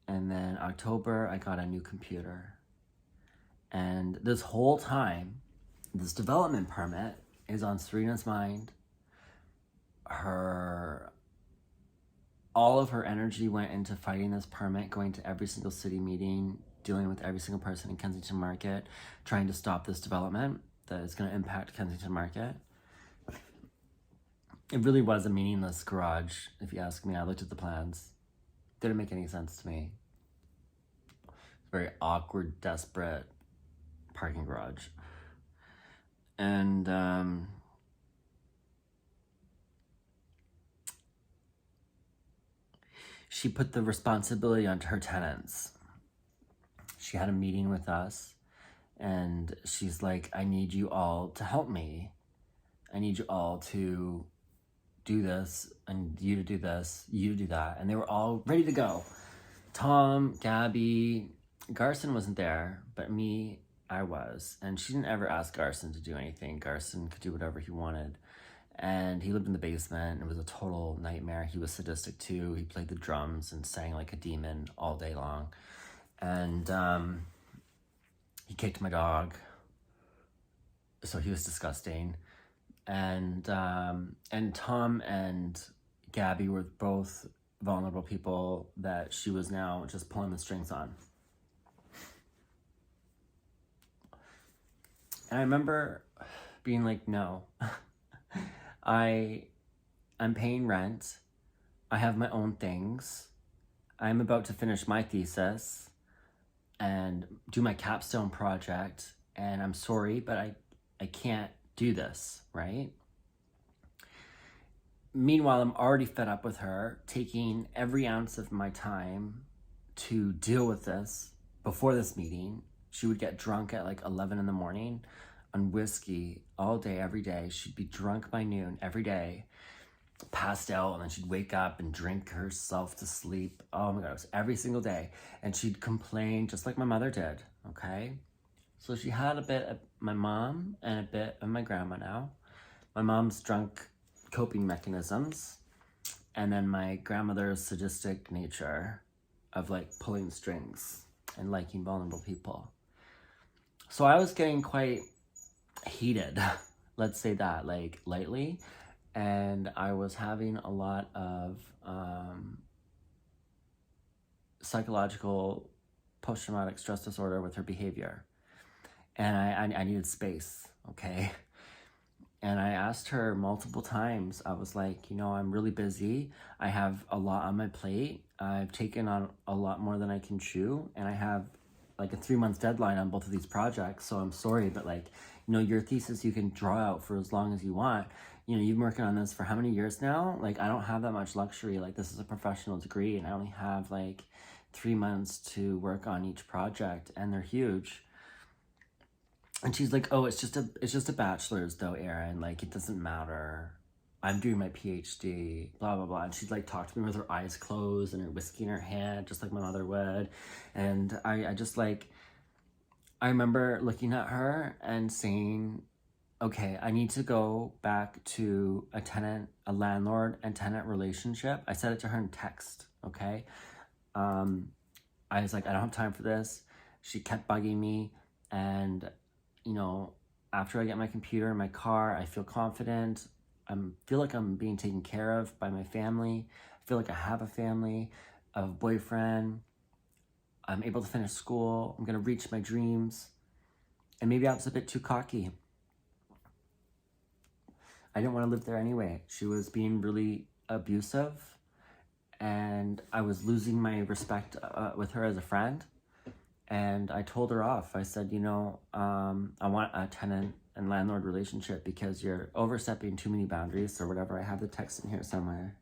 And then October, I got a new computer. And this whole time, this development permit is on Serena's mind. All of her energy went into fighting this permit, going to every single city meeting, dealing with every single person in Kensington Market, trying to stop this development that is going to impact Kensington Market. It really was a meaningless garage, if you ask me. I looked at the plans. Didn't make any sense to me. Very awkward, desperate parking garage. And she put the responsibility onto her tenants. She had a meeting with us, and she's like, I need you all to help me. I need you all to do this, and you to do this, you to do that. And they were all ready to go. Tom, Gabby, Garson wasn't there, but me, I was. And she didn't ever ask Garson to do anything. Garson could do whatever he wanted. And he lived in the basement. It was a total nightmare. He was sadistic too. He played the drums and sang like a demon all day long. And he kicked my dog. So he was disgusting. And Tom and Gabby were both vulnerable people that she was now just pulling the strings on. And I remember being like, no, I'm paying rent. I have my own things. I'm about to finish my thesis and do my capstone project. And I'm sorry, but I can't do this, right? Meanwhile, I'm already fed up with her, taking every ounce of my time to deal with this before this meeting. She would get drunk at like 11 in the morning on whiskey all day, every day. She'd be drunk by noon every day, passed out, and then she'd wake up and drink herself to sleep. Oh my God, it was every single day. And she'd complain just like my mother did, okay? So she had a bit of my mom and a bit of my grandma now. My mom's drunk coping mechanisms, and then my grandmother's sadistic nature of like pulling strings and liking vulnerable people. So I was getting quite heated, let's say that, like lightly, and I was having a lot of psychological post-traumatic stress disorder with her behavior, and I needed space, okay? And I asked her multiple times. I was like, I'm really busy. I have a lot on my plate. I've taken on a lot more than I can chew. And I have like a 3-month deadline on both of these projects. So I'm sorry, but like, your thesis you can draw out for as long as you want. You've been working on this for how many years now? Like, I don't have that much luxury. Like, this is a professional degree and I only have like 3 months to work on each project, and they're huge. And she's like, oh, it's just a bachelor's though, Erin. Like, it doesn't matter. I'm doing my PhD, blah, blah, blah. And she'd like talk to me with her eyes closed and her whiskey in her hand, just like my mother would. And I just like, I remember looking at her and saying, okay, I need to go back to a landlord and tenant relationship. I said it to her in text, okay? I was like, I don't have time for this. She kept bugging me, and after I get my computer and my car, I feel confident. I feel like I'm being taken care of by my family. I feel like I have a family, a boyfriend. I'm able to finish school. I'm going to reach my dreams. And maybe I was a bit too cocky. I didn't want to live there anyway. She was being really abusive, and I was losing my respect with her as a friend. And I told her off. I said, I want a tenant and landlord relationship because you're overstepping too many boundaries or whatever. I have the text in here somewhere.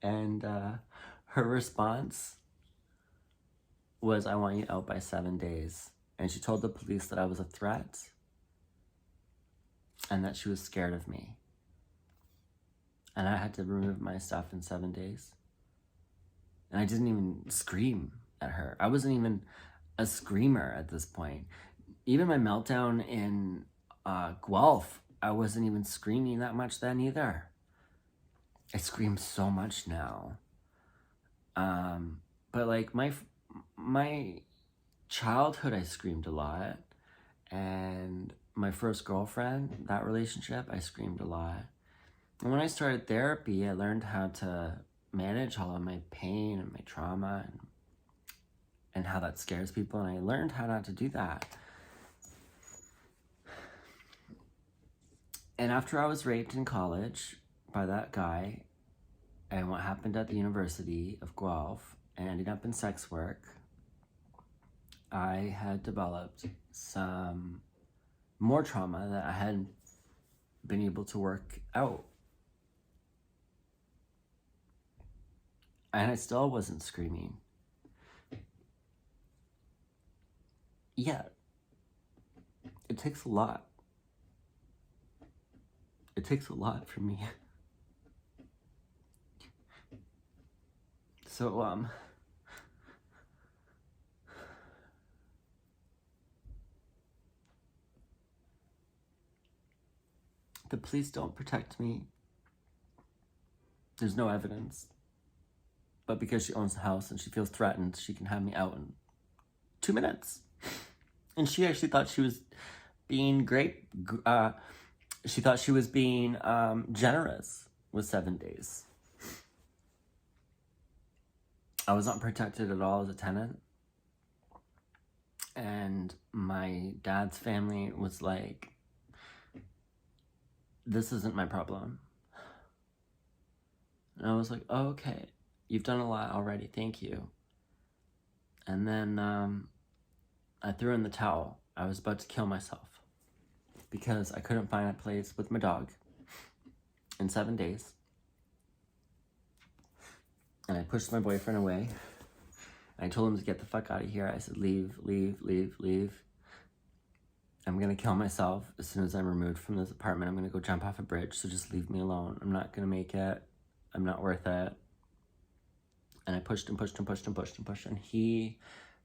And her response was, I want you out by 7 days. And she told the police that I was a threat and that she was scared of me. And I had to remove my stuff in 7 days. And I didn't even scream at her. I wasn't even a screamer at this point. Even my meltdown in Guelph, I wasn't even screaming that much then either. I scream so much now. But like my childhood, I screamed a lot. And my first girlfriend, that relationship, I screamed a lot. And when I started therapy, I learned how to manage all of my pain and my trauma and how that scares people, and I learned how not to do that. And after I was raped in college by that guy, and what happened at the University of Guelph and ended up in sex work, I had developed some more trauma that I hadn't been able to work out. And I still wasn't screaming. Yeah. It takes a lot. It takes a lot for me. So, the police don't protect me. There's no evidence. But because she owns the house and she feels threatened, she can have me out and 2 minutes. And she actually thought she was being great. She thought she was being generous with 7 days. I was not protected at all as a tenant. And my dad's family was like, this isn't my problem. And I was like, oh, okay, you've done a lot already, thank you. And then I threw in the towel. I was about to kill myself because I couldn't find a place with my dog in 7 days. And I pushed my boyfriend away. I told him to get the fuck out of here. I said, leave, leave, leave, leave. I'm gonna kill myself as soon as I'm removed from this apartment. I'm gonna go jump off a bridge, so just leave me alone. I'm not gonna make it. I'm not worth it. And I pushed and pushed and pushed and pushed and pushed. And he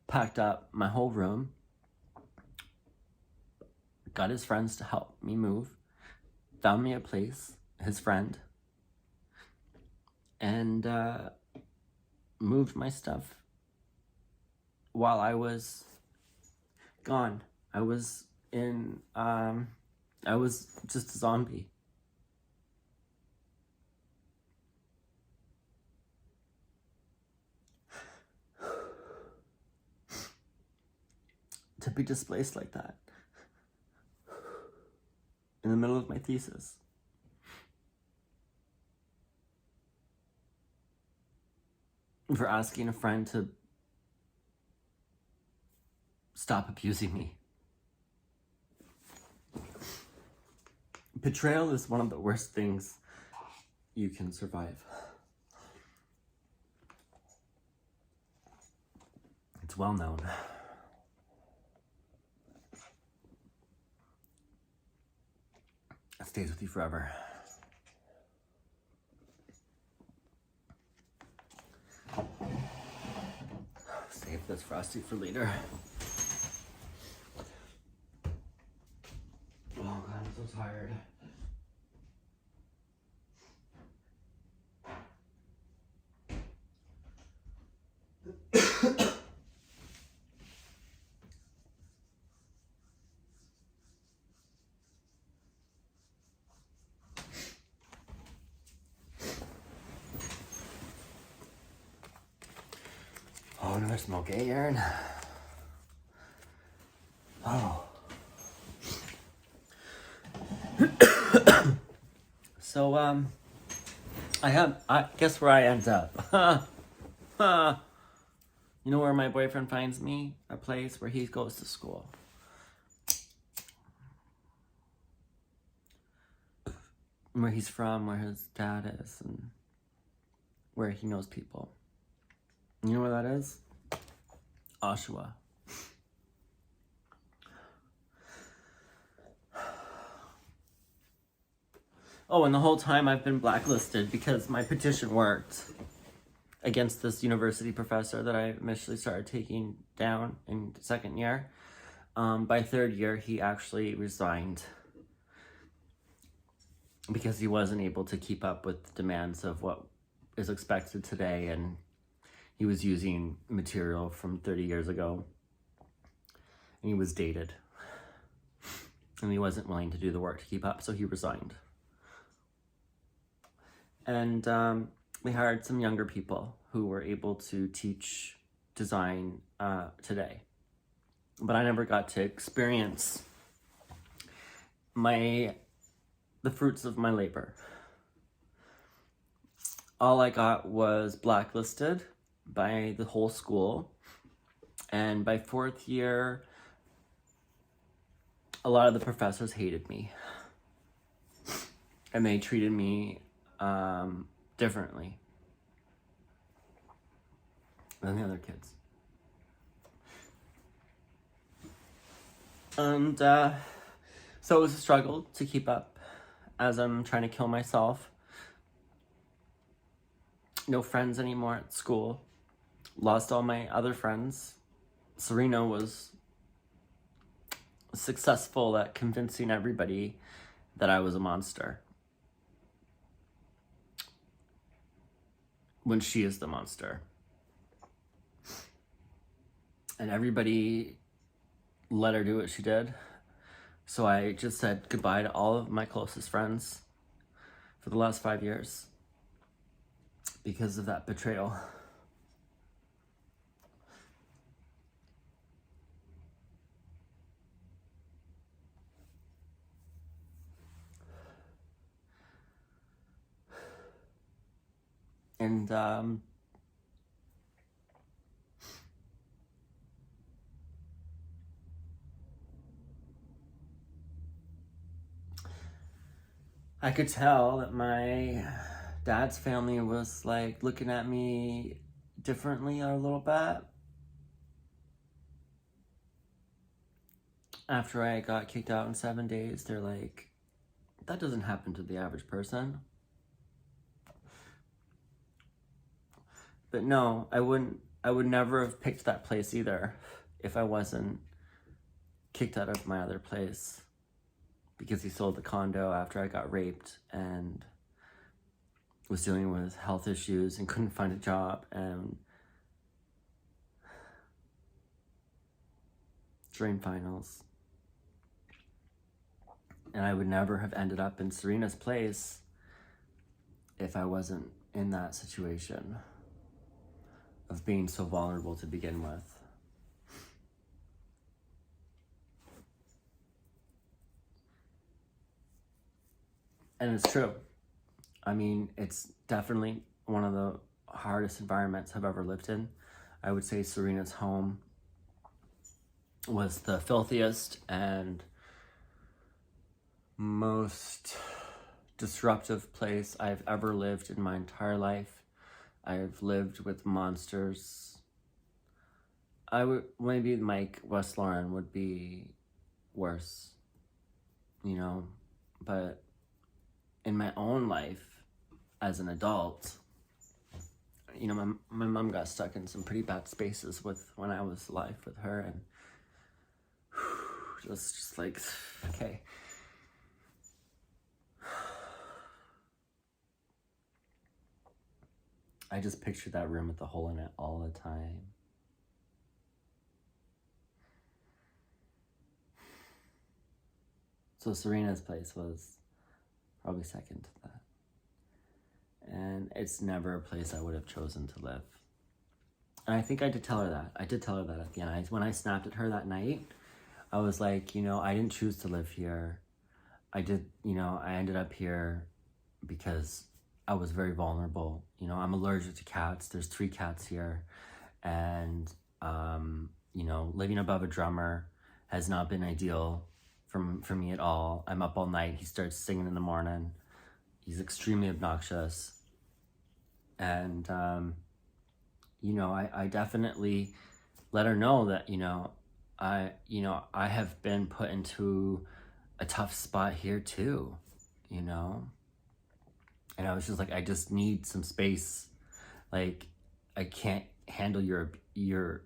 packed up my whole room, got his friends to help me move, found me a place, his friend, and moved my stuff while I was gone. I was just a zombie. To be displaced like that in the middle of my thesis. For asking a friend to stop abusing me. Betrayal is one of the worst things you can survive. It's well known. It stays with you forever. Save this frosty for later. Oh God, I'm so tired. Oh, another smoke, eh, Aaron? Oh. So, I guess where I end up. You know where my boyfriend finds me? A place where he goes to school. Where he's from, where his dad is, and where he knows people. You know where that is? Ottawa. Oh, and the whole time I've been blacklisted because my petition worked against this university professor that I initially started taking down in second year. By third year, he actually resigned because he wasn't able to keep up with the demands of what is expected today, and he was using material from 30 years ago, and he was dated, and he wasn't willing to do the work to keep up, so he resigned. And we hired some younger people who were able to teach design today. But I never got to experience the fruits of my labor. All I got was blacklisted by the whole school. And by fourth year, a lot of the professors hated me. And they treated me differently than the other kids. And so it was a struggle to keep up as I'm trying to kill myself. No friends anymore at school. Lost all my other friends. Serena was successful at convincing everybody that I was a monster, when she is the monster. And everybody let her do what she did. So I just said goodbye to all of my closest friends for the last 5 years because of that betrayal. And I could tell that my dad's family was like looking at me differently a little bit after I got kicked out in 7 days. They're like, that doesn't happen to the average person. But no, I would never have picked that place either if I wasn't kicked out of my other place because he sold the condo after I got raped and was dealing with health issues and couldn't find a job and during finals. And I would never have ended up in Serena's place if I wasn't in that situation of being so vulnerable to begin with. And it's true. I mean, it's definitely one of the hardest environments I've ever lived in. I would say Serena's home was the filthiest and most disruptive place I've ever lived in my entire life. I've lived with monsters. Maybe Mike West Lauren would be worse, but in my own life as an adult, my mom got stuck in some pretty bad spaces when I was alive with her, and it was just like, okay. I just pictured that room with the hole in it all the time. So Serena's place was probably second to that. And it's never a place I would have chosen to live. And I think I did tell her that. I did tell her that at the end. When I snapped at her that night, I was like, I didn't choose to live here. I ended up here because I was very vulnerable. I'm allergic to cats. There's 3 cats here. And, living above a drummer has not been ideal for me at all. I'm up all night. He starts singing in the morning. He's extremely obnoxious. And, I definitely let her know that, I have been put into a tough spot here too, And I was just like, I just need some space. Like, I can't handle your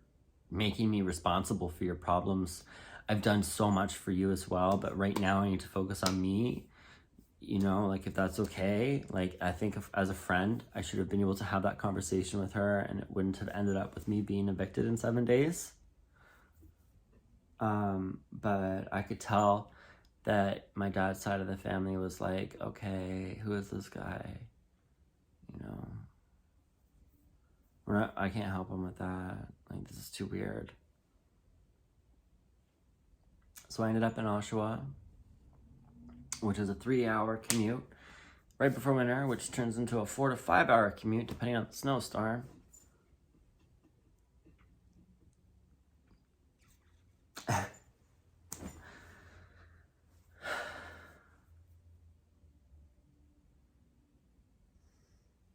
making me responsible for your problems. I've done so much for you as well, but right now I need to focus on me. If that's okay. I think as a friend, I should have been able to have that conversation with her and it wouldn't have ended up with me being evicted in 7 days. But I could tell that my dad's side of the family was like, okay, who is this guy? I can't help him with that. This is too weird. So I ended up in Oshawa, which is a 3-hour commute right before winter, which turns into a 4 to 5 hour commute depending on the snowstorm.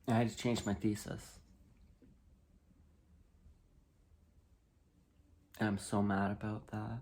I had to change my thesis. And I'm so mad about that.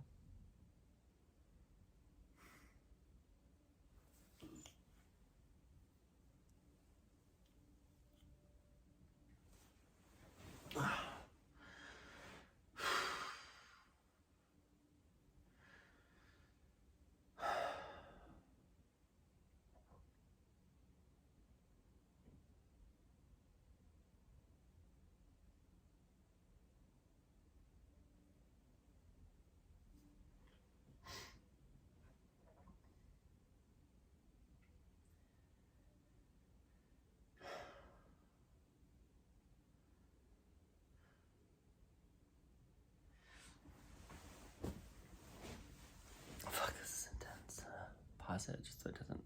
passage so it doesn't.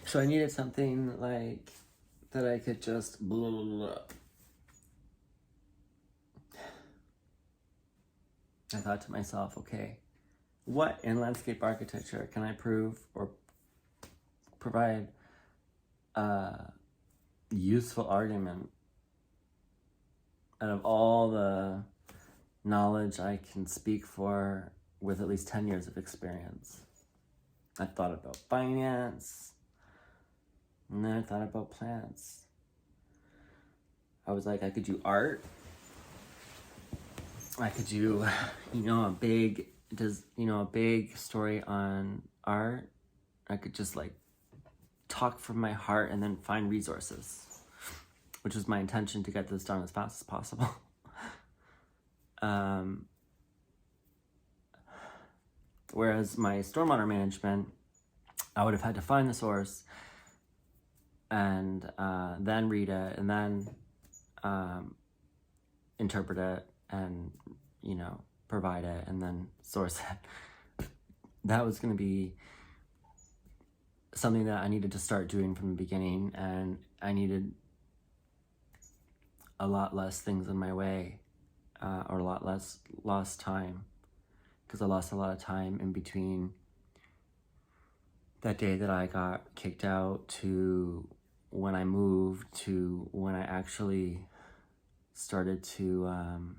So I needed something like that I could just blah, blah, blah. I thought to myself, okay, what in landscape architecture can I prove or provide a useful argument out of all the knowledge I can speak for with at least 10 years of experience? I thought about finance, and then I thought about plants. I was like, I could do art. I could do, a big story on art. I could just like talk from my heart and then find resources, which was my intention to get this done as fast as possible. Whereas my stormwater management, I would have had to find the source and then read it and then interpret it and, provide it and then source it. That was going to be something that I needed to start doing from the beginning, and I needed a lot less things in my way, or a lot less lost time, because I lost a lot of time in between that day that I got kicked out to when I moved to when I actually started to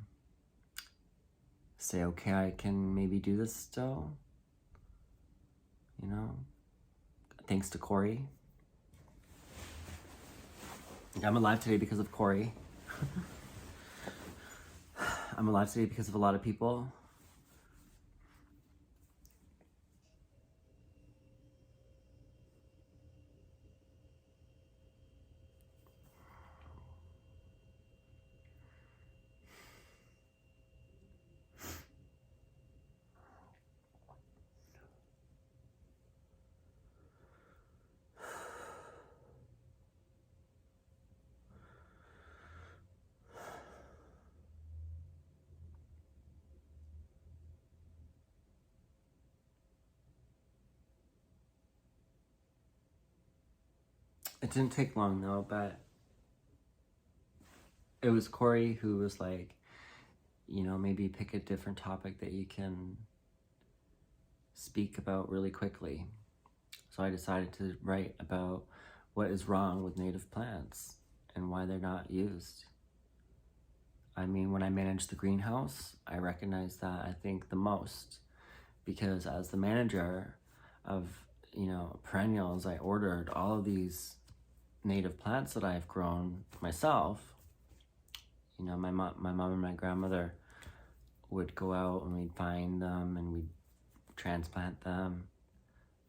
say, okay, I can maybe do this still, thanks to Corey. I'm alive today because of Corey. I'm alive today because of a lot of people. It didn't take long though, but it was Corey who was like, maybe pick a different topic that you can speak about really quickly. So I decided to write about what is wrong with native plants and why they're not used. I mean, when I managed the greenhouse, I recognized that, I think, the most, because as the manager of, perennials, I ordered all of these native plants that I've grown myself. My mom and my grandmother would go out and we'd find them and we'd transplant them.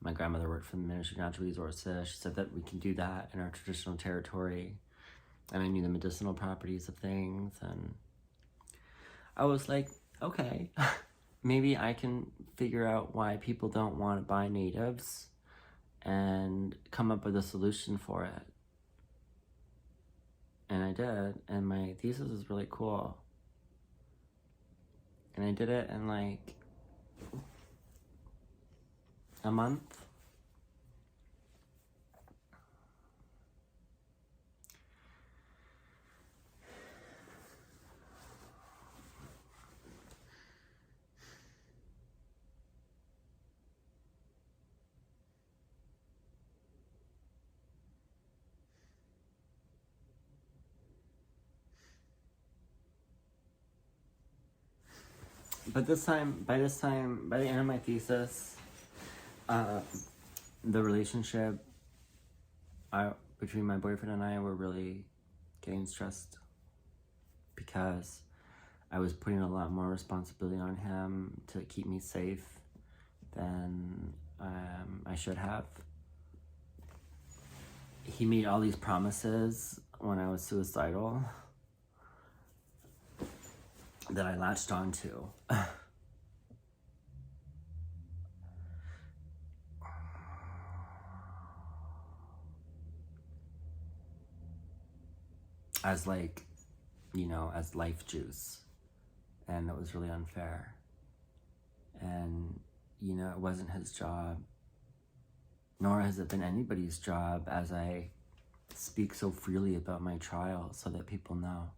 My grandmother worked for the Ministry of Natural Resources. She said that we can do that in our traditional territory. And I knew the medicinal properties of things. And I was like, okay, maybe I can figure out why people don't want to buy natives and come up with a solution for it. And I did, and my thesis is really cool. And I did it in like a month. But by the end of my thesis, the relationship between my boyfriend and I were really getting stressed because I was putting a lot more responsibility on him to keep me safe than I should have. He made all these promises when I was suicidal that I latched onto. As as life juice. and it was really unfair. And, you know, it wasn't his job, nor has it been anybody's job, as I speak so freely about my trial so that people know.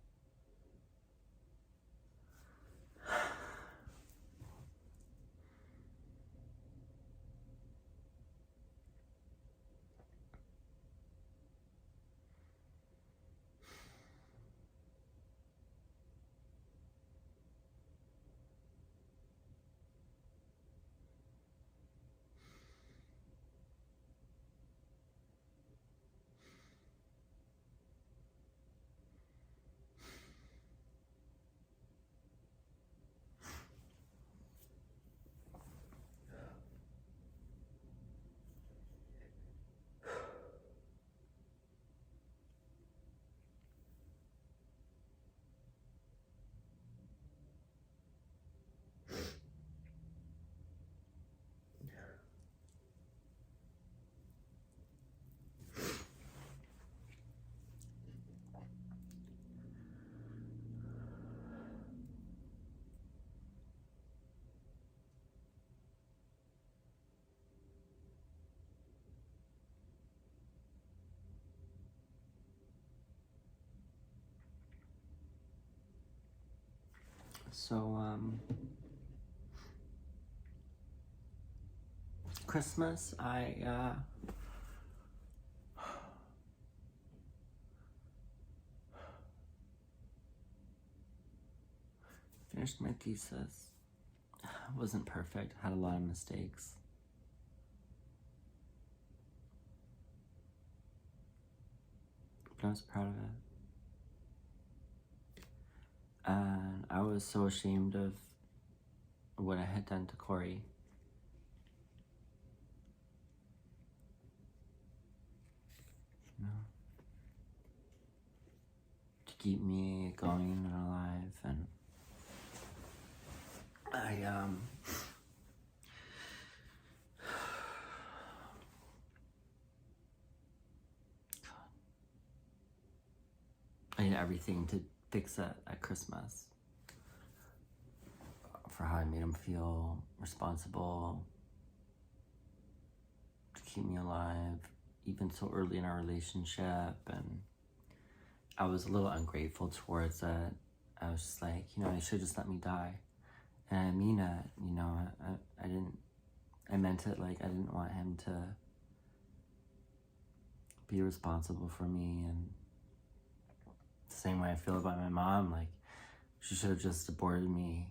So, Christmas, I finished my thesis. It wasn't perfect, had a lot of mistakes. But I was proud of it. And I was so ashamed of what I had done to Corey. You know, to keep me going and alive. And I did everything to fix it at Christmas. For how I made him feel responsible, to keep me alive, even so early in our relationship. And I was a little ungrateful towards it. I was just like, you know, I should just let me die. And I mean it, you know, I meant it. Like, I didn't want him to be responsible for me. And the same way I feel about my mom, like, she should have just aborted me.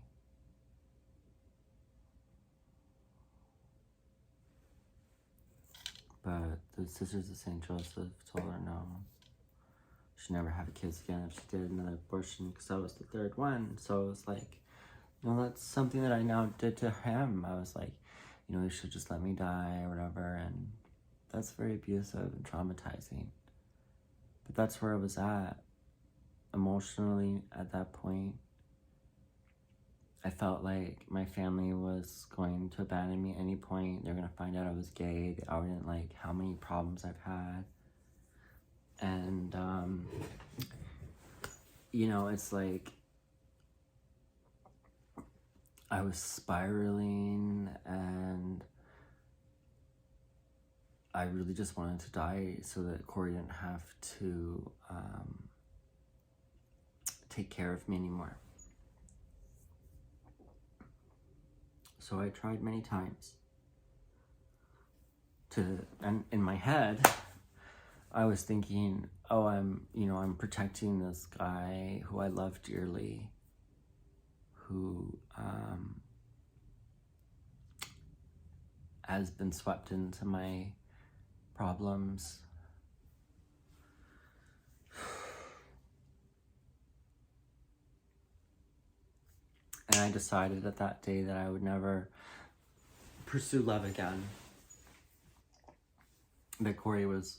But the Sisters of St. Joseph told her no. She'd never have kids again if she did another abortion, because I was the third one. So it was like, you know, that's something that I now did to him. I was like, you know, you should just let me die or whatever. And that's very abusive and traumatizing. But that's where I was at emotionally at that point. I felt like my family was going to abandon me at any point. They're going to find out I was gay. They already didn't like how many problems I've had. And, you know, it's like I was spiraling, and I really just wanted to die so that Corey didn't have to take care of me anymore. So I tried many times and in my head, I was thinking, oh, I'm protecting this guy who I love dearly, who has been swept into my problems. And I decided at that day that I would never pursue love again. That Corey was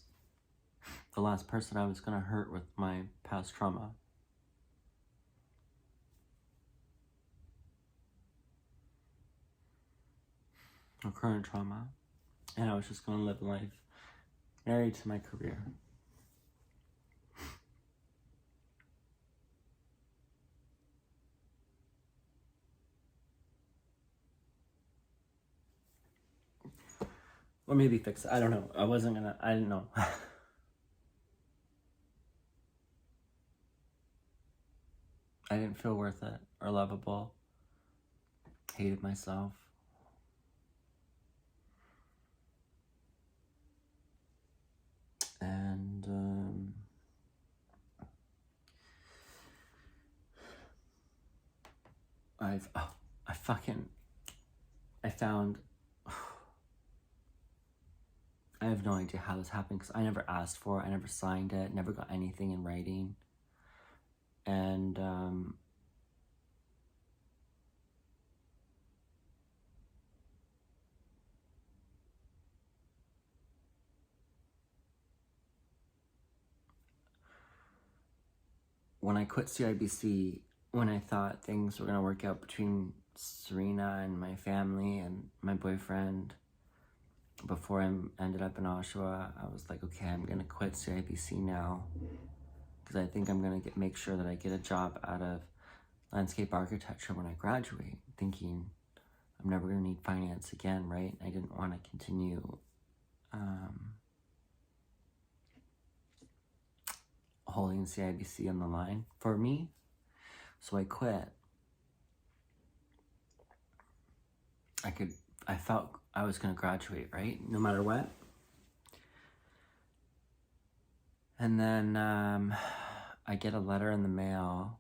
the last person I was going to hurt with my past trauma. Or current trauma. And I was just going to live life married to my career. Or maybe fix it. I don't know. I didn't know. I didn't feel worth it or lovable. Hated myself. And I found, I have no idea how this happened because I never asked for it. I never signed it, never got anything in writing. And when I quit CIBC, when I thought things were going to work out between Serena and my family and my boyfriend, before I ended up in Oshawa, I was like, okay, I'm going to quit CIBC now because I think I'm going to make sure that I get a job out of landscape architecture when I graduate, thinking I'm never going to need finance again, right? I didn't want to continue holding CIBC on the line for me. So I quit. I felt I was going to graduate, right? No matter what. And then I get a letter in the mail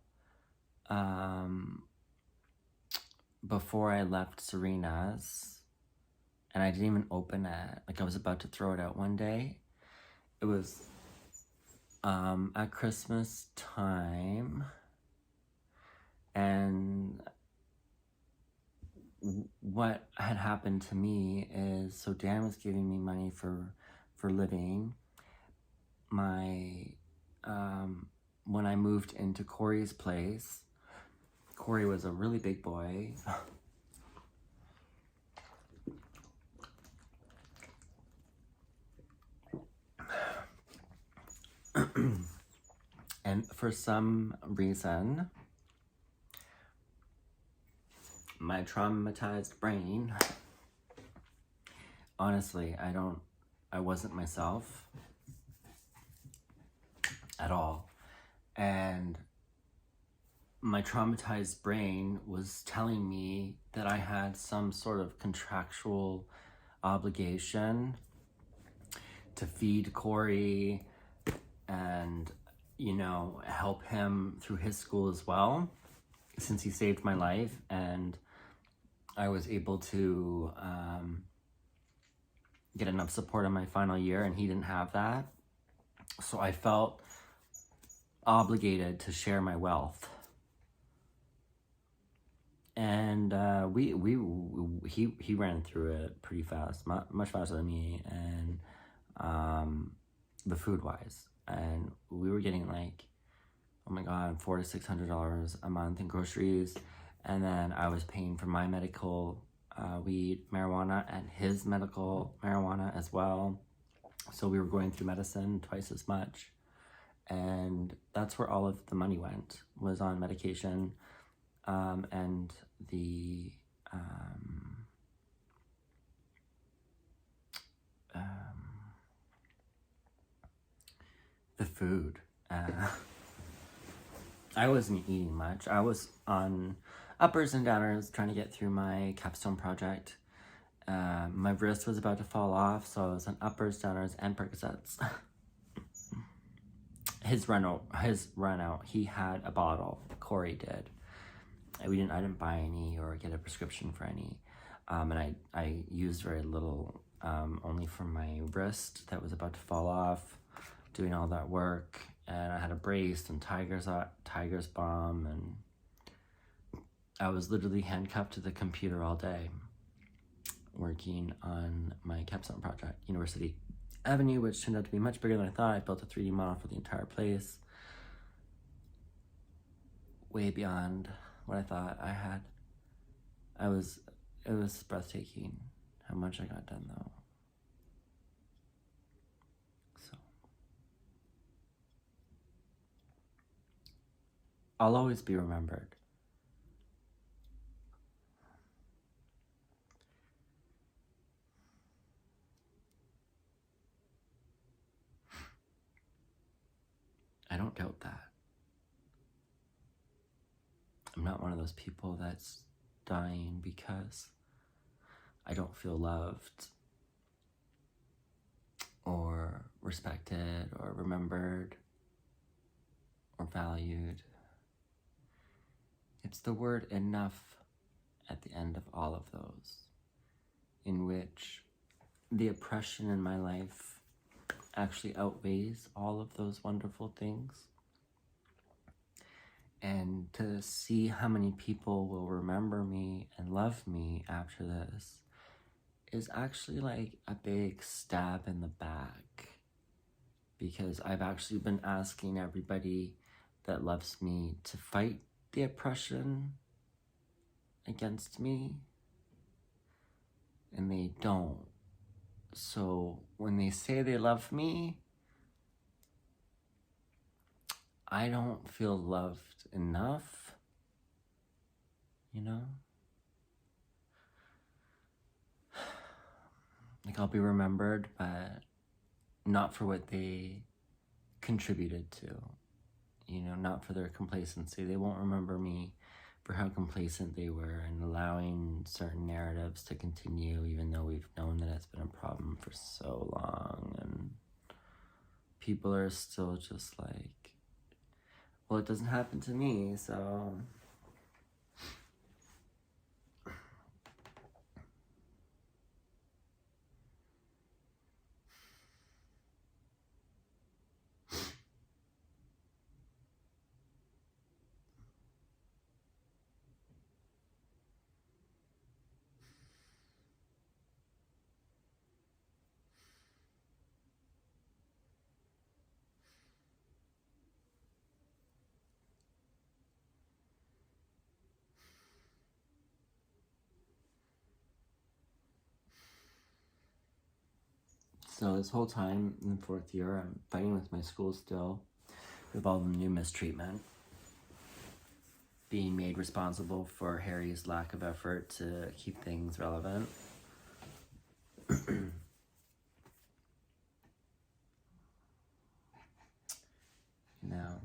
before I left Serena's, and I didn't even open it. Like, I was about to throw it out one day. It was at Christmas time, and what had happened to me is, so Dan was giving me money for living. When I moved into Corey's place, Corey was a really big boy. And for some reason, my traumatized brain, honestly, I wasn't myself at all. And my traumatized brain was telling me that I had some sort of contractual obligation to feed Corey and, help him through his school as well, since he saved my life and I was able to get enough support in my final year, and he didn't have that. So I felt obligated to share my wealth. And he ran through it pretty fast, much faster than me, and the food wise. And we were getting like, oh my God, $400 to $600 a month in groceries. And then I was paying for my medical weed, marijuana, and his medical marijuana as well. So we were going through medicine twice as much. And that's where all of the money went, was on medication and the food. I wasn't eating much. I was on uppers and downers trying to get through my capstone project. My wrist was about to fall off, so I was on uppers, downers, and Percocets. His run out, he had a bottle. Corey did. I didn't buy any or get a prescription for any. And I used very little, only for my wrist that was about to fall off, doing all that work. And I had a brace and Tiger's Balm, and I was literally handcuffed to the computer all day, working on my capstone project, University Avenue, which turned out to be much bigger than I thought. I built a 3D model for the entire place, way beyond what I thought I had. It was breathtaking how much I got done, though. So I'll always be remembered. I don't doubt that. I'm not one of those people that's dying because I don't feel loved or respected or remembered or valued. It's the word enough at the end of all of those, in which the oppression in my life actually outweighs all of those wonderful things. And to see how many people will remember me and love me after this is actually like a big stab in the back, because I've actually been asking everybody that loves me to fight the oppression against me, and they don't. So when they say they love me, I don't feel loved enough, you know? Like, I'll be remembered, but not for what they contributed to, you know, not for their complacency. They won't remember me for how complacent they were and allowing certain narratives to continue, even though we've known that it's been a problem for so long, and people are still just like, well, it doesn't happen to me, so... So this whole time in the fourth year, I'm fighting with my school still, with all the new mistreatment, being made responsible for Harry's lack of effort to keep things relevant. Now,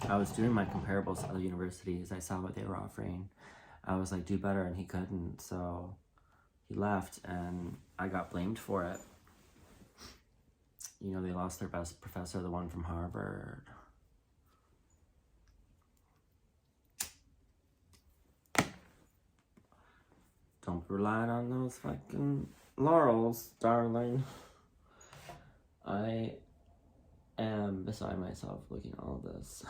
I was doing my comparables to other universities. I saw what they were offering. I was like, do better, and he couldn't, so he left, and I got blamed for it. You know, they lost their best professor, the one from Harvard. Don't rely on those fucking laurels, darling. I am beside myself looking at all this.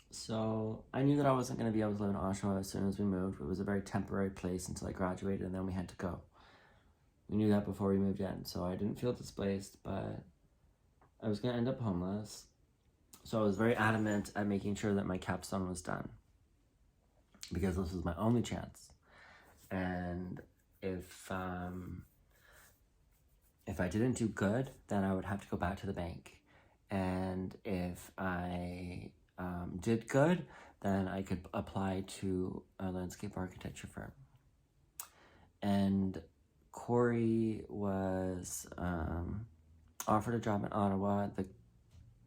So I knew that I wasn't going to be able to live in Ottawa as soon as we moved. It was a very temporary place until I graduated, and then we had to go. We knew that before we moved in, so I didn't feel displaced, but I was going to end up homeless. So I was very adamant at making sure that my capstone was done, because this was my only chance. And if I didn't do good, then I would have to go back to the bank. And if I did good, then I could apply to a landscape architecture firm. And Corey was offered a job in Ottawa at the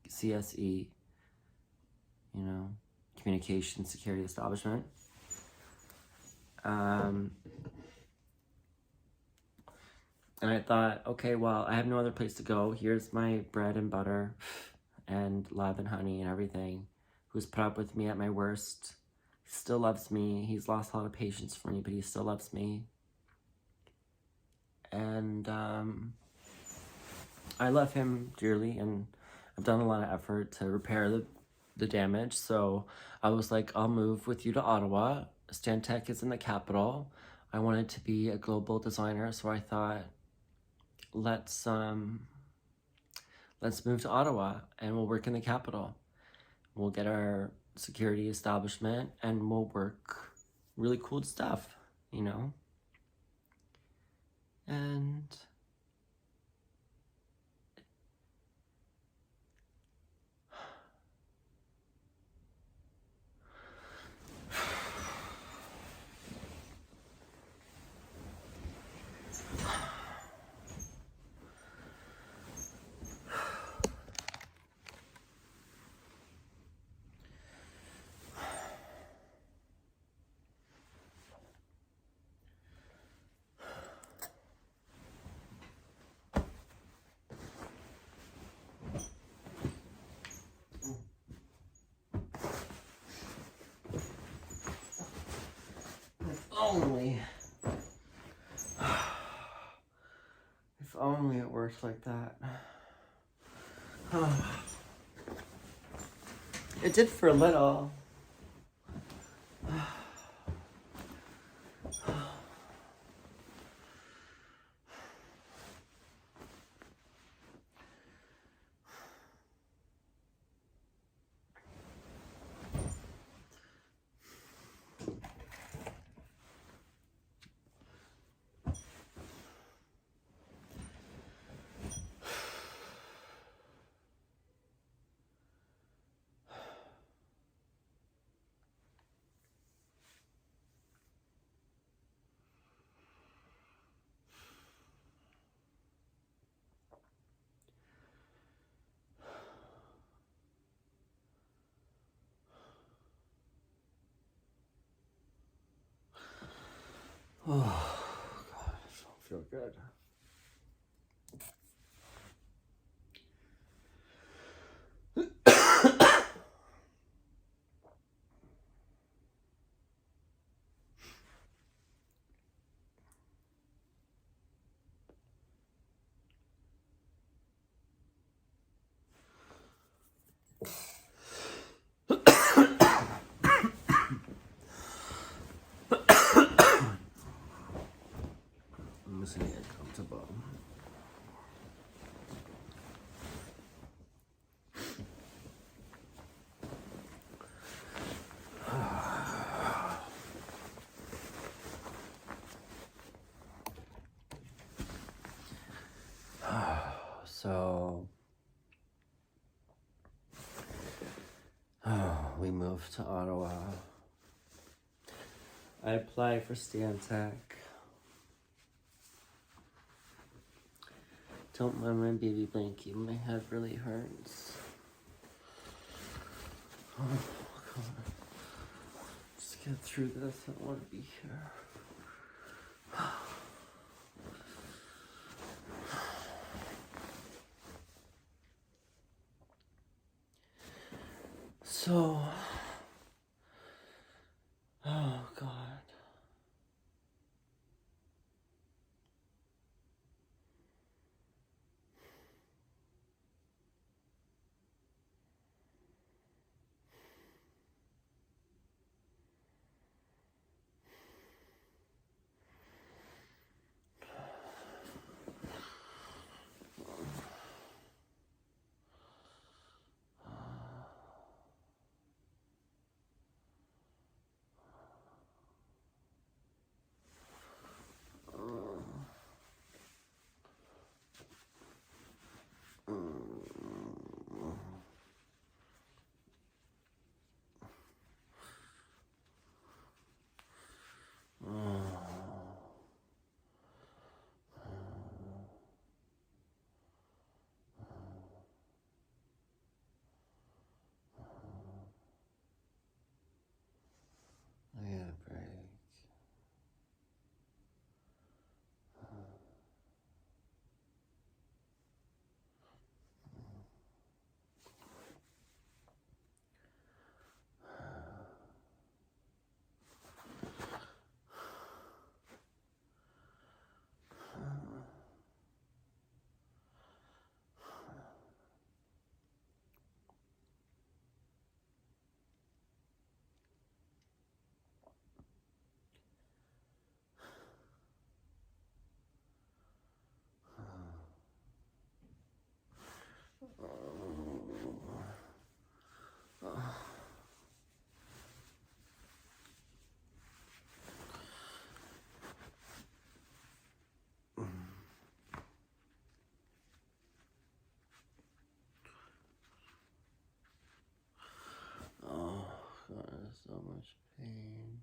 CSE, you know, Communication Security Establishment. And I thought, okay, well, I have no other place to go. Here's my bread and butter and love and honey and everything. Who's put up with me at my worst. He still loves me. He's lost a lot of patience for me, but he still loves me. And I love him dearly, and I've done a lot of effort to repair the damage. So I was like, I'll move with you to Ottawa. Stantec is in the capital. I wanted to be a global designer, so I thought, let's move to Ottawa and we'll work in the capital. We'll get our security establishment and we'll work really cool stuff, you know? And only it worked like that. It did for a little. Oh, God, I don't feel good. I'm just gonna get comfortable. So, we moved to Ottawa. I applied for Stantec. Don't mind my baby blankie, my head really hurts. Oh, God. Just get through this, I don't want to be here. So, oh God. I need a break. Oh, God, so much pain.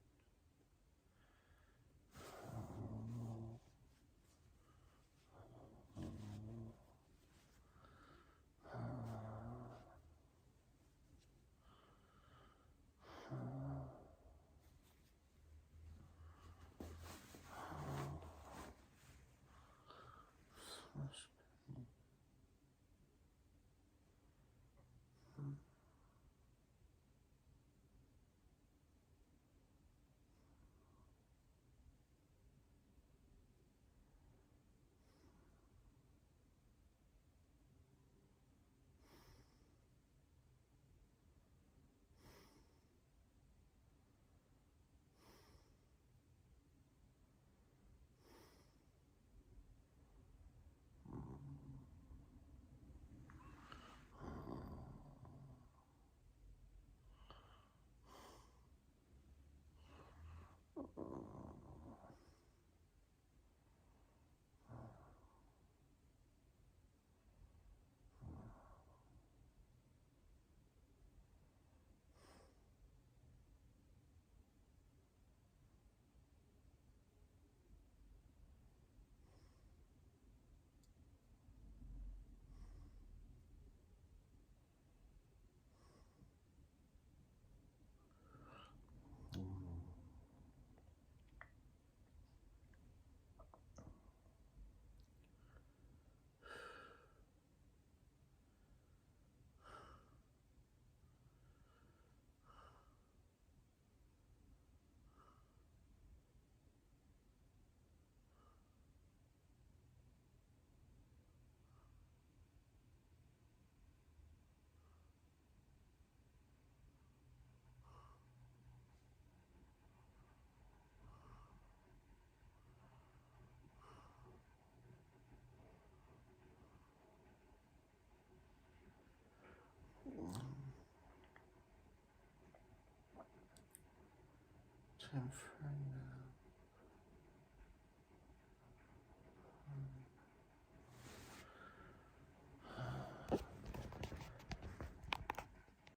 time for